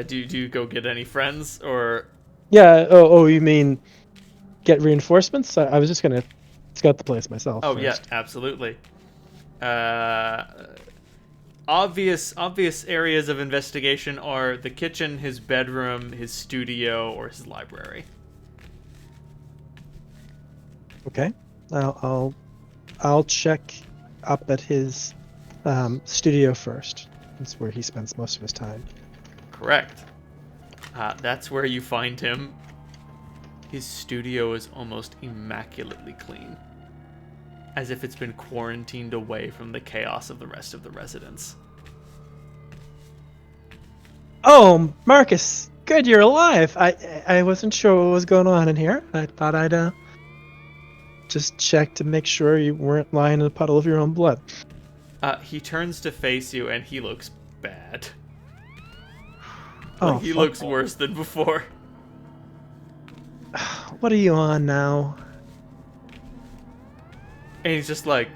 Do you go get any friends or? Yeah. Oh, you mean get reinforcements? I was just gonna scout the place myself. Oh first. yeah, absolutely. Obvious areas of investigation are the kitchen, his bedroom, his studio, or his library. Okay. I'll check up at his studio first. That's where he spends most of his time. Correct. That's where you find him. His studio is almost immaculately clean, as if it's been quarantined away from the chaos of the rest of the residence. Oh, Marcus, good you're alive. I wasn't sure what was going on in here. I thought I'd just check to make sure you weren't lying in a puddle of your own blood. He turns to face you and he looks bad. Oh, Like he fuck. looks worse than before. What are you on now? And he's just like,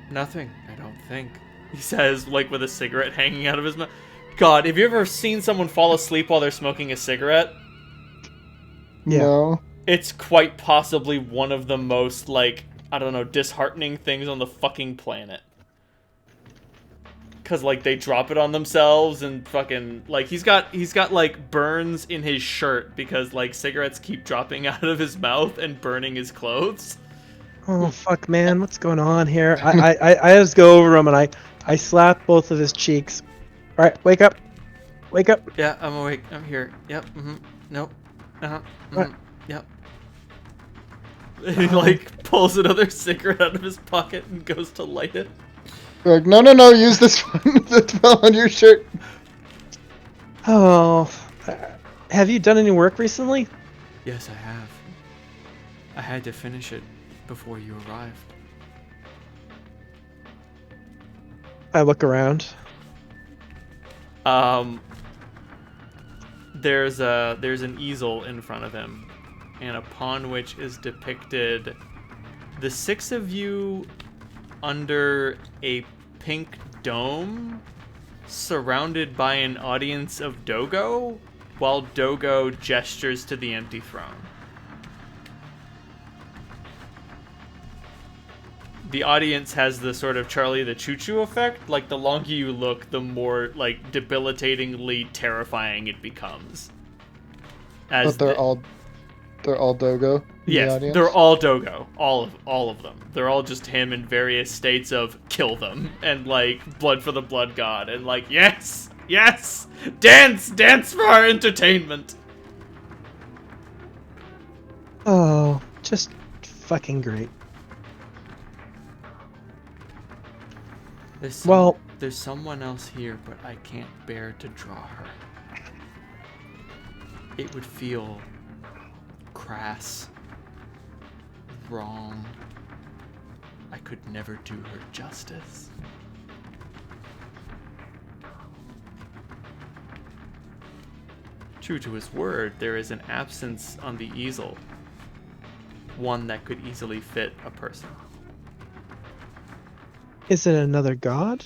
nothing, I don't think. He says, like with a cigarette hanging out of his mouth. God, have you ever seen someone fall asleep while they're smoking a cigarette? Yeah. No. It's quite possibly one of the most, like, I don't know, disheartening things on the fucking planet. Cause like they drop it on themselves and fucking like he's got like burns in his shirt because like cigarettes keep dropping out of his mouth and burning his clothes. Oh fuck, man, what's going on here? I just go over him and I slap both of his cheeks. All right, wake up, wake up. Yeah, I'm awake. I'm here. Yep. Mm-hmm. Nope. Uh-huh. Mm-hmm. What? Yep. He like pulls another cigarette out of his pocket and goes to light it. Like, no, use this one that fell on your shirt. Oh, have you done any work recently? Yes, I have. I had to finish it before you arrived. I look around. There's an easel in front of him, and upon which is depicted the six of you under a pink dome, surrounded by an audience of Dogo, while Dogo gestures to the empty throne. The audience has the sort of Charlie the Choo-Choo effect. Like, the longer you look, the more, like, debilitatingly terrifying it becomes. But they're all Dogo. In the Yes, audience? they're all Dogo. All of them. They're all just him in various states of kill them and like blood for the blood god and like yes, dance for our entertainment. Oh, just fucking great. There's someone else here, but I can't bear to draw her. It would feel crass, wrong. I could never do her justice. True to his word, there is an absence on the easel. One that could easily fit a person. Is it another god?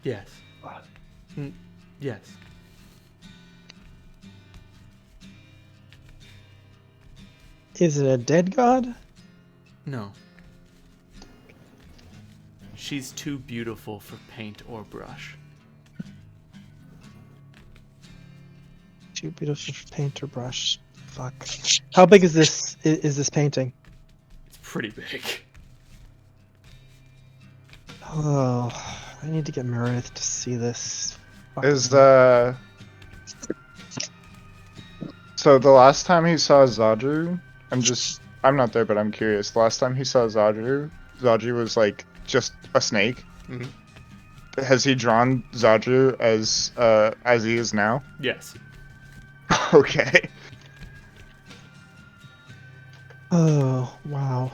Yes. Yes. Is it a dead god? No. She's too beautiful for paint or brush. Too beautiful for paint or brush. Fuck. How big is this? Is this painting? It's pretty big. Oh, I need to get Meredith to see this. Is So the last time he saw Zadru, I'm not there, but I'm curious. The last time he saw Zadru was like just a snake. Mm-hmm. Has he drawn Zadru as he is now? Yes. Okay. Oh, wow.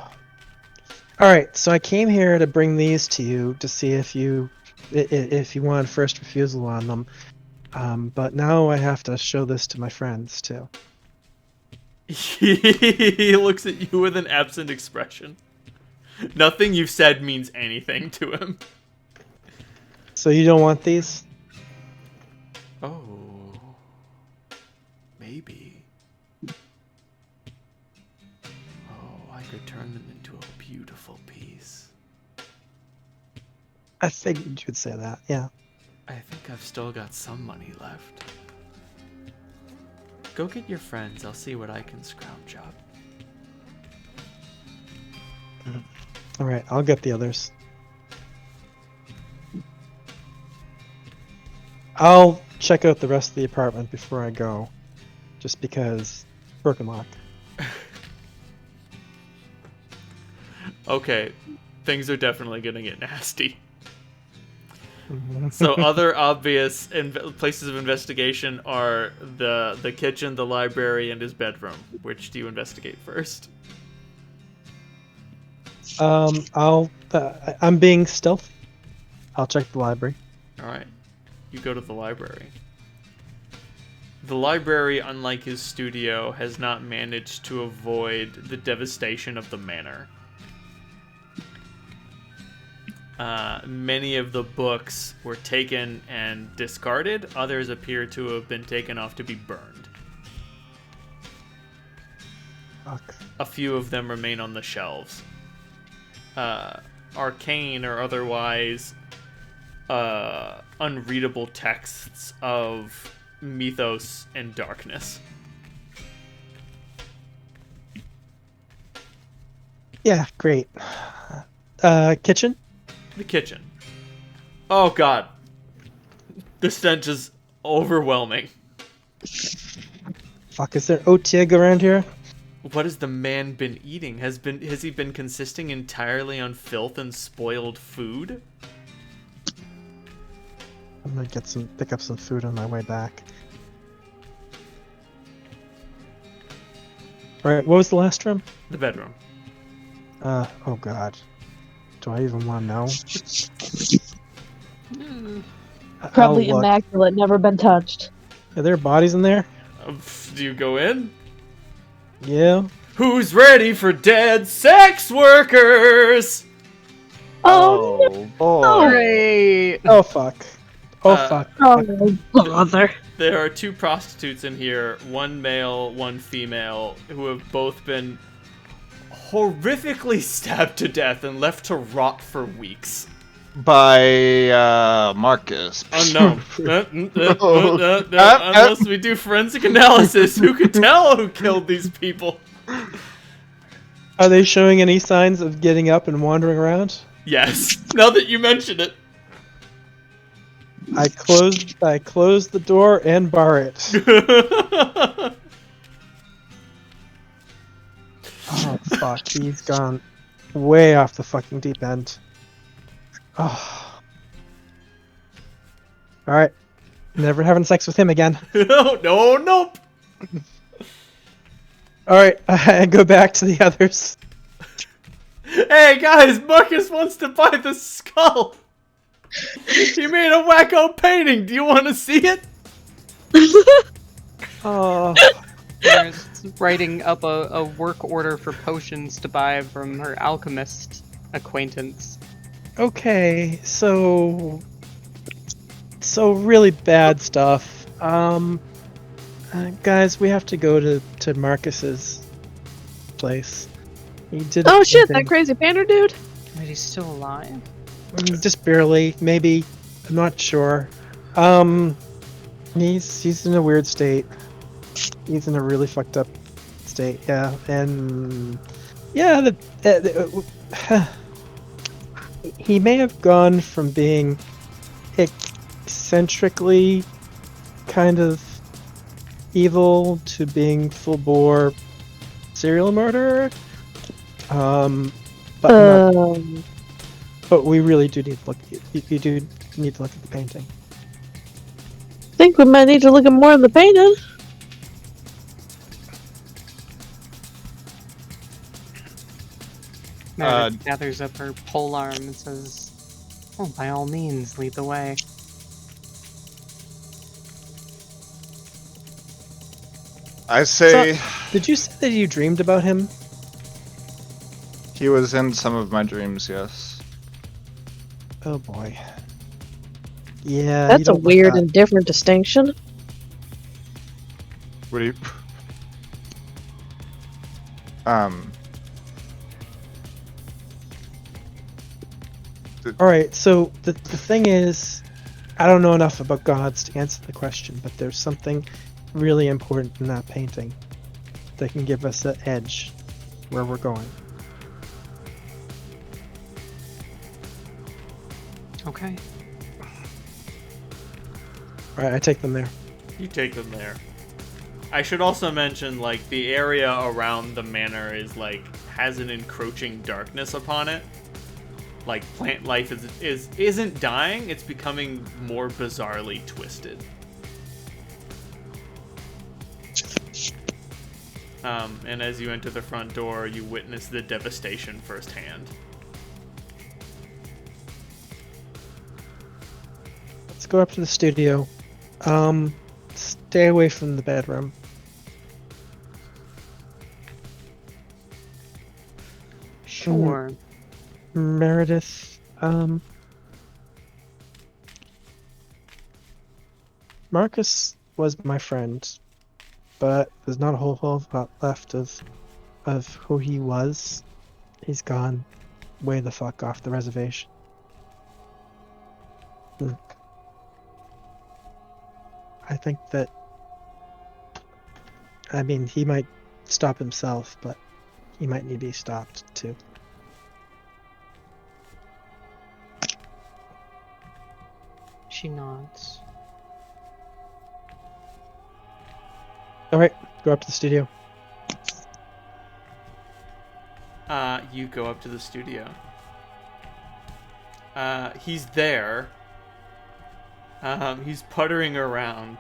Alright, so I came here to bring these to you to see if you wanted first refusal on them. But now I have to show this to my friends, too. He looks at you with an absent expression. Nothing you've said means anything to him. So you don't want these? Oh. Maybe. Oh, I could turn them into a beautiful piece. I figured you would say that, yeah. I think I've still got some money left. Go get your friends. I'll see what I can scrounge up. Alright, I'll get the others. I'll check out the rest of the apartment before I go. Just because broken lock. Okay, things are definitely gonna get nasty. So other obvious places of investigation are the kitchen, the library, and his bedroom. Which do you investigate first? I'm being stealth. I'll check the library. All right, you go to the library. The library, unlike his studio, has not managed to avoid the devastation of the manor. Many of the books were taken and discarded. Others appear to have been taken off to be burned. Fuck. A few of them remain on the shelves. Arcane or otherwise unreadable texts of mythos and darkness. Yeah, great. Kitchen? The kitchen. Oh god. The stench is overwhelming. Fuck, is there Otig around here? What has the man been eating? Has he been consisting entirely on filth and spoiled food? I'm gonna pick up some food on my way back. Alright, what was the last room? The bedroom. Oh god. Do I even want to know? Probably I'll look. immaculate, never been touched. Are there bodies in there? Do you go in? Yeah. Who's ready for dead sex workers? Oh, boy. Great. Oh fuck. Oh fuck. oh bother. There are two prostitutes in here, one male, one female, who have both been horrifically stabbed to death and left to rot for weeks. By Marcus. Unknown. Unless we do forensic analysis, who could tell who killed these people? Are they showing any signs of getting up and wandering around? Yes. Now that you mention it. I closed the door and bar it. Oh fuck, he's gone way off the fucking deep end. Oh. Alright. Never having sex with him again. Nope. Alright, I go back to the others. Hey guys, Marcus wants to buy the skull. He made a wacko painting. Do you want to see it? Oh. There's writing up a work order for potions to buy from her alchemist acquaintance. Okay, so really bad stuff. Guys, we have to go to Marcus's place. He did. Oh shit, that crazy painter dude? Wait, he's still alive? Just barely, maybe. I'm not sure. He's in a weird state. He's in a really fucked up state. Yeah, and yeah, he may have gone from being eccentrically kind of evil to being full bore serial murderer. But we really do need to look. You do need to look at the painting. I think we might need to look at more of the painting. Meredith gathers up her polearm and says, "Oh, by all means, lead the way." I say... So, did you say that you dreamed about him? He was in some of my dreams, yes. Oh boy. Yeah, That's a weird and different distinction. What do you... Alright, so the thing is, I don't know enough about gods to answer the question, but there's something really important in that painting that can give us an edge where we're going. Okay. Alright, I take them there. You take them there. I should also mention, like, the area around the manor is, like, has an encroaching darkness upon it. Like, plant life isn't dying, it's becoming more bizarrely twisted. And as you enter the front door, you witness the devastation firsthand. Let's go up to the studio. Stay away from the bedroom. Sure. Meredith, Marcus was my friend, but there's not a whole lot left of who he was. He's gone way the fuck off the reservation. I think that, I mean, he might stop himself, but he might need to be stopped too. She nods. Alright, go up to the studio. You go up to the studio. He's there. He's puttering around.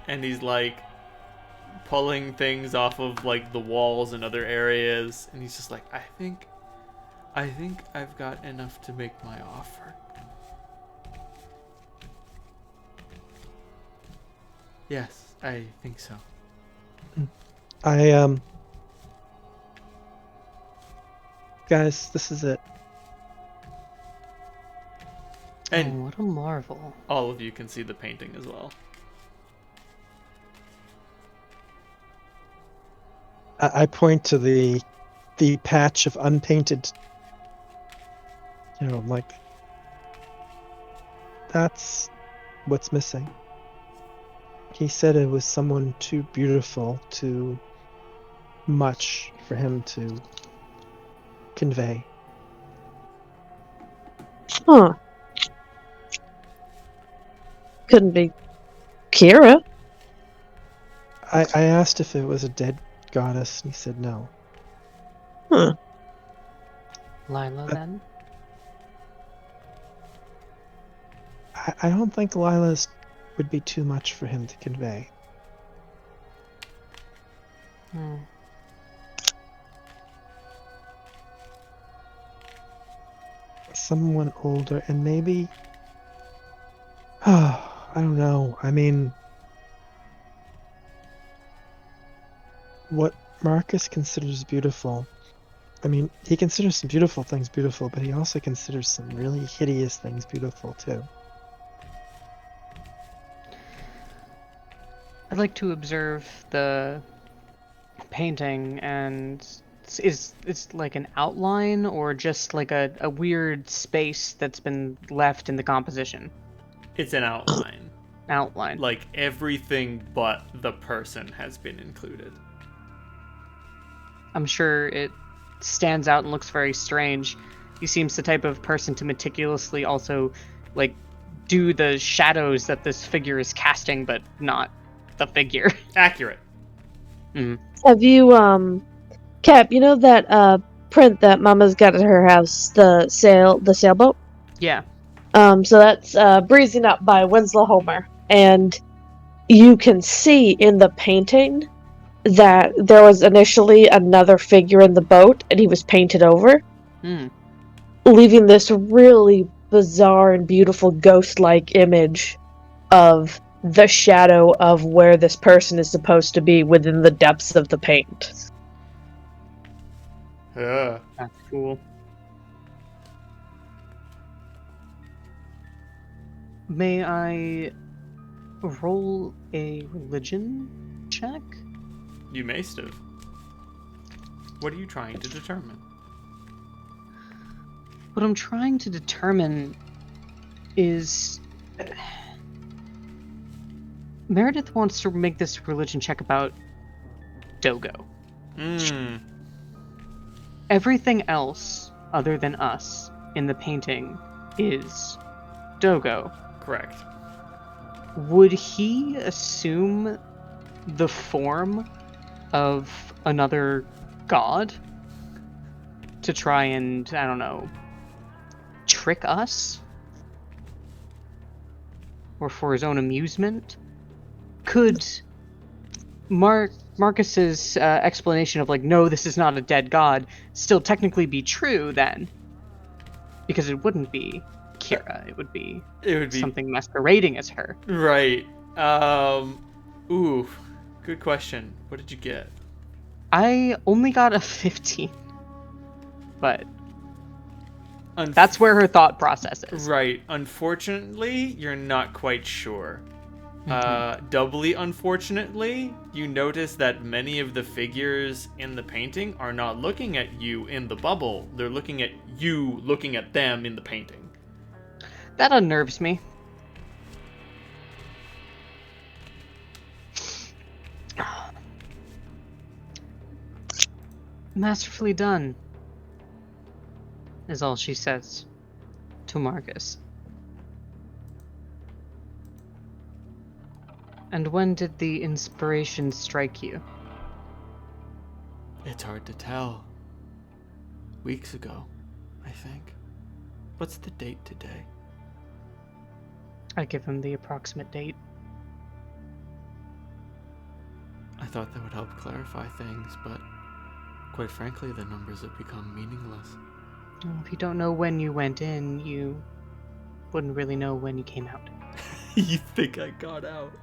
And he's, like, pulling things off of, like, the walls and other areas. And he's just like, I think I've got enough to make my offer. Yes, I think so. Guys, this is it. And what a marvel. all of you can see the painting as well. I point to the patch of unpainted, like, that's what's missing. He said it was someone too beautiful, too much for him to convey. Huh. Couldn't be Kira. I asked if it was a dead goddess, and he said no. Huh. Lila, then? I don't think Lila's would be too much for him to convey. Someone older, and maybe... I don't know. I mean... what Marcus considers beautiful... I mean, he considers some beautiful things beautiful, but he also considers some really hideous things beautiful, too. I'd like to observe the painting, and it's like an outline or just like a weird space that's been left in the composition? It's an outline. Outline. Like everything but the person has been included. I'm sure it stands out and looks very strange. He seems the type of person to meticulously also, like, do the shadows that this figure is casting, but not the figure. Accurate. Have you, Cap, you know that, print that Mama's got at her house, the sailboat? Yeah. So that's, breezing up by Winslow Homer. And you can see in the painting that there was initially another figure in the boat, and he was painted over, leaving this really bizarre and beautiful ghost-like image of the shadow of where this person is supposed to be within the depths of the paint. Yeah. That's cool. May I roll a religion check? You may, Steve. What are you trying to determine? What I'm trying to determine is... Meredith wants to make this religion check about Dogo. Everything else, other than us, in the painting is Dogo. Correct. Would he assume the form of another god to try and, I don't know, trick us? Or for his own amusement? Could Marcus's explanation of, like, no, this is not a dead god, still technically be true then? Because it wouldn't be Kira, it would be something masquerading as her. Right. Ooh, good question. What did you get? I only got a 15. But that's where her thought process is. Right. Unfortunately, you're not quite sure. Doubly unfortunately, you notice that many of the figures in the painting are not looking at you in the bubble. They're looking at you looking at them in the painting. That unnerves me. Masterfully done, is all she says to Marcus. And when did the inspiration strike you? It's hard to tell. Weeks ago, I think. What's the date today? I give him the approximate date. I thought that would help clarify things, but quite frankly, the numbers have become meaningless. Well, if you don't know when you went in, you wouldn't really know when you came out. You think I got out?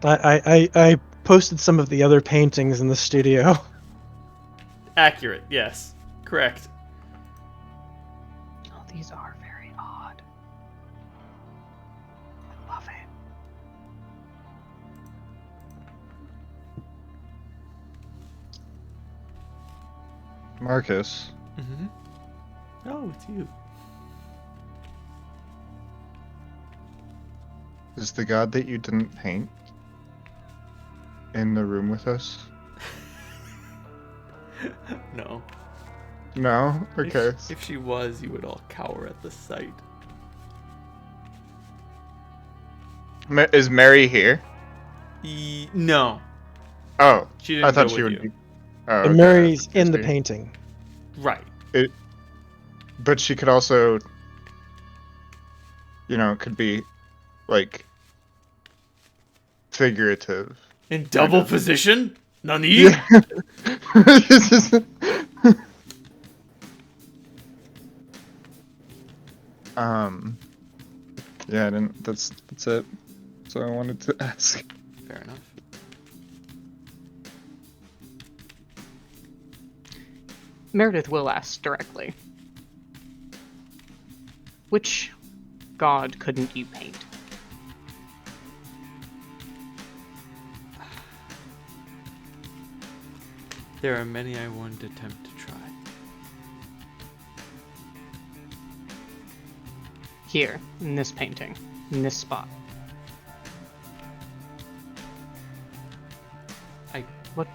I posted some of the other paintings in the studio. Accurate, yes. Correct. Oh, these are very odd. I love it. Marcus, Mm-hmm. Oh, it's you. is the god that you didn't paint in the room with us? No. No? Okay. If she was, you would all cower at the sight. Is Mary here? No. Oh, She didn't I thought go she with would you. be. Oh, And okay. Mary's in the Confused me. painting. Right. But she could also, it could be, like, figurative. In double position? Nani? Yeah. Yeah, I didn't. That's it. So I wanted to ask. Fair enough. Meredith will ask directly. Which god couldn't you paint? There are many I wouldn't attempt to try. Here, in this painting, in this spot. What?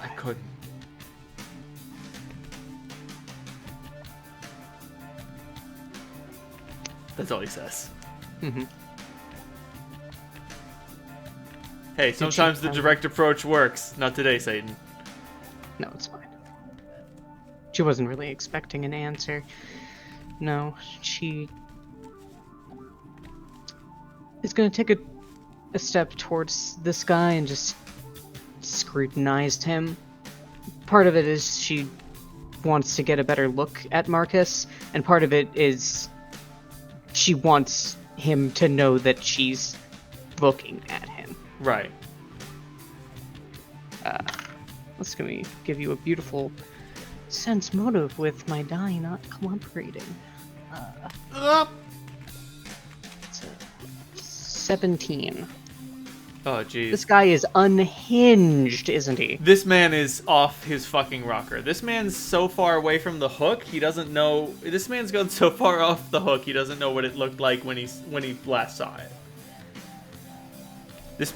I couldn't. That's all he says. Mm-hmm. Hey, sometimes the direct approach works. Not today, Satan. No, it's fine. She wasn't really expecting an answer. No, she is going to take a step towards this guy and just scrutinized him. Part of it is she wants to get a better look at Marcus, and part of it is she wants him to know that she's looking at him. Right. Let's give you a beautiful sense motive with my die not cooperating. It's a 17. Oh, jeez. This guy is unhinged, isn't he? This man is off his fucking rocker. This man's so far away from the hook, he doesn't know... This man's gone so far off the hook, he doesn't know what it looked like when he last saw it. This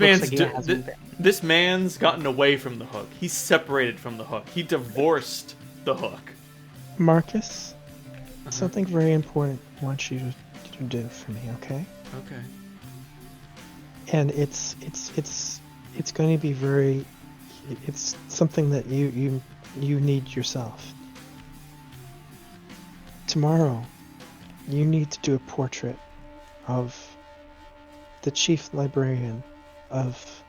this man's gotten away from the hook. He's separated from the hook. He divorced the hook. Marcus, something very important I want you to do for me, okay? Okay. And it's going to be very... It's something that you need yourself. Tomorrow, you need to do a portrait of the chief librarian of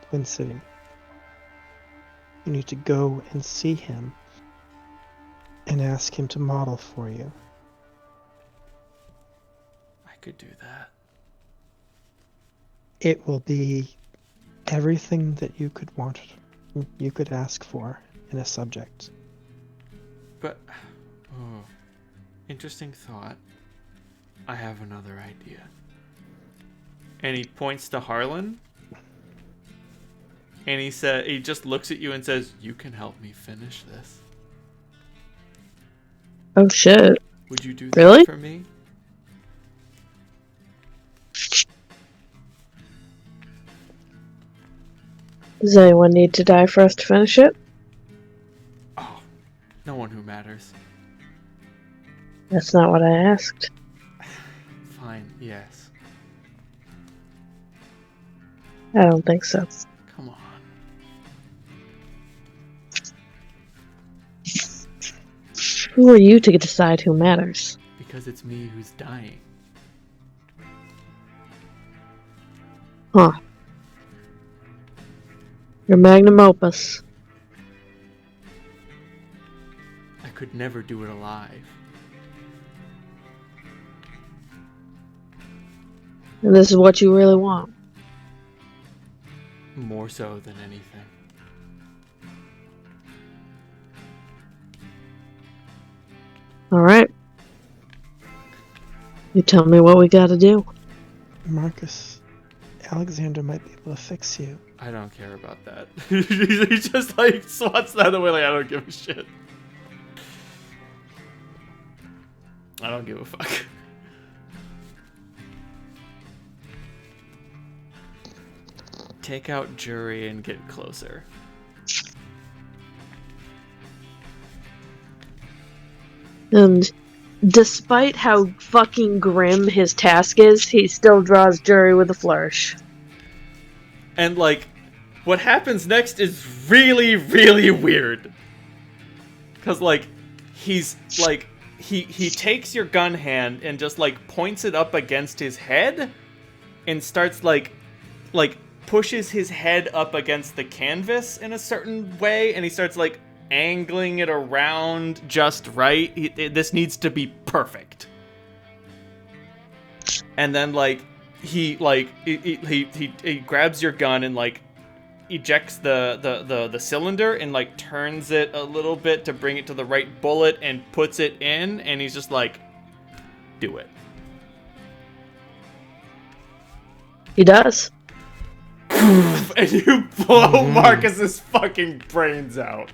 Twin City. You need to go and see him and ask him to model for you. I could do that. It will be everything that you could want, you could ask for in a subject. But, interesting thought. I have another idea. And he points to Harlan. And he just looks at you and says, "You can help me finish this. Oh shit. Would you do Really? that for me?" Does anyone need to die for us to finish it? Oh, no one who matters. That's not what I asked. Fine, yes. I don't think so. Come on. Who are you to decide who matters? Because it's me who's dying. Huh. Your magnum opus. I could never do it alive. And this is what you really want. More so than anything. Alright. You tell me what we gotta do. Marcus, Alexander might be able to fix you. I don't care about that. He just like swats that away like I don't give a shit. I don't give a fuck. Take out jury and get closer. And despite how fucking grim his task is, he still draws jury with a flourish. And like, what happens next is really, really weird. Cause like, he's like, he takes your gun hand and just like points it up against his head, and starts like pushes his head up against the canvas in a certain way, and he starts like angling it around just right. This needs to be perfect. And then like he grabs your gun and like ejects the cylinder and like turns it a little bit to bring it to the right bullet and puts it in, and he's just like, do it. He does. And you blow Marcus's fucking brains out.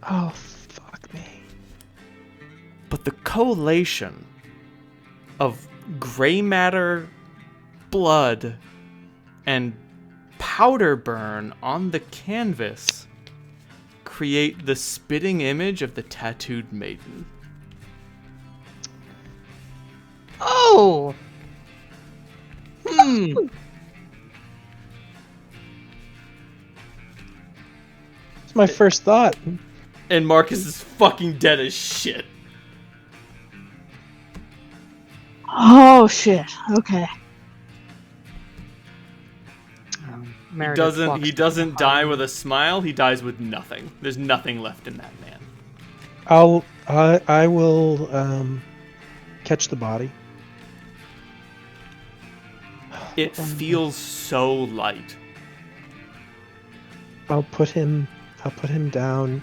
Oh, fuck me. But the collation of gray matter, blood, and powder burn on the canvas create the spitting image of the tattooed maiden. Oh! It's my first thought. And Marcus is fucking dead as shit. Oh shit. Okay. He doesn't die with a smile, he dies with nothing. There's nothing left in that man. I will catch the body. It feels so light. I'll put him down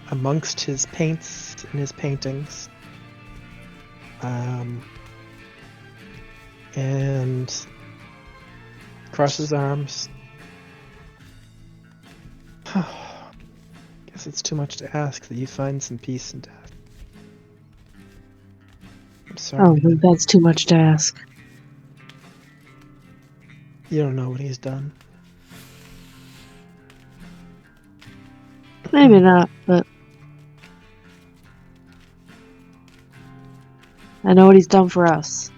amongst his paints and his paintings. And cross his arms. Guess it's too much to ask that you find some peace in death. I'm sorry. Oh, that's too much to ask. You don't know what he's done. Maybe not, but I know what he's done for us.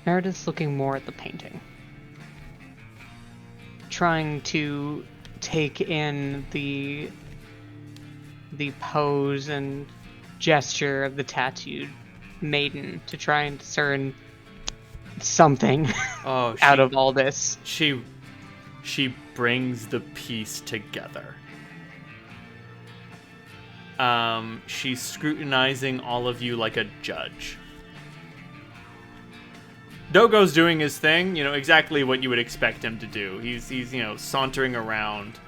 Meredith's looking more at the painting, trying to take in the pose and gesture of the tattooed maiden to try and discern something out of all this. She brings the piece together. She's scrutinizing all of you like a judge. Dogo's doing his thing, exactly what you would expect him to do. He's sauntering around,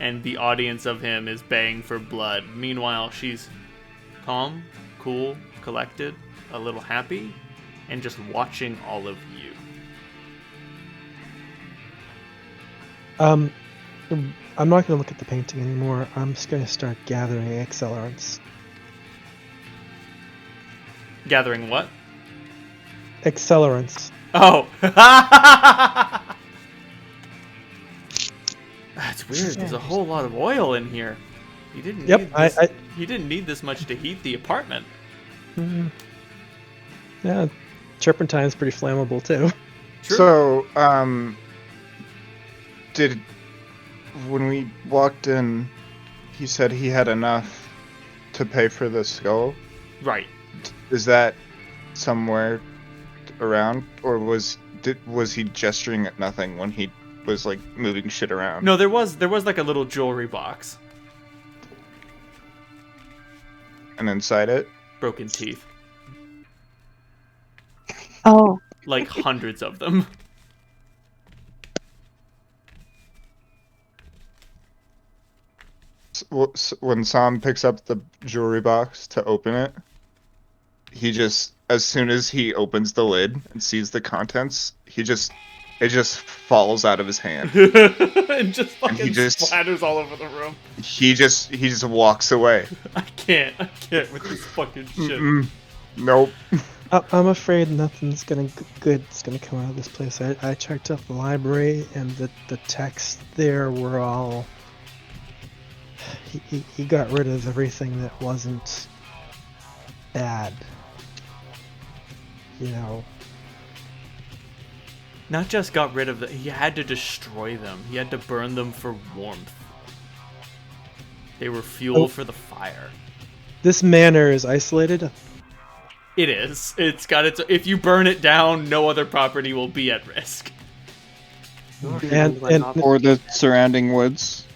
and the audience of him is baying for blood. Meanwhile, she's calm, cool, collected, a little happy, and just watching all of you. I'm not going to look at the painting anymore. I'm just going to start gathering accelerants. Gathering what? Accelerants. Oh! That's weird. There's a whole lot of oil in here. He didn't need this. He didn't need this much to heat the apartment. Yeah, turpentine's pretty flammable too. True. So, when we walked in, he said he had enough to pay for the skull? Right. Is that somewhere around, or was he gesturing at nothing when he was like moving shit around? No, there was like a little jewelry box. And inside it? Broken teeth. Oh. Like hundreds of them. When Sam picks up the jewelry box to open it, he just, as soon as he opens the lid and sees the contents, it just falls out of his hand. And just fucking splatters all over the room. He just walks away. I can't with this fucking shit. Nope. I'm afraid nothing's good's gonna come out of this place. I checked out the library, and the texts there were all. He got rid of everything that wasn't bad. Not just got rid of them, he had to destroy them. He had to burn them for warmth. They were fuel for the fire. This manor is isolated? It is. It's got its... If you burn it down, no other property will be at risk. And or the surrounding woods.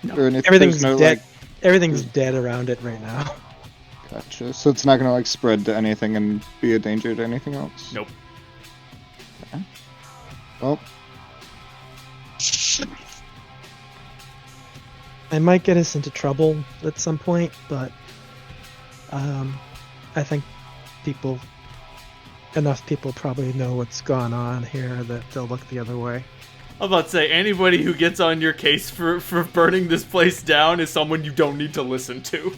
No. Or if everything's there's no, dead. Everything's dead around it right now. Gotcha. So it's not gonna like spread to anything and be a danger to anything else? Nope. Okay. Well, I might get us into trouble at some point, but I think enough people probably know what's gone on here that they'll look the other way. I'm about to say, anybody who gets on your case for burning this place down is someone you don't need to listen to.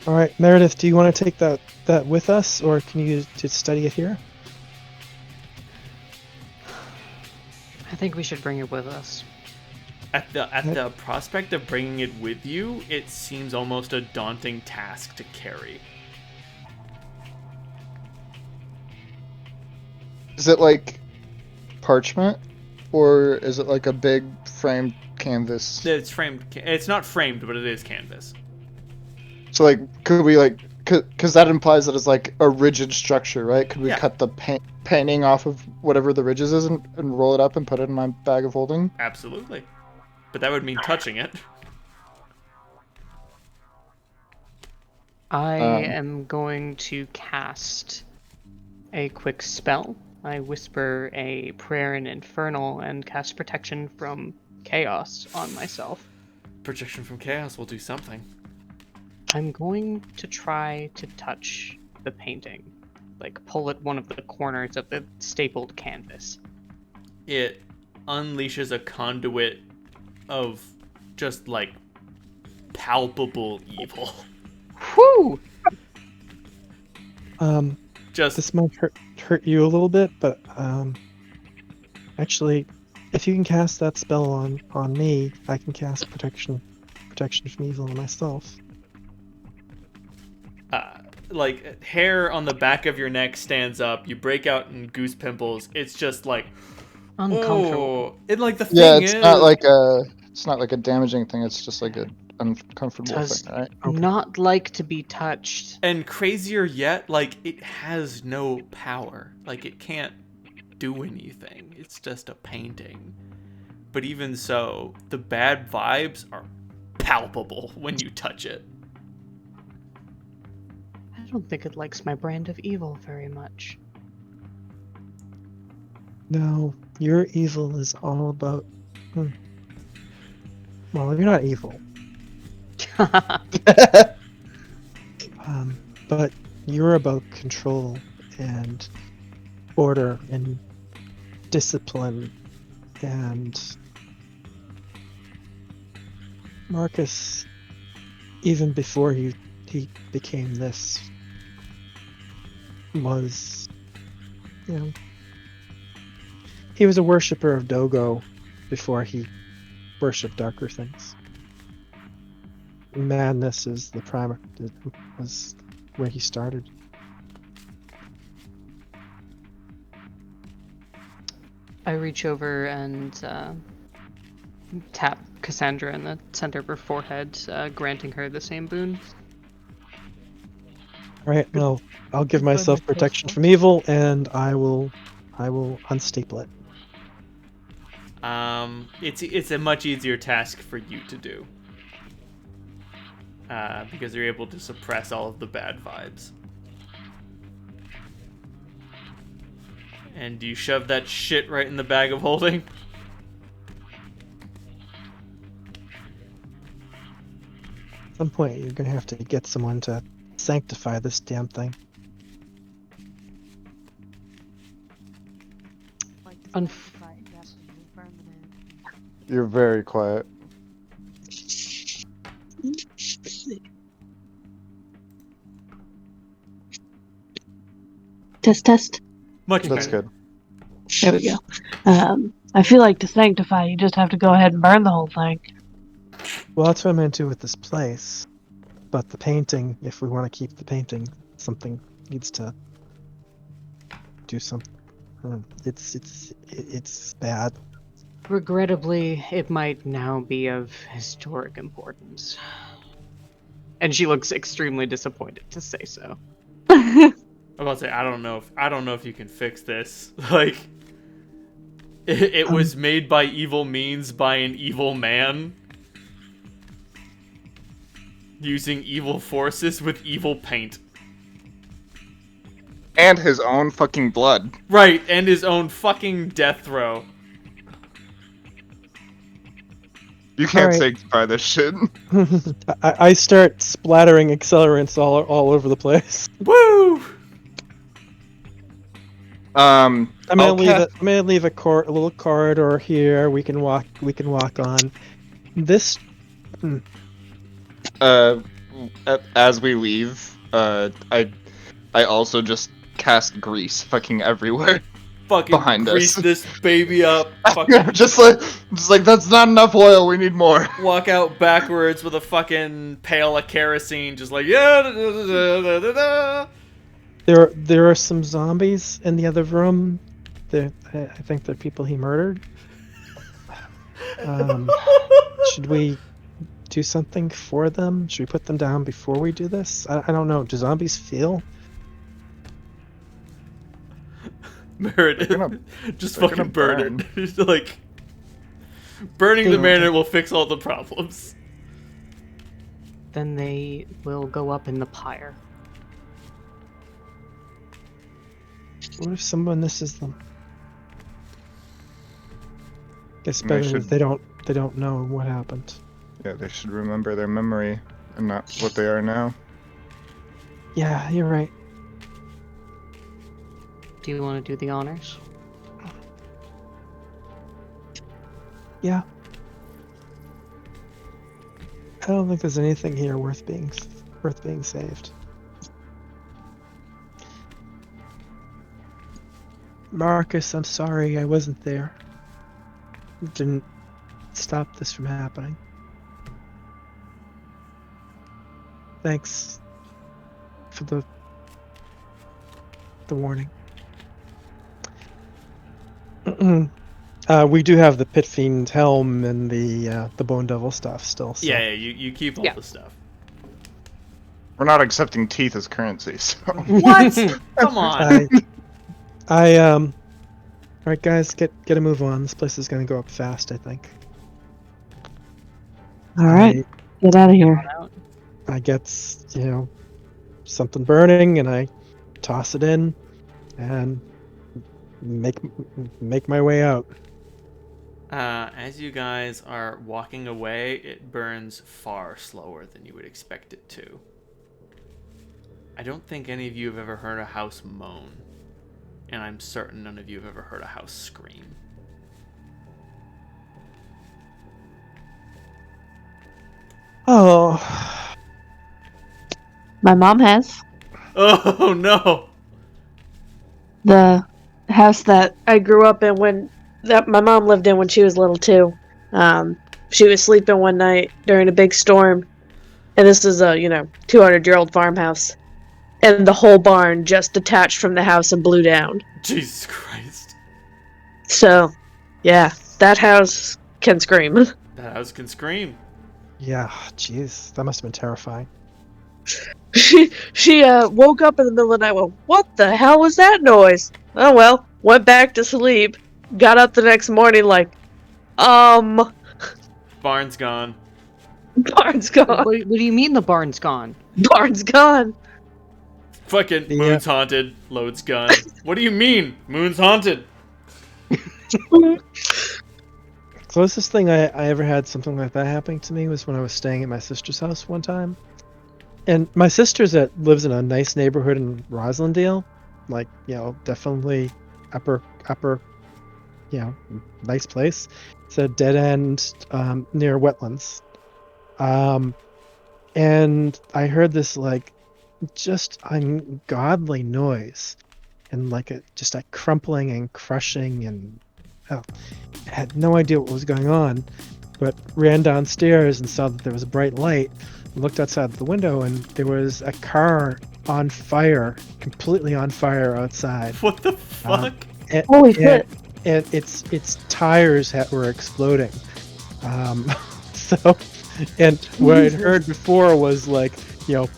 All right, Meredith, do you want to take that with us, or can you just study it here? I think we should bring it with us. At the prospect of bringing it with you, it seems almost a daunting task to carry. is it like parchment, or is it like a big framed canvas? It's framed. It's not framed, but it is canvas. So like, could we like, because that implies that it's like a rigid structure, right? Could we Yeah. cut the painting off of whatever the ridges is and roll it up and put it in my bag of holding? Absolutely. But that would mean touching it. I am going to cast a quick spell. I whisper a prayer in Infernal and cast protection from chaos on myself. Protection from chaos will do something. I'm going to try to touch the painting, like pull at one of the corners of the stapled canvas. It unleashes a conduit of just like palpable evil. Whew! Just This might hurt you a little bit, but actually, if you can cast that spell on me, I can cast protection from evil on myself. like hair on the back of your neck stands up. You break out in goose pimples. It's just like Uncomfortable. oh, and like the Yeah, thing it's is, not like a damaging thing. It's just like a uncomfortable Does thing, right? not like to be touched. and crazier yet, like it has no power. Like it can't do anything. It's just a painting. But even so, the bad vibes are palpable when you touch it. I don't think it likes my brand of evil very much. No, your evil is all about. Well, you're not evil, but you're about control and order and discipline. And Marcus, even before he became this, was, he was a worshiper of Dogo before he worshipped darker things. Madness is the primer, was where he started. I reach over and tap Cassandra in the center of her forehead, granting her the same boon. Right, well, I'll give myself protection from evil, and I will unstaple it. It's a much easier task for you to do. Because you're able to suppress all of the bad vibes. And do you shove that shit right in the bag of holding? At some point, you're gonna have to get someone to sanctify this damn thing. You're very quiet. Test. Much That's better. good. There we go. I feel like to sanctify, you just have to go ahead and burn the whole thing. Well, that's what I meant to do with this place. But the painting, if we want to keep the painting, something needs to do something. It's bad. Regrettably, it might now be of historic importance. And she looks extremely disappointed to say so. I'm about to say I don't know if you can fix this. Like it was made by evil means by an evil man. Using evil forces with evil paint. And his own fucking blood. Right, and his own fucking death throw. You can't Alright. say goodbye this shit. I start splattering accelerants all over the place. Woo! I'm gonna I'll leave ca- it. I'm gonna leave a little corridor here. We can walk on. This. As we leave, I also just cast grease fucking everywhere. Fucking Behind grease us. this baby up. Fucking just like that's not enough oil. We need more. walk out backwards with a fucking pail of kerosene, just like yeah. Da, da, da, da, da. There are some zombies in the other room. I think they're people he murdered. Should we do something for them? Should we put them down before we do this? I don't know. Do zombies feel? Meredith, just they're fucking gonna burn it. Like burning the manor will fix all the problems. Then they will go up in the pyre. What if someone misses them? Guess They better should- if they don't know what happened. Yeah, they should remember their memory and not what they are now. Yeah, you're right. Do you want to do the honors? Yeah. I don't think there's anything here worth being saved. Marcus, I'm sorry I wasn't there. Didn't stop this from happening. Thanks for the warning. We do have the Pit Fiend helm and the Bone Devil stuff still. So. Yeah, you keep all the stuff. We're not accepting teeth as currency, so. What? Come on. Alright guys, get a move on. This place is gonna go up fast, I think. Alright, get out of here. I get, something burning and I toss it in and make my way out. As you guys are walking away, it burns far slower than you would expect it to. I don't think any of you have ever heard a house moan. And I'm certain none of you have ever heard a house scream. Oh. My mom has. Oh no! The house that I grew up in that my mom lived in when she was little too. She was sleeping one night during a big storm, and this is a 200-year-old farmhouse, and the whole barn just detached from the house and blew down. Jesus Christ. So, yeah, that house can scream. That house can scream. Yeah, jeez, that must have been terrifying. She woke up in the middle of the night. Well, what the hell was that noise? Oh well, went back to sleep. Got up the next morning like, Barn's gone. barn's gone. What do you mean the barn's gone? Barn's gone. Fucking Yeah. moon's haunted. Load's gone. What do you mean? Moon's haunted. Closest thing I ever had something like that happening to me was when I was staying at my sister's house one time. And my sister's lives in a nice neighborhood in Roslindale. Like, definitely upper, nice place. It's a dead end near wetlands. And I heard this just ungodly noise and just a crumpling and crushing and I had no idea what was going on, but ran downstairs and saw that there was a bright light and looked outside the window and there was a car on fire, completely on fire outside. What the fuck? Holy shit. And its tires were exploding. So, and what I'd heard before was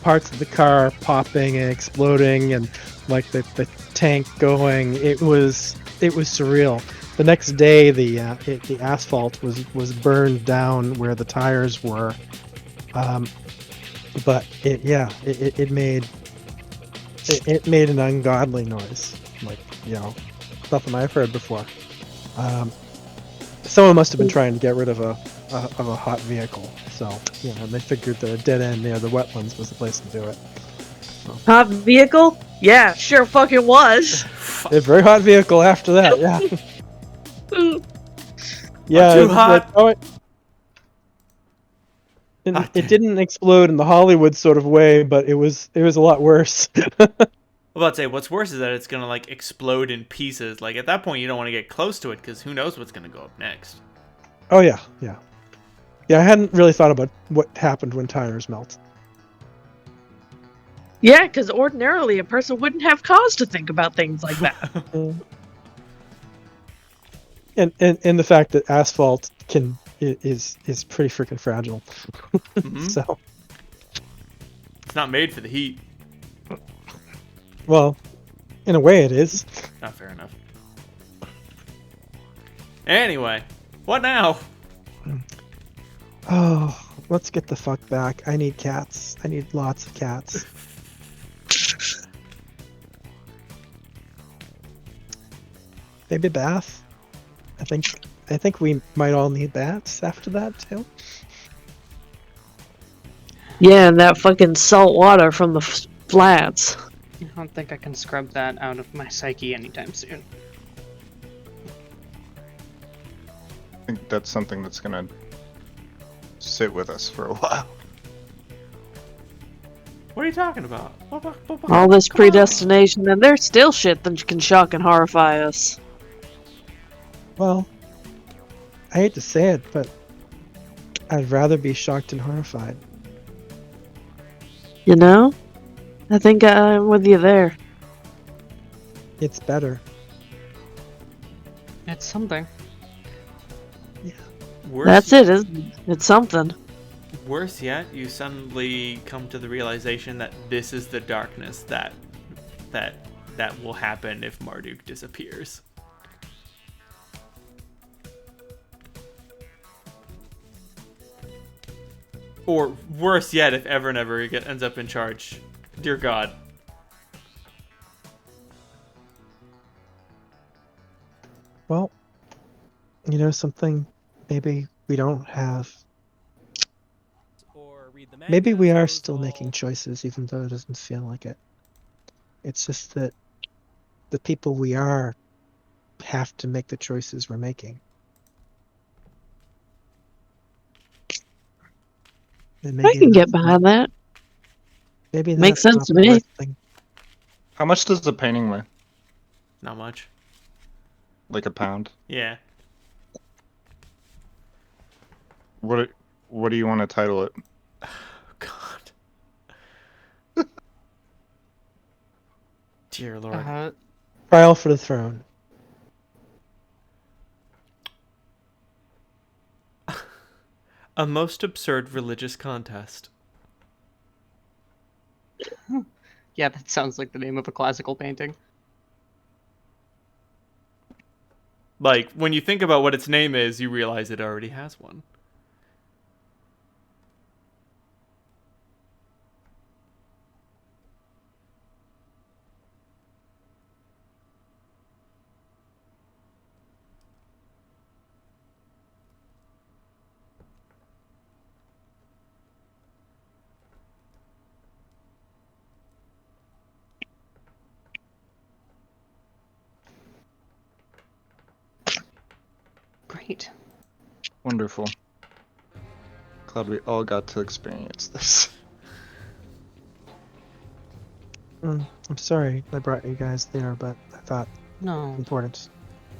parts of the car popping and exploding and the tank going. It was surreal. The next day, the asphalt was burned down where the tires were, but it made an ungodly noise, like, nothing I've heard before. Someone must have been trying to get rid of a hot vehicle, so they figured that a dead end near the wetlands was the place to do it. Hot vehicle? Yeah, sure fucking was. A very hot vehicle after that, yeah. Yeah, Too it's hot. like, it didn't explode in the Hollywood sort of way, but it was a lot worse. I'm about to say, what's worse is that it's gonna like explode in pieces. Like at that point, you don't want to get close to it because who knows what's gonna go up next. Oh yeah. I hadn't really thought about what happened when tires melt. Yeah, because ordinarily a person wouldn't have cause to think about things like that. And the fact that asphalt is pretty freaking fragile. Mm-hmm. So, it's not made for the heat. Well, in a way it is. Not fair enough. Anyway, what now? Oh, let's get the fuck back. I need cats. I need lots of cats. Maybe a bath. I think we might all need baths after that too. Yeah, and that fucking salt water from the flats. I don't think I can scrub that out of my psyche anytime soon. I think that's something that's gonna sit with us for a while. What are you talking about? All this Come on. predestination, and there's still shit that can shock and horrify us. Well, I hate to say it, but I'd rather be shocked and horrified. You know? I think I'm with you there. It's better. It's something. Worse, That's it, isn't it? It's something. Worse yet, you suddenly come to the realization that this is the darkness that will happen if Marduk disappears. Or worse yet, if ever and ever he ends up in charge. Dear God. Well, something maybe we don't have. Maybe we are still making choices, even though it doesn't feel like it. It's just that the people we are have to make the choices we're making. And I can get behind that. Maybe Makes that's sense not to the me. worst thing. How much does the painting weigh? Not much. Like a pound? Yeah. What do you want to title it? God. Dear Lord. Trial for the throne. A most absurd religious contest. Yeah, that sounds like the name of a classical painting. Like, when you think about what its name is, you realize it already has one. Great. Wonderful. Glad we all got to experience this. I'm sorry I brought you guys there, but I thought No. important.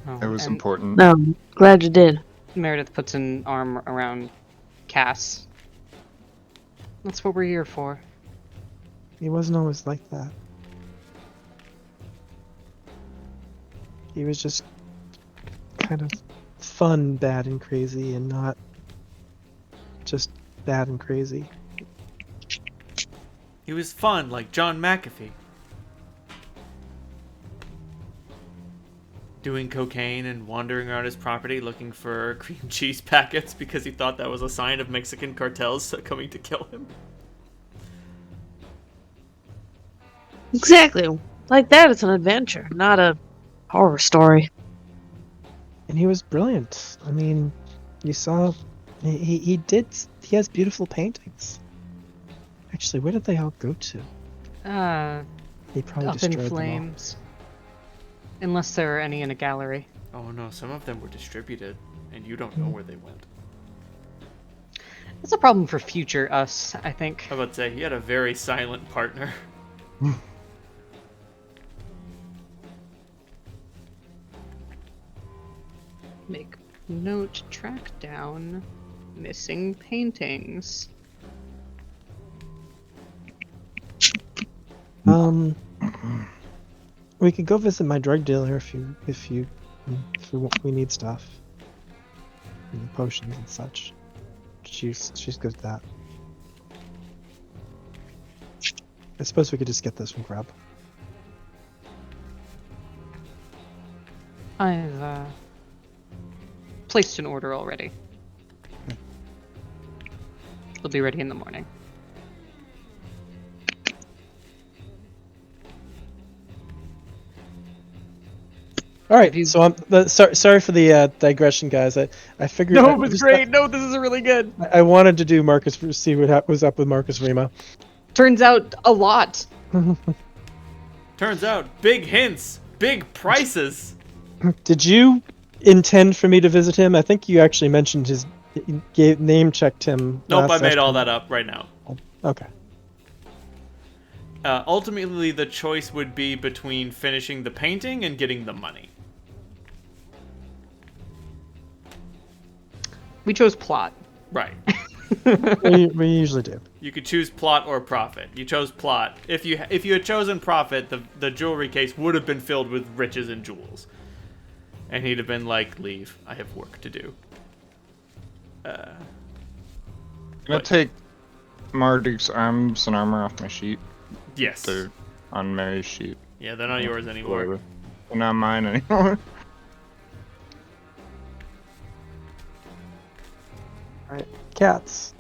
No. It was and important. No, glad you did. Meredith puts an arm around Cass. That's what we're here for. He wasn't always like that. He was just kind of fun, bad, and crazy, and not just bad and crazy. He was fun, like John McAfee. Doing cocaine and wandering around his property looking for cream cheese packets because he thought that was a sign of Mexican cartels coming to kill him. Exactly. Like that, it's an adventure, not a horror story. And he was brilliant. I mean, you saw, he has beautiful paintings. Actually, where did they all go to? He probably Up in destroyed them all. flames. Unless there are any in a gallery. Oh no, some of them were distributed, and you don't know where they went. That's a problem for future us, I think. I would say he had a very silent partner. Make note, track down missing paintings. We could go visit my drug dealer if we need stuff, potions and such. She's good at that. I suppose we could just get this from Grub. I've placed an order already. It'll be ready in the morning. All right, so sorry for the digression, guys. I figured. No, it was great. No, this is really good. I wanted to do Marcus, see what was up with Marcus Rima. Turns out a lot. Turns out, big hints, big prices. Did you intend for me to visit him? I think you actually mentioned his name checked him. Nope, I made all that up right now. Okay. Ultimately, the choice would be between finishing the painting and getting the money. We chose plot. Right. we usually do. You could choose plot or profit. You chose plot. If you had chosen profit, the jewelry case would have been filled with riches and jewels. And he'd have been like, leave. I have work to do. Can I take Marduk's arms and armor off my sheet? Yes. They're on Mary's sheet. Yeah, they're not yours anymore. Whatever. They're not mine anymore. Alright. Cats.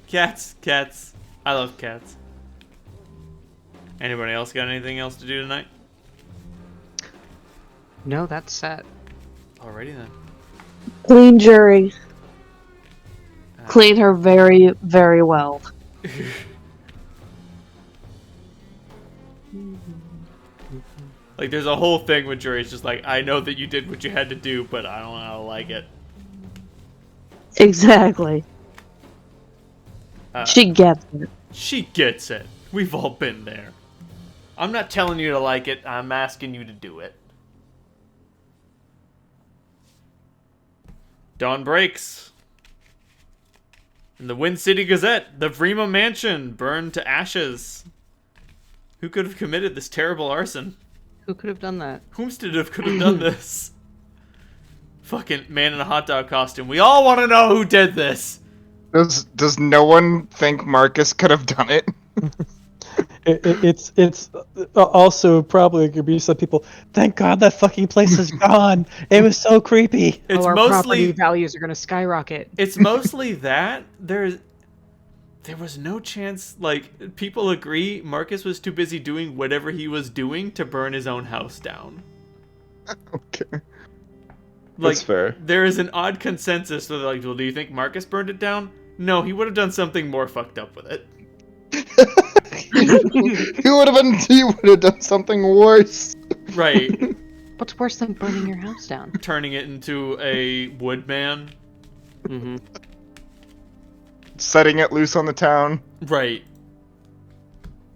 Cats. I love cats. Anybody else got anything else to do tonight? No, that's set. Alrighty then. Clean jury. Clean her very, very well. Like, there's a whole thing with jury. It's just like, I know that you did what you had to do, but I don't know how to like it. Exactly. She gets it. She gets it. We've all been there. I'm not telling you to like it. I'm asking you to do it. Dawn breaks. In the Wind City Gazette, the Vrima mansion burned to ashes. Who could have committed this terrible arson? Who could have done that? Whomstead could have done this? Fucking man in a hot dog costume. We all want to know who did this. Does no one think Marcus could have done it? It's also probably could be some people. Thank God that fucking place is gone. It was so creepy. It's our mostly property values are going to skyrocket. It's mostly that there was no chance. Like, people agree Marcus was too busy doing whatever he was doing to burn his own house down. Okay. Like, That's fair. There is an odd consensus that, like, well, do you think Marcus burned it down? No, he would have done something more fucked up with it. He would have done something worse. Right. What's worse than burning your house down? Turning it into a woodman. Mm-hmm. Setting it loose on the town. Right.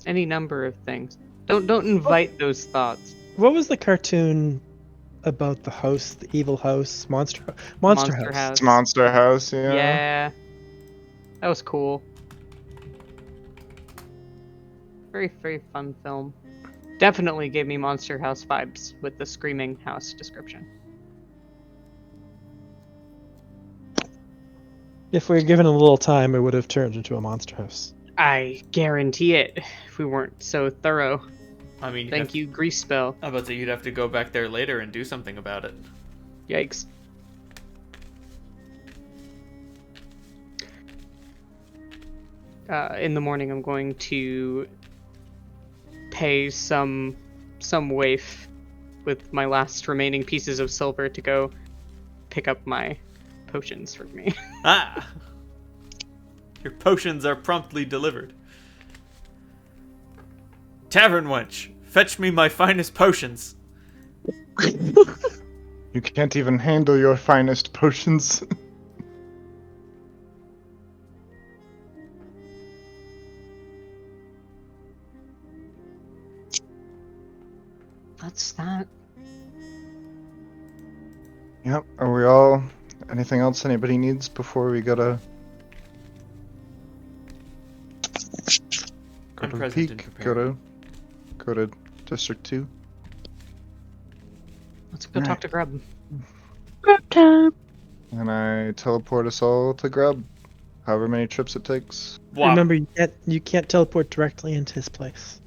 Any number of things. Don't invite those thoughts. What was the cartoon about the house, the evil house, Monster House? It's Monster House, yeah. Yeah. That was cool. Very, very fun film. Definitely gave me Monster House vibes with the screaming house description. If we were given a little time, it would have turned into a monster house. I guarantee it, if we weren't so thorough. I mean, Thank you, Grease Spell. I was about to say you'd have to go back there later and do something about it. Yikes. In the morning, I'm going to pay some waif with my last remaining pieces of silver to go pick up my potions for me. Ah! Your potions are promptly delivered. Tavern wench, fetch me my finest potions. You can't even handle your finest potions. What's that? Yep. Are we all? Anything else anybody needs before we go I'm to present and peak? prepared. Go to District 2. Let's go talk to Grub. Grub time. And I teleport us all to Grub. However many trips it takes. Wow. Remember, you can't teleport directly into his place.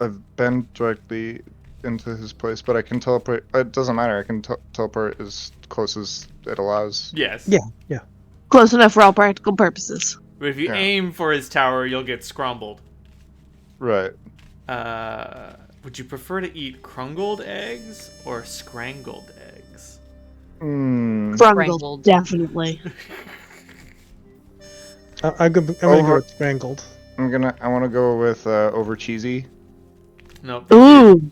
I've been directly into his place, but I can teleport. It doesn't matter. I can teleport as close as it allows. Yes. Yeah. Close enough for all practical purposes. But if you Yeah. aim for his tower, you'll get scrambled. Right. Would you prefer to eat crungled eggs or scrangled eggs? Hmm. Crungled, definitely. I'm gonna go with strangled. I want to go with over cheesy. Nope. Ooh.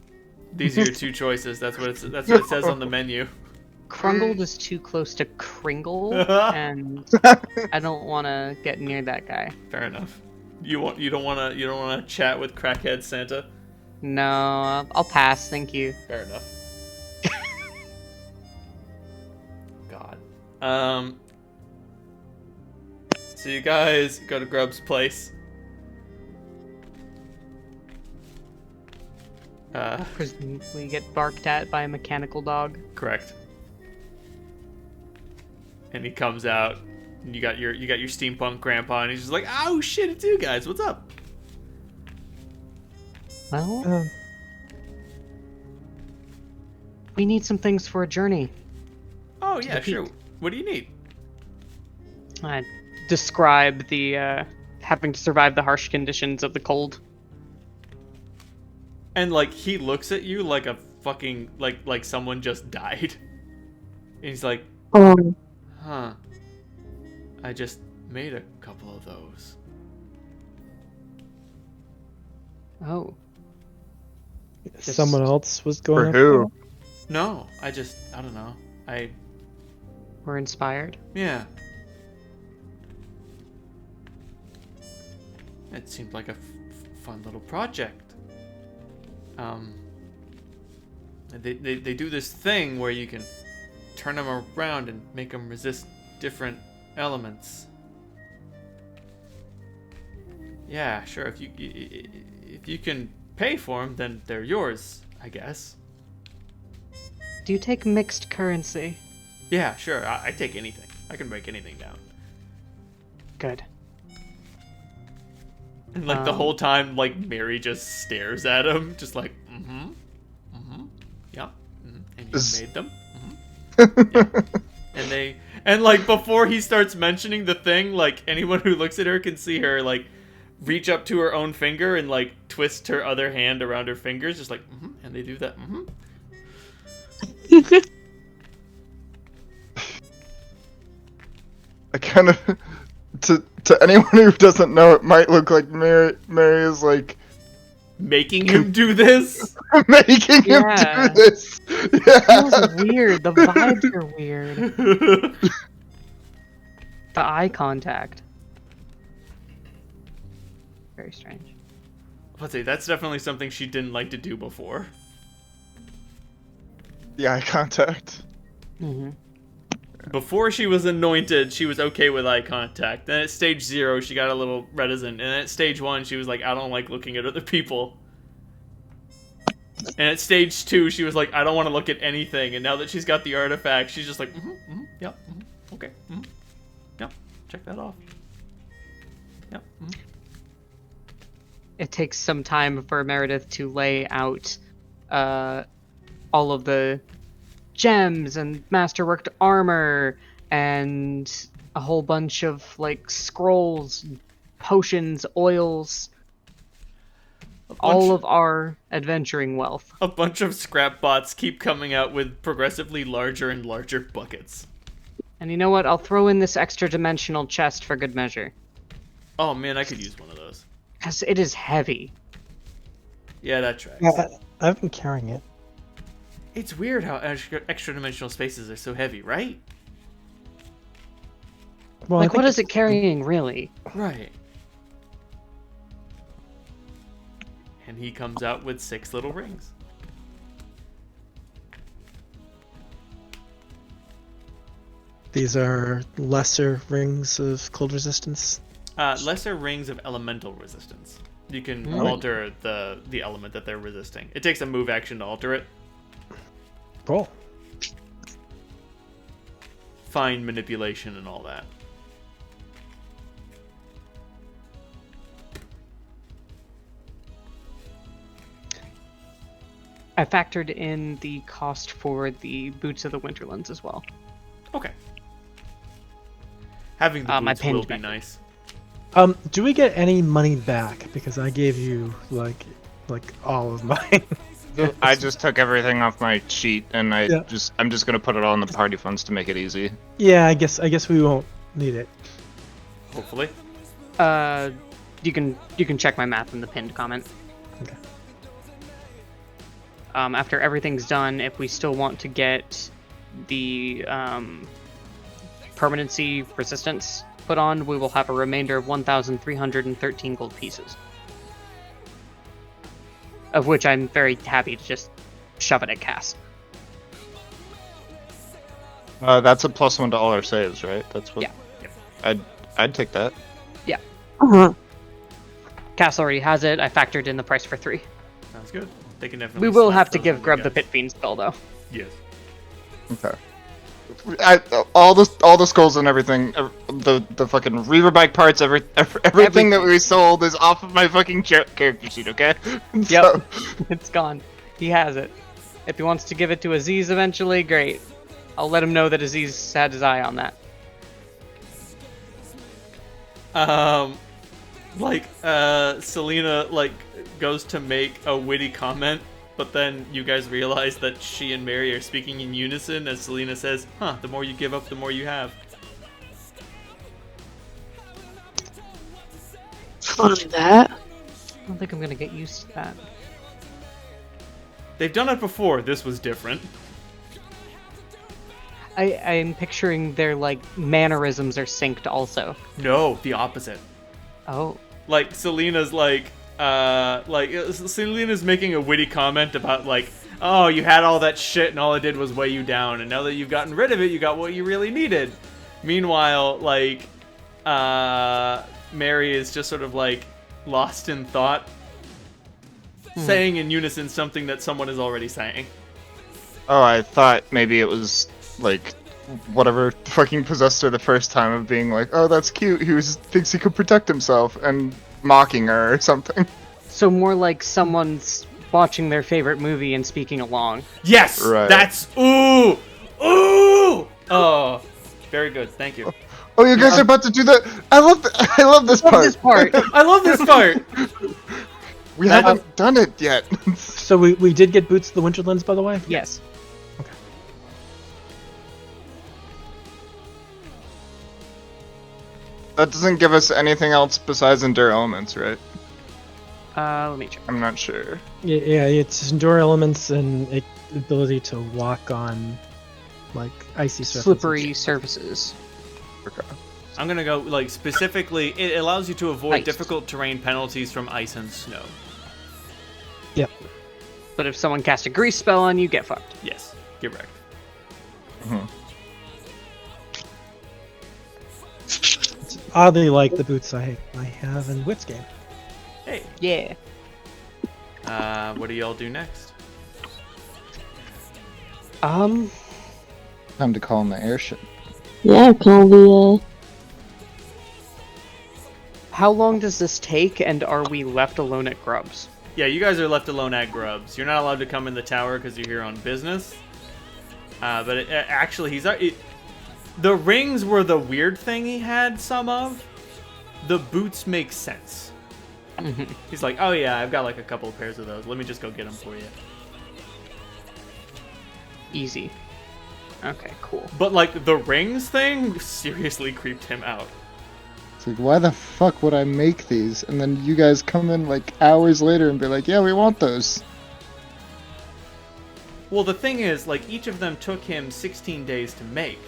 These are your two choices. That's what it says on the menu. Crungled is too close to Kringle, and I don't want to get near that guy. Fair enough. You don't want to chat with crackhead Santa. No, I'll pass. Thank you. Fair enough. God. So you guys go to Grub's place. Presumably get barked at by a mechanical dog. Correct. And he comes out, and you got your steampunk grandpa, and he's just like, "Oh shit, it's you guys. What's up?" Well, we need some things for a journey. Oh yeah, the peak. sure. What do you need? I describe the having to survive the harsh conditions of the cold. And like he looks at you like a fucking like someone just died. And he's like, Oh. "Huh. I just made a couple of those." Oh, Someone else was going For up who? No, I don't know. we're inspired. Yeah. It seemed like a fun little project. They do this thing where you can turn them around and make them resist different elements. Yeah, sure. If you can pay for them, then they're yours, I guess. Do you take mixed currency? Yeah, sure. I take anything. I can break anything down. Good. And like the whole time, like Mary just stares at him, just like, yeah, and you made them, yeah. And like before he starts mentioning the thing, like anyone who looks at her can see her like reach up to her own finger and like twist her other hand around her fingers, just like, and they do that, I kind of to anyone who doesn't know, it might look like Mary is like making him do this. making him Yeah. do this. It Yeah. feels weird. The vibes are weird. The eye contact. Very strange. Let's say that's definitely something she didn't like to do before. The eye contact. Mm-hmm. Before she was anointed, she was okay with eye contact. Then at stage 0, she got a little reticent. And at stage 1, she was like, I don't like looking at other people. And at stage 2, she was like, I don't want to look at anything. And now that she's got the artifact, she's just like, yep, okay, yep, check that off. Yep. It takes some time for Meredith to lay out all of the gems and masterworked armor and a whole bunch of like scrolls, potions, oils. all of our adventuring wealth. A bunch of scrap bots keep coming out with progressively larger and larger buckets. And you know what? I'll throw in this extra dimensional chest for good measure. Oh man, I could use one of those. Because it is heavy. Yeah, that tracks. Yeah, I've been carrying it. It's weird how extra dimensional spaces are so heavy, right? Well, Like, what is it carrying, really? Right. And he comes out with 6 little rings. These are lesser rings of cold resistance. Lesser rings of elemental resistance. You can alter the element that they're resisting. It takes a move action to alter it. Cool. Fine manipulation and all that. I factored in the cost for the Boots of the Winterlands as well. Okay. Having the my boots will be pin- nice. Do we get any money back? Because I gave you like all of mine. I just took everything off my sheet, and I'm just gonna put it all in the party funds to make it easy. Yeah, I guess we won't need it. Hopefully. You can check my math in the pinned comment. Okay. After everything's done, if we still want to get the permanency resistance put on, we will have a remainder of 1,313 gold pieces. Of which I'm very happy to just shove it at Cass. That's a +1 to all our saves, right? That's what. Yeah. I'd take that. Yeah. Uh-huh. Cass already has it. I factored in the price for 3. Sounds good. They can definitely. We will slap have to those give on Grub the guys. Pit Fiend spell, though. Yes. Okay. All the skulls and everything, the fucking Reaver bike parts, everything that we sold is off of my fucking character sheet. Okay. Yep. It's gone. He has it. If he wants to give it to Aziz eventually, great. I'll let him know that Aziz had his eye on that. Selena goes to make a witty comment, but then you guys realize that she and Mary are speaking in unison as Selena says, "Huh, the more you give up, the more you have." Funny that. I don't think I'm gonna get used to that. They've done it before. This was different. I'm picturing their mannerisms are synced also. No, the opposite. Oh. Selena's Selena's making a witty comment about oh, you had all that shit and all it did was weigh you down, and now that you've gotten rid of it, you got what you really needed. Meanwhile, Mary is just sort of lost in thought, saying in unison something that someone is already saying. Oh, I thought maybe it was whatever fucking possessed her the first time of being oh, that's cute. He thinks he could protect himself and mocking her or something. So more like someone's watching their favorite movie and speaking along. Yes, right. That's ooh. Oh, very good. Thank you. Oh, you guys are about to do that. I love this part. I love this part. We haven't done it yet. So we did get Boots of the Winterlands, by the way? Yes. Okay. That doesn't give us anything else besides Endure Elements, right? Let me check. I'm not sure. Yeah, it's Endure Elements and ability to walk on icy surfaces. Slippery surfaces. Okay. I'm gonna go specifically. It allows you to avoid Ice. difficult terrain penalties from ice and snow. Yep. But if someone casts a grease spell on you, get fucked. Yes, get wrecked. It's oddly like the boots I have in Wit's game. Hey. Yeah. What do y'all do next? Time to call in the airship. Yeah, call the, How long does this take, and are we left alone at Grub's? Yeah, you guys are left alone at Grub's. You're not allowed to come in the tower because you're here on business. But actually, the rings were the weird thing he had some of. The boots make sense. He's like, oh yeah, I've got like a couple of pairs of those. Let me just go get them for you. Easy. Okay, cool. But like the rings thing seriously creeped him out. It's like, why the fuck would I make these? And then you guys come in like hours later and be like, yeah, we want those. Well, the thing is, like, each of them took him 16 days to make.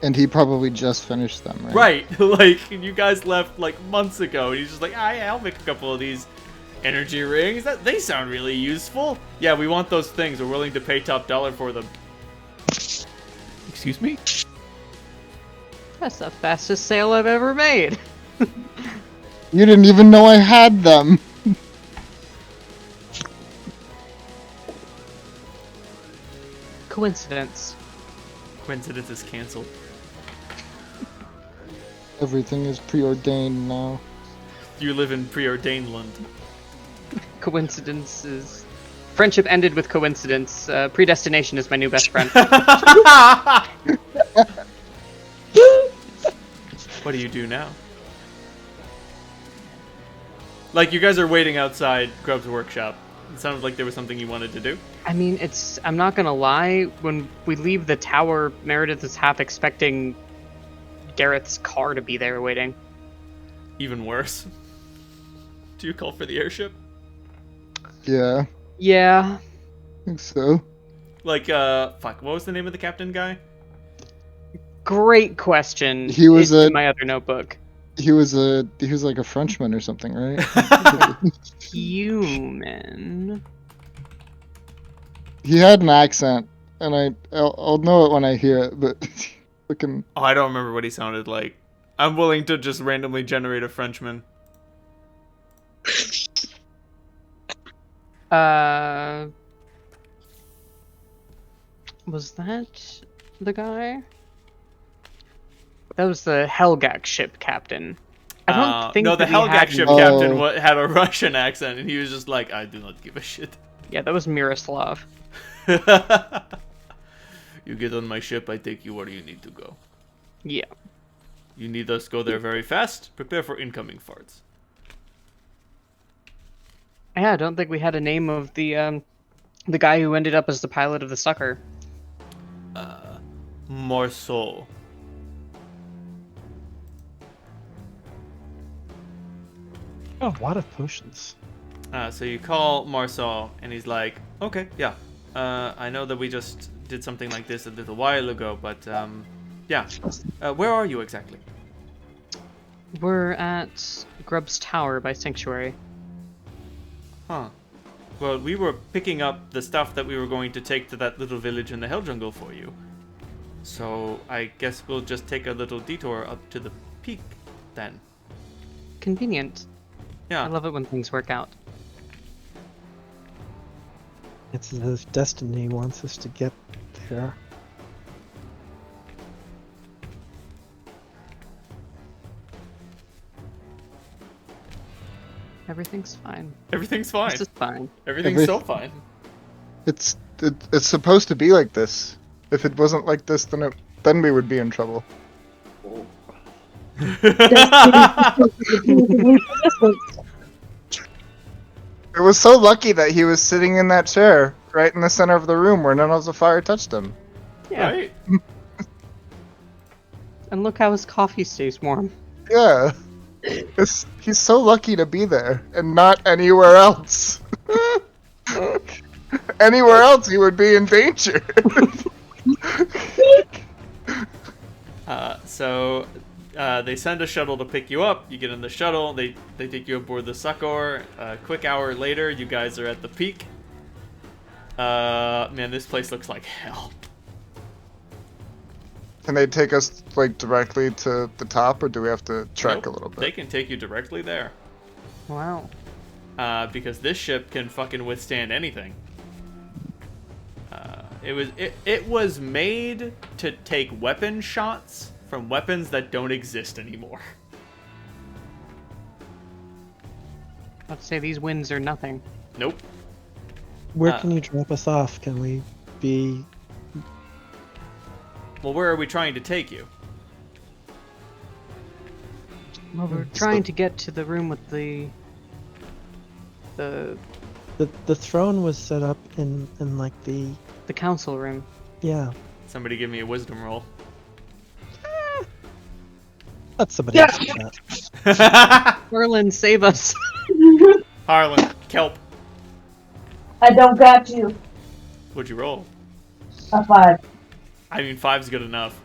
And he probably just finished them, right? Right. Like, you guys left like months ago, and he's just like, I'll make a couple of these energy rings. They sound really useful. Yeah, we want those things. We're willing to pay top dollar for them. Excuse me? That's the fastest sale I've ever made. You didn't even know I had them. Coincidence. Coincidence is canceled. Everything is preordained now. You live in preordained land. Coincidences. Friendship ended with coincidence. Predestination is my new best friend. What do you do now? Like, you guys are waiting outside Grubb's workshop. It sounded like there was something you wanted to do. I mean, I'm not gonna lie, when we leave the tower, Meredith is half expecting Gareth's car to be there waiting. Even worse. Do you call for the airship? Yeah, Yeah. I think so. Like, fuck, what was the name of the captain guy? Great question. He was It's a- in my other notebook. He was like a Frenchman or something, right? Human. He had an accent, and I'll know it when I hear it, but looking. Oh, I don't remember what he sounded like. I'm willing to just randomly generate a Frenchman. Was that the guy? That was the Helgak ship captain. I don't think no, the that we Helgak had- ship Oh. captain had a Russian accent, and he was just like, I do not give a shit. Yeah, that was Miroslav. You get on my ship, I take you where you need to go. Yeah. You need us go there very fast. Prepare for incoming farts. Yeah, I don't think we had a name of the guy who ended up as the pilot of the Sucker. Morceau. Oh, a lot of potions. So you call Marceau, and he's like, okay, yeah. I know that we just did something like this a little while ago, but, yeah. Where are you exactly? We're at Grubb's Tower by Sanctuary. Huh. Well, we were picking up the stuff that we were going to take to that little village in the Hell Jungle for you. So I guess we'll just take a little detour up to the peak, then. Convenient. Yeah. I love it when things work out. It's as if destiny wants us to get there. Everything's fine. Everything's fine. This is fine. Everything's so fine. It's supposed to be like this. If it wasn't like this, then we would be in trouble. It was so lucky that he was sitting in that chair right in the center of the room where none of the fire touched him. Yeah. Right? And look how his coffee stays warm. Yeah. He's so lucky to be there and not anywhere else. Anywhere else he would be in danger. So they send a shuttle to pick you up. You get in the shuttle. They take you aboard the Succor. A quick hour later, you guys are at the peak. Man, this place looks like hell. Can they take us like directly to the top, or do we have to trek Nope, a little bit? They can take you directly there. Wow. Because this ship can fucking withstand anything. It was made to take weapon shots from weapons that don't exist anymore. Let's say these winds are nothing. Nope. Where can you drop us off? Can we be... Well, where are we trying to take you? Well, we're trying to get to the room with the The throne was set up in like the council room. yeah. Somebody give me a wisdom roll. Let somebody else do that. Merlin, save us. Harlan, kelp. I don't got you. What'd you roll? A 5. I mean, 5's good enough.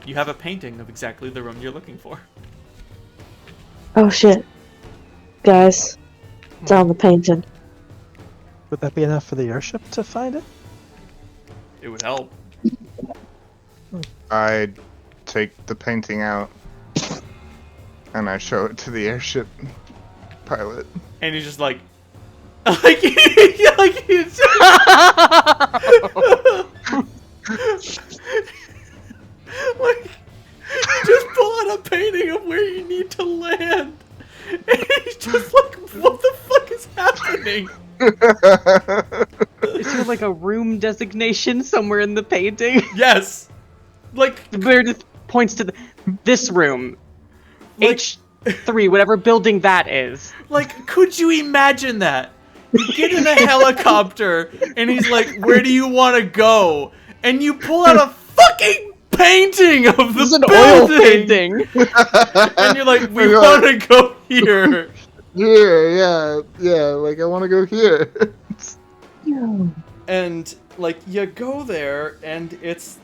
You have a painting of exactly the room you're looking for. Oh shit. Guys, it's on the painting. Would that be enough for the airship to find it? It would help. I take the painting out and I show it to the airship pilot. And he's just like, like he's like, you just pull out a painting of where you need to land, and he's just like, what the fuck is happening? Is there like a room designation somewhere in the painting? Yes, like Where it just points to this room. Like- H3, whatever building that is. Like, could you imagine that? You get in a helicopter, and he's like, where do you want to go? And you pull out a fucking painting of the This is an building! oil painting. And you're like, we want to go here. Here, yeah, like I want to go here. And, like, you go there, and it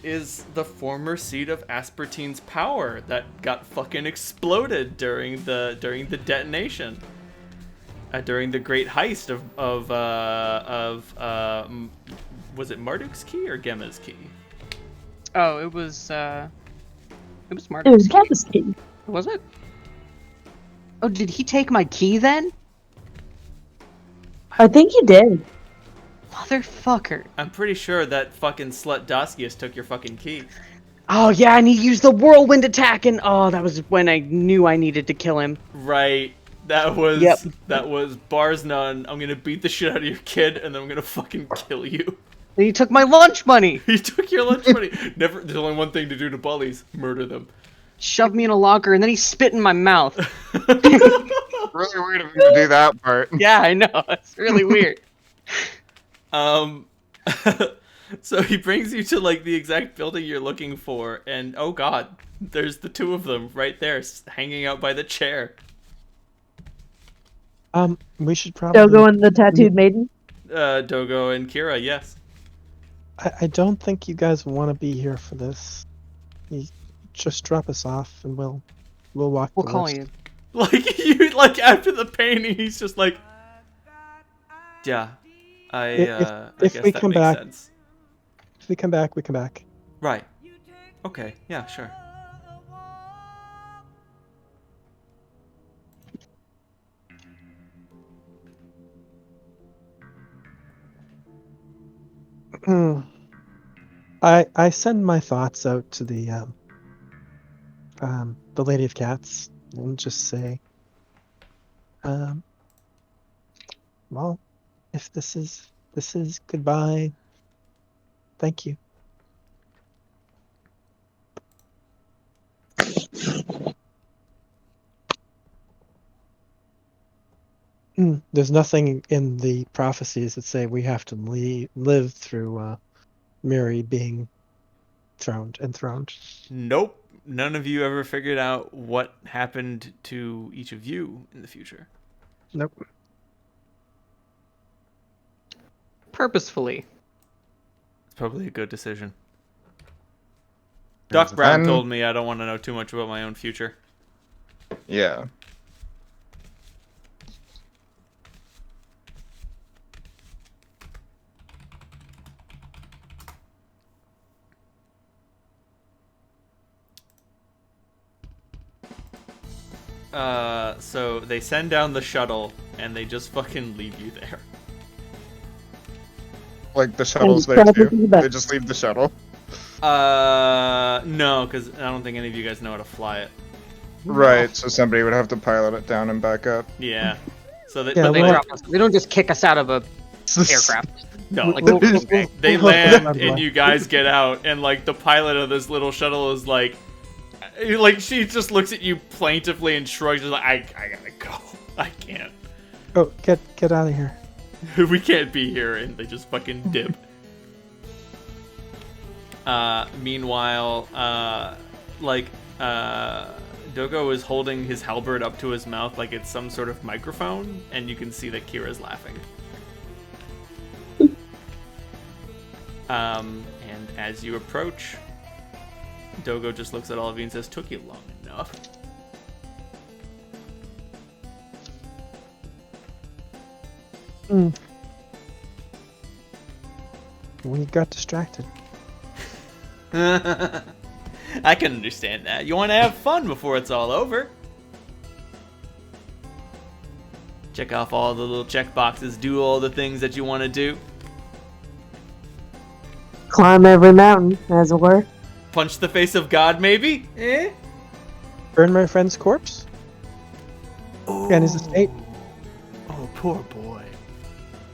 is the former seat of Aspertine's power that got fucking exploded during the detonation. During the great heist of was it Marduk's key or Gemma's key? Oh, it was Martin. It was Kev's key. Was it? Oh, did he take my key then? I think he did. Motherfucker. I'm pretty sure that fucking slut Daskius took your fucking key. Oh yeah, and he used the whirlwind attack, and oh, that was when I knew I needed to kill him. Right. That was bars none. I'm gonna beat the shit out of your kid, and then I'm gonna fucking kill you. And he took my lunch money. He took your lunch money. Never. There's only one thing to do to bullies: murder them. Shoved me in a locker, and then he spit in my mouth. Really weird of him to do that part. Yeah, I know. It's really weird. So he brings you to like the exact building you're looking for, and oh god, there's the two of them right there, hanging out by the chair. We should probably. Dogo and the tattooed maiden. Dogo and Kira, yes. I don't think you guys want to be here for this. You just drop us off, and we'll walk. We'll the call rest. you. Like you, like after the painting, he's just like, yeah, I guess we that come makes back- sense. If we come back, we come back. Right. Okay. Yeah. Sure. I send my thoughts out to the Lady of Cats and just say, well, if this is goodbye, thank you. There's nothing in the prophecies that say we have to live through Mary being enthroned. Nope. None of you ever figured out what happened to each of you in the future. Nope. Purposefully. It's probably a good decision. There's Doc Brown Ben. told me I don't want to know too much about my own future. Yeah. So they send down the shuttle and they just fucking leave you there. Like the shuttle's And there probably too. back. They just leave the shuttle. No, because I don't think any of you guys know how to fly it. Right, so somebody would have to pilot it down and back up. Yeah. So they, Yeah, but they well- Drop us. They don't just kick us out of a aircraft. no, Like, we'll come back. they We'll- land we'll- and you guys get out, and like the pilot of this little shuttle is like, Like, she just looks at you plaintively and shrugs, like, I gotta go. I can't. Oh, get out of here. We can't be here, and they just fucking dip. Meanwhile, Dogo is holding his halberd up to his mouth like it's some sort of microphone, and you can see that Kira's laughing. And as you approach, Dogo just looks at all of you and says, "Took you long enough." We got distracted. I can understand that. You want to have fun before it's all over. Check off all the little check boxes, do all the things that you want to do. Climb every mountain, as it were. Punch the face of God, maybe? Eh? Burn my friend's corpse? And his estate? Oh, poor boy.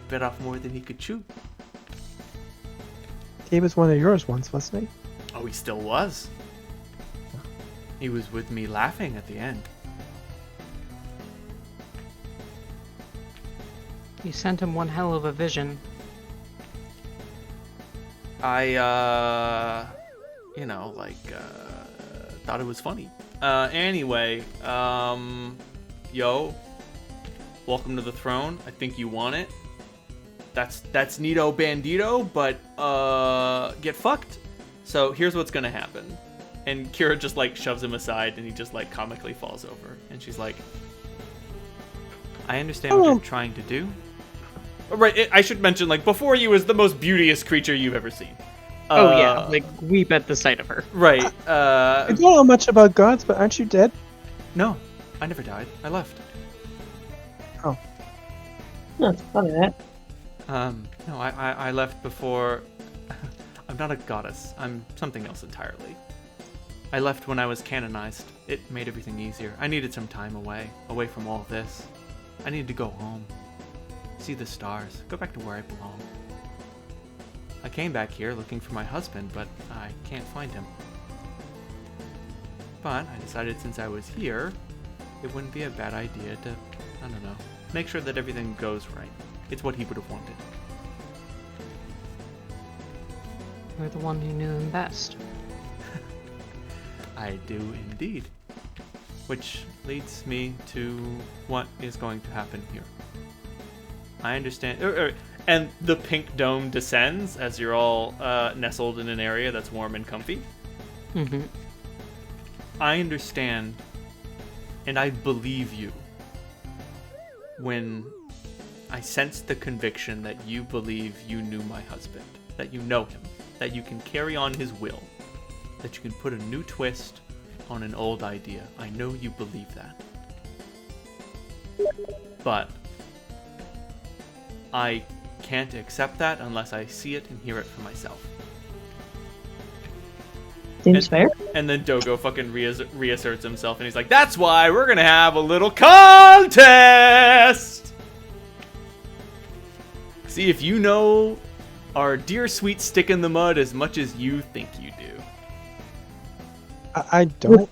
Bit off more than he could chew. He was one of yours once, wasn't he? Oh, he still was. He was with me laughing at the end. You sent him one hell of a vision. I, thought it was funny. Anyway, yo, welcome to the throne. I think you want it. That's Nito Bandito, but, get fucked. So here's what's gonna happen. And Kira just, like, shoves him aside, and he just, like, comically falls over. And she's like, I understand what you're trying to do. Right, I should mention, like, before you is the most beauteous creature you've ever seen. Oh yeah, like, weep at the sight of her. Right, I don't know much about gods, but aren't you dead? No, I never died. I left. Oh. That's funny, that. No, I left before... I'm not a goddess. I'm something else entirely. I left when I was canonized. It made everything easier. I needed some time away from all of this. I needed to go home. See the stars. Go back to where I belong. I came back here looking for my husband, but I can't find him. But I decided since I was here, it wouldn't be a bad idea to, I don't know, make sure that everything goes right. It's what he would have wanted. You're the one who knew him best. I do indeed. Which leads me to what is going to happen here. I understand... and the pink dome descends as you're all nestled in an area that's warm and comfy. Mm-hmm. I understand, and I believe you, when I sense the conviction that you believe you knew my husband, that you know him, that you can carry on his will, that you can put a new twist on an old idea. I know you believe that. But I can't accept that unless I see it and hear it for myself. Seems fair. And then Dogo fucking reasserts himself, and he's like, that's why we're gonna have a little contest! See if you know our dear sweet stick in the mud as much as you think you do. I don't.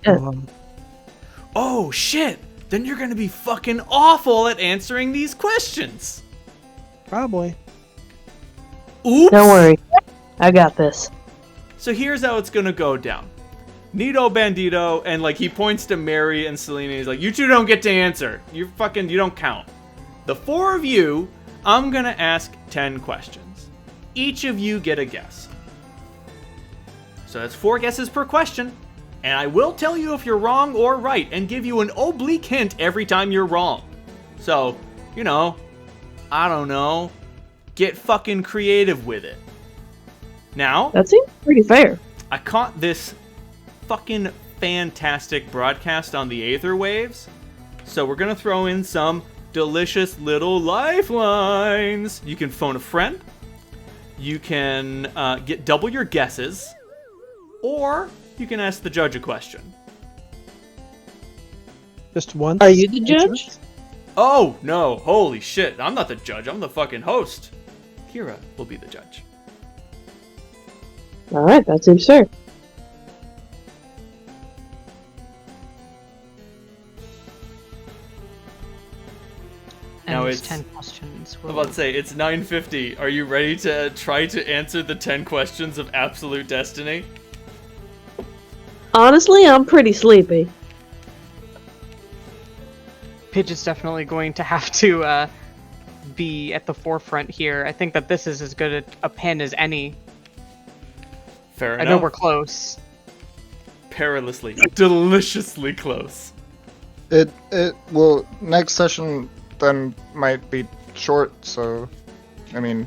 Oh, shit! Then you're gonna be fucking awful at answering these questions! Probably. Oops! Don't worry. I got this. So here's how it's gonna go down. Nito Bandito, and like he points to Mary and Selena, he's like, you two don't get to answer. You don't count. The four of you, I'm gonna ask 10 questions. Each of you get a guess. So that's 4 guesses per question. And I will tell you if you're wrong or right, and give you an oblique hint every time you're wrong. So, I don't know, get fucking creative with it. Now, That seems pretty fair. I caught this fucking fantastic broadcast on the Aether Waves, so we're gonna throw in some delicious little lifelines. You can phone a friend, you can get double your guesses, or you can ask the judge a question. Just one. Are you the judge? Oh, no, holy shit, I'm not the judge, I'm the fucking host. Kira will be the judge. Alright, that seems fair. And Now there's it's- 10 questions. I'm about to say, it's 9:50. Are you ready to try to answer the 10 questions of absolute destiny? Honestly, I'm pretty sleepy. Pidge is definitely going to have to be at the forefront here. I think that this is as good a pin as any. Fair I enough. know we're close. Perilously, deliciously close. Well, next session then might be short, so I mean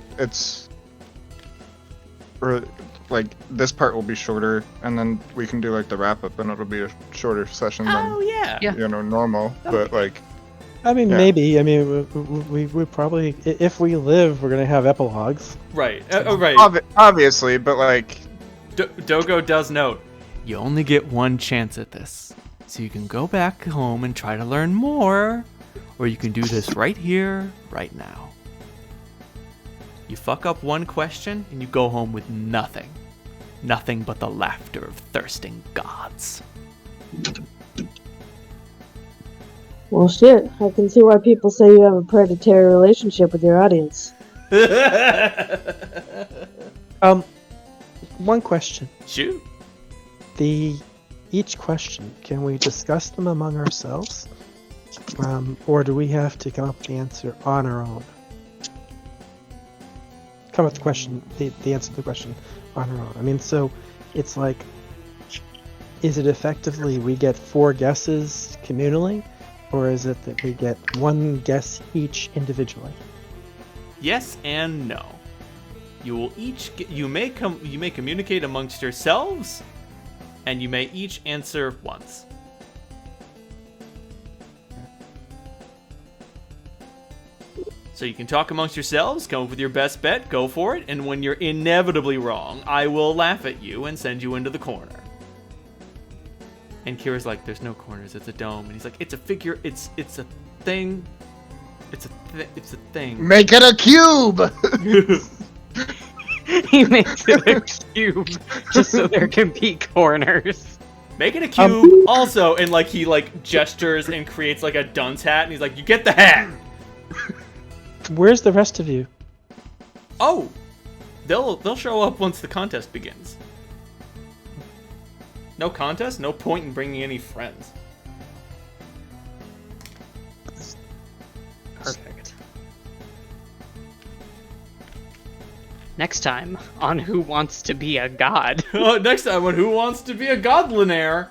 or like this part will be shorter, and then we can do like the wrap up, and it'll be a shorter session Oh than yeah. normal. But like, I mean, Yeah. maybe. I mean, we probably, if we live, we're gonna have epilogues. Right. Right. obviously, but like, Dogo does note, you only get one chance at this. So you can go back home and try to learn more, or you can do this right here, right now. You fuck up one question, and you go home with nothing. Nothing but the laughter of thirsting gods. Well, shit. I can see why people say you have a predatory relationship with your audience. One question. Shoot. Each question, can we discuss them among ourselves? Or do we have to come up with the answer on our own? Come up with the question, the answer to the question on our own. I mean, so it's like, is it effectively we get 4 guesses communally, or is it that we get 1 guess each individually? Yes and no. You will each you may communicate amongst yourselves, and you may each answer once. So you can talk amongst yourselves, come up with your best bet, go for it, and when you're inevitably wrong, I will laugh at you and send you into the corner. And Kira's like, there's no corners, it's a dome. And he's like, it's a figure, it's a thing. It's a thing. make it a cube. He makes it a cube just so there can be corners. Make it a cube also, and like he like gestures and creates like a dunce hat, and he's like, you get the hat. Where's the rest of you? Oh, they'll show up once the contest begins. No contest, no point in bringing any friends. Perfect. Next time on Who Wants to Be a God? Next time on Who Wants to Be a Godlinaire?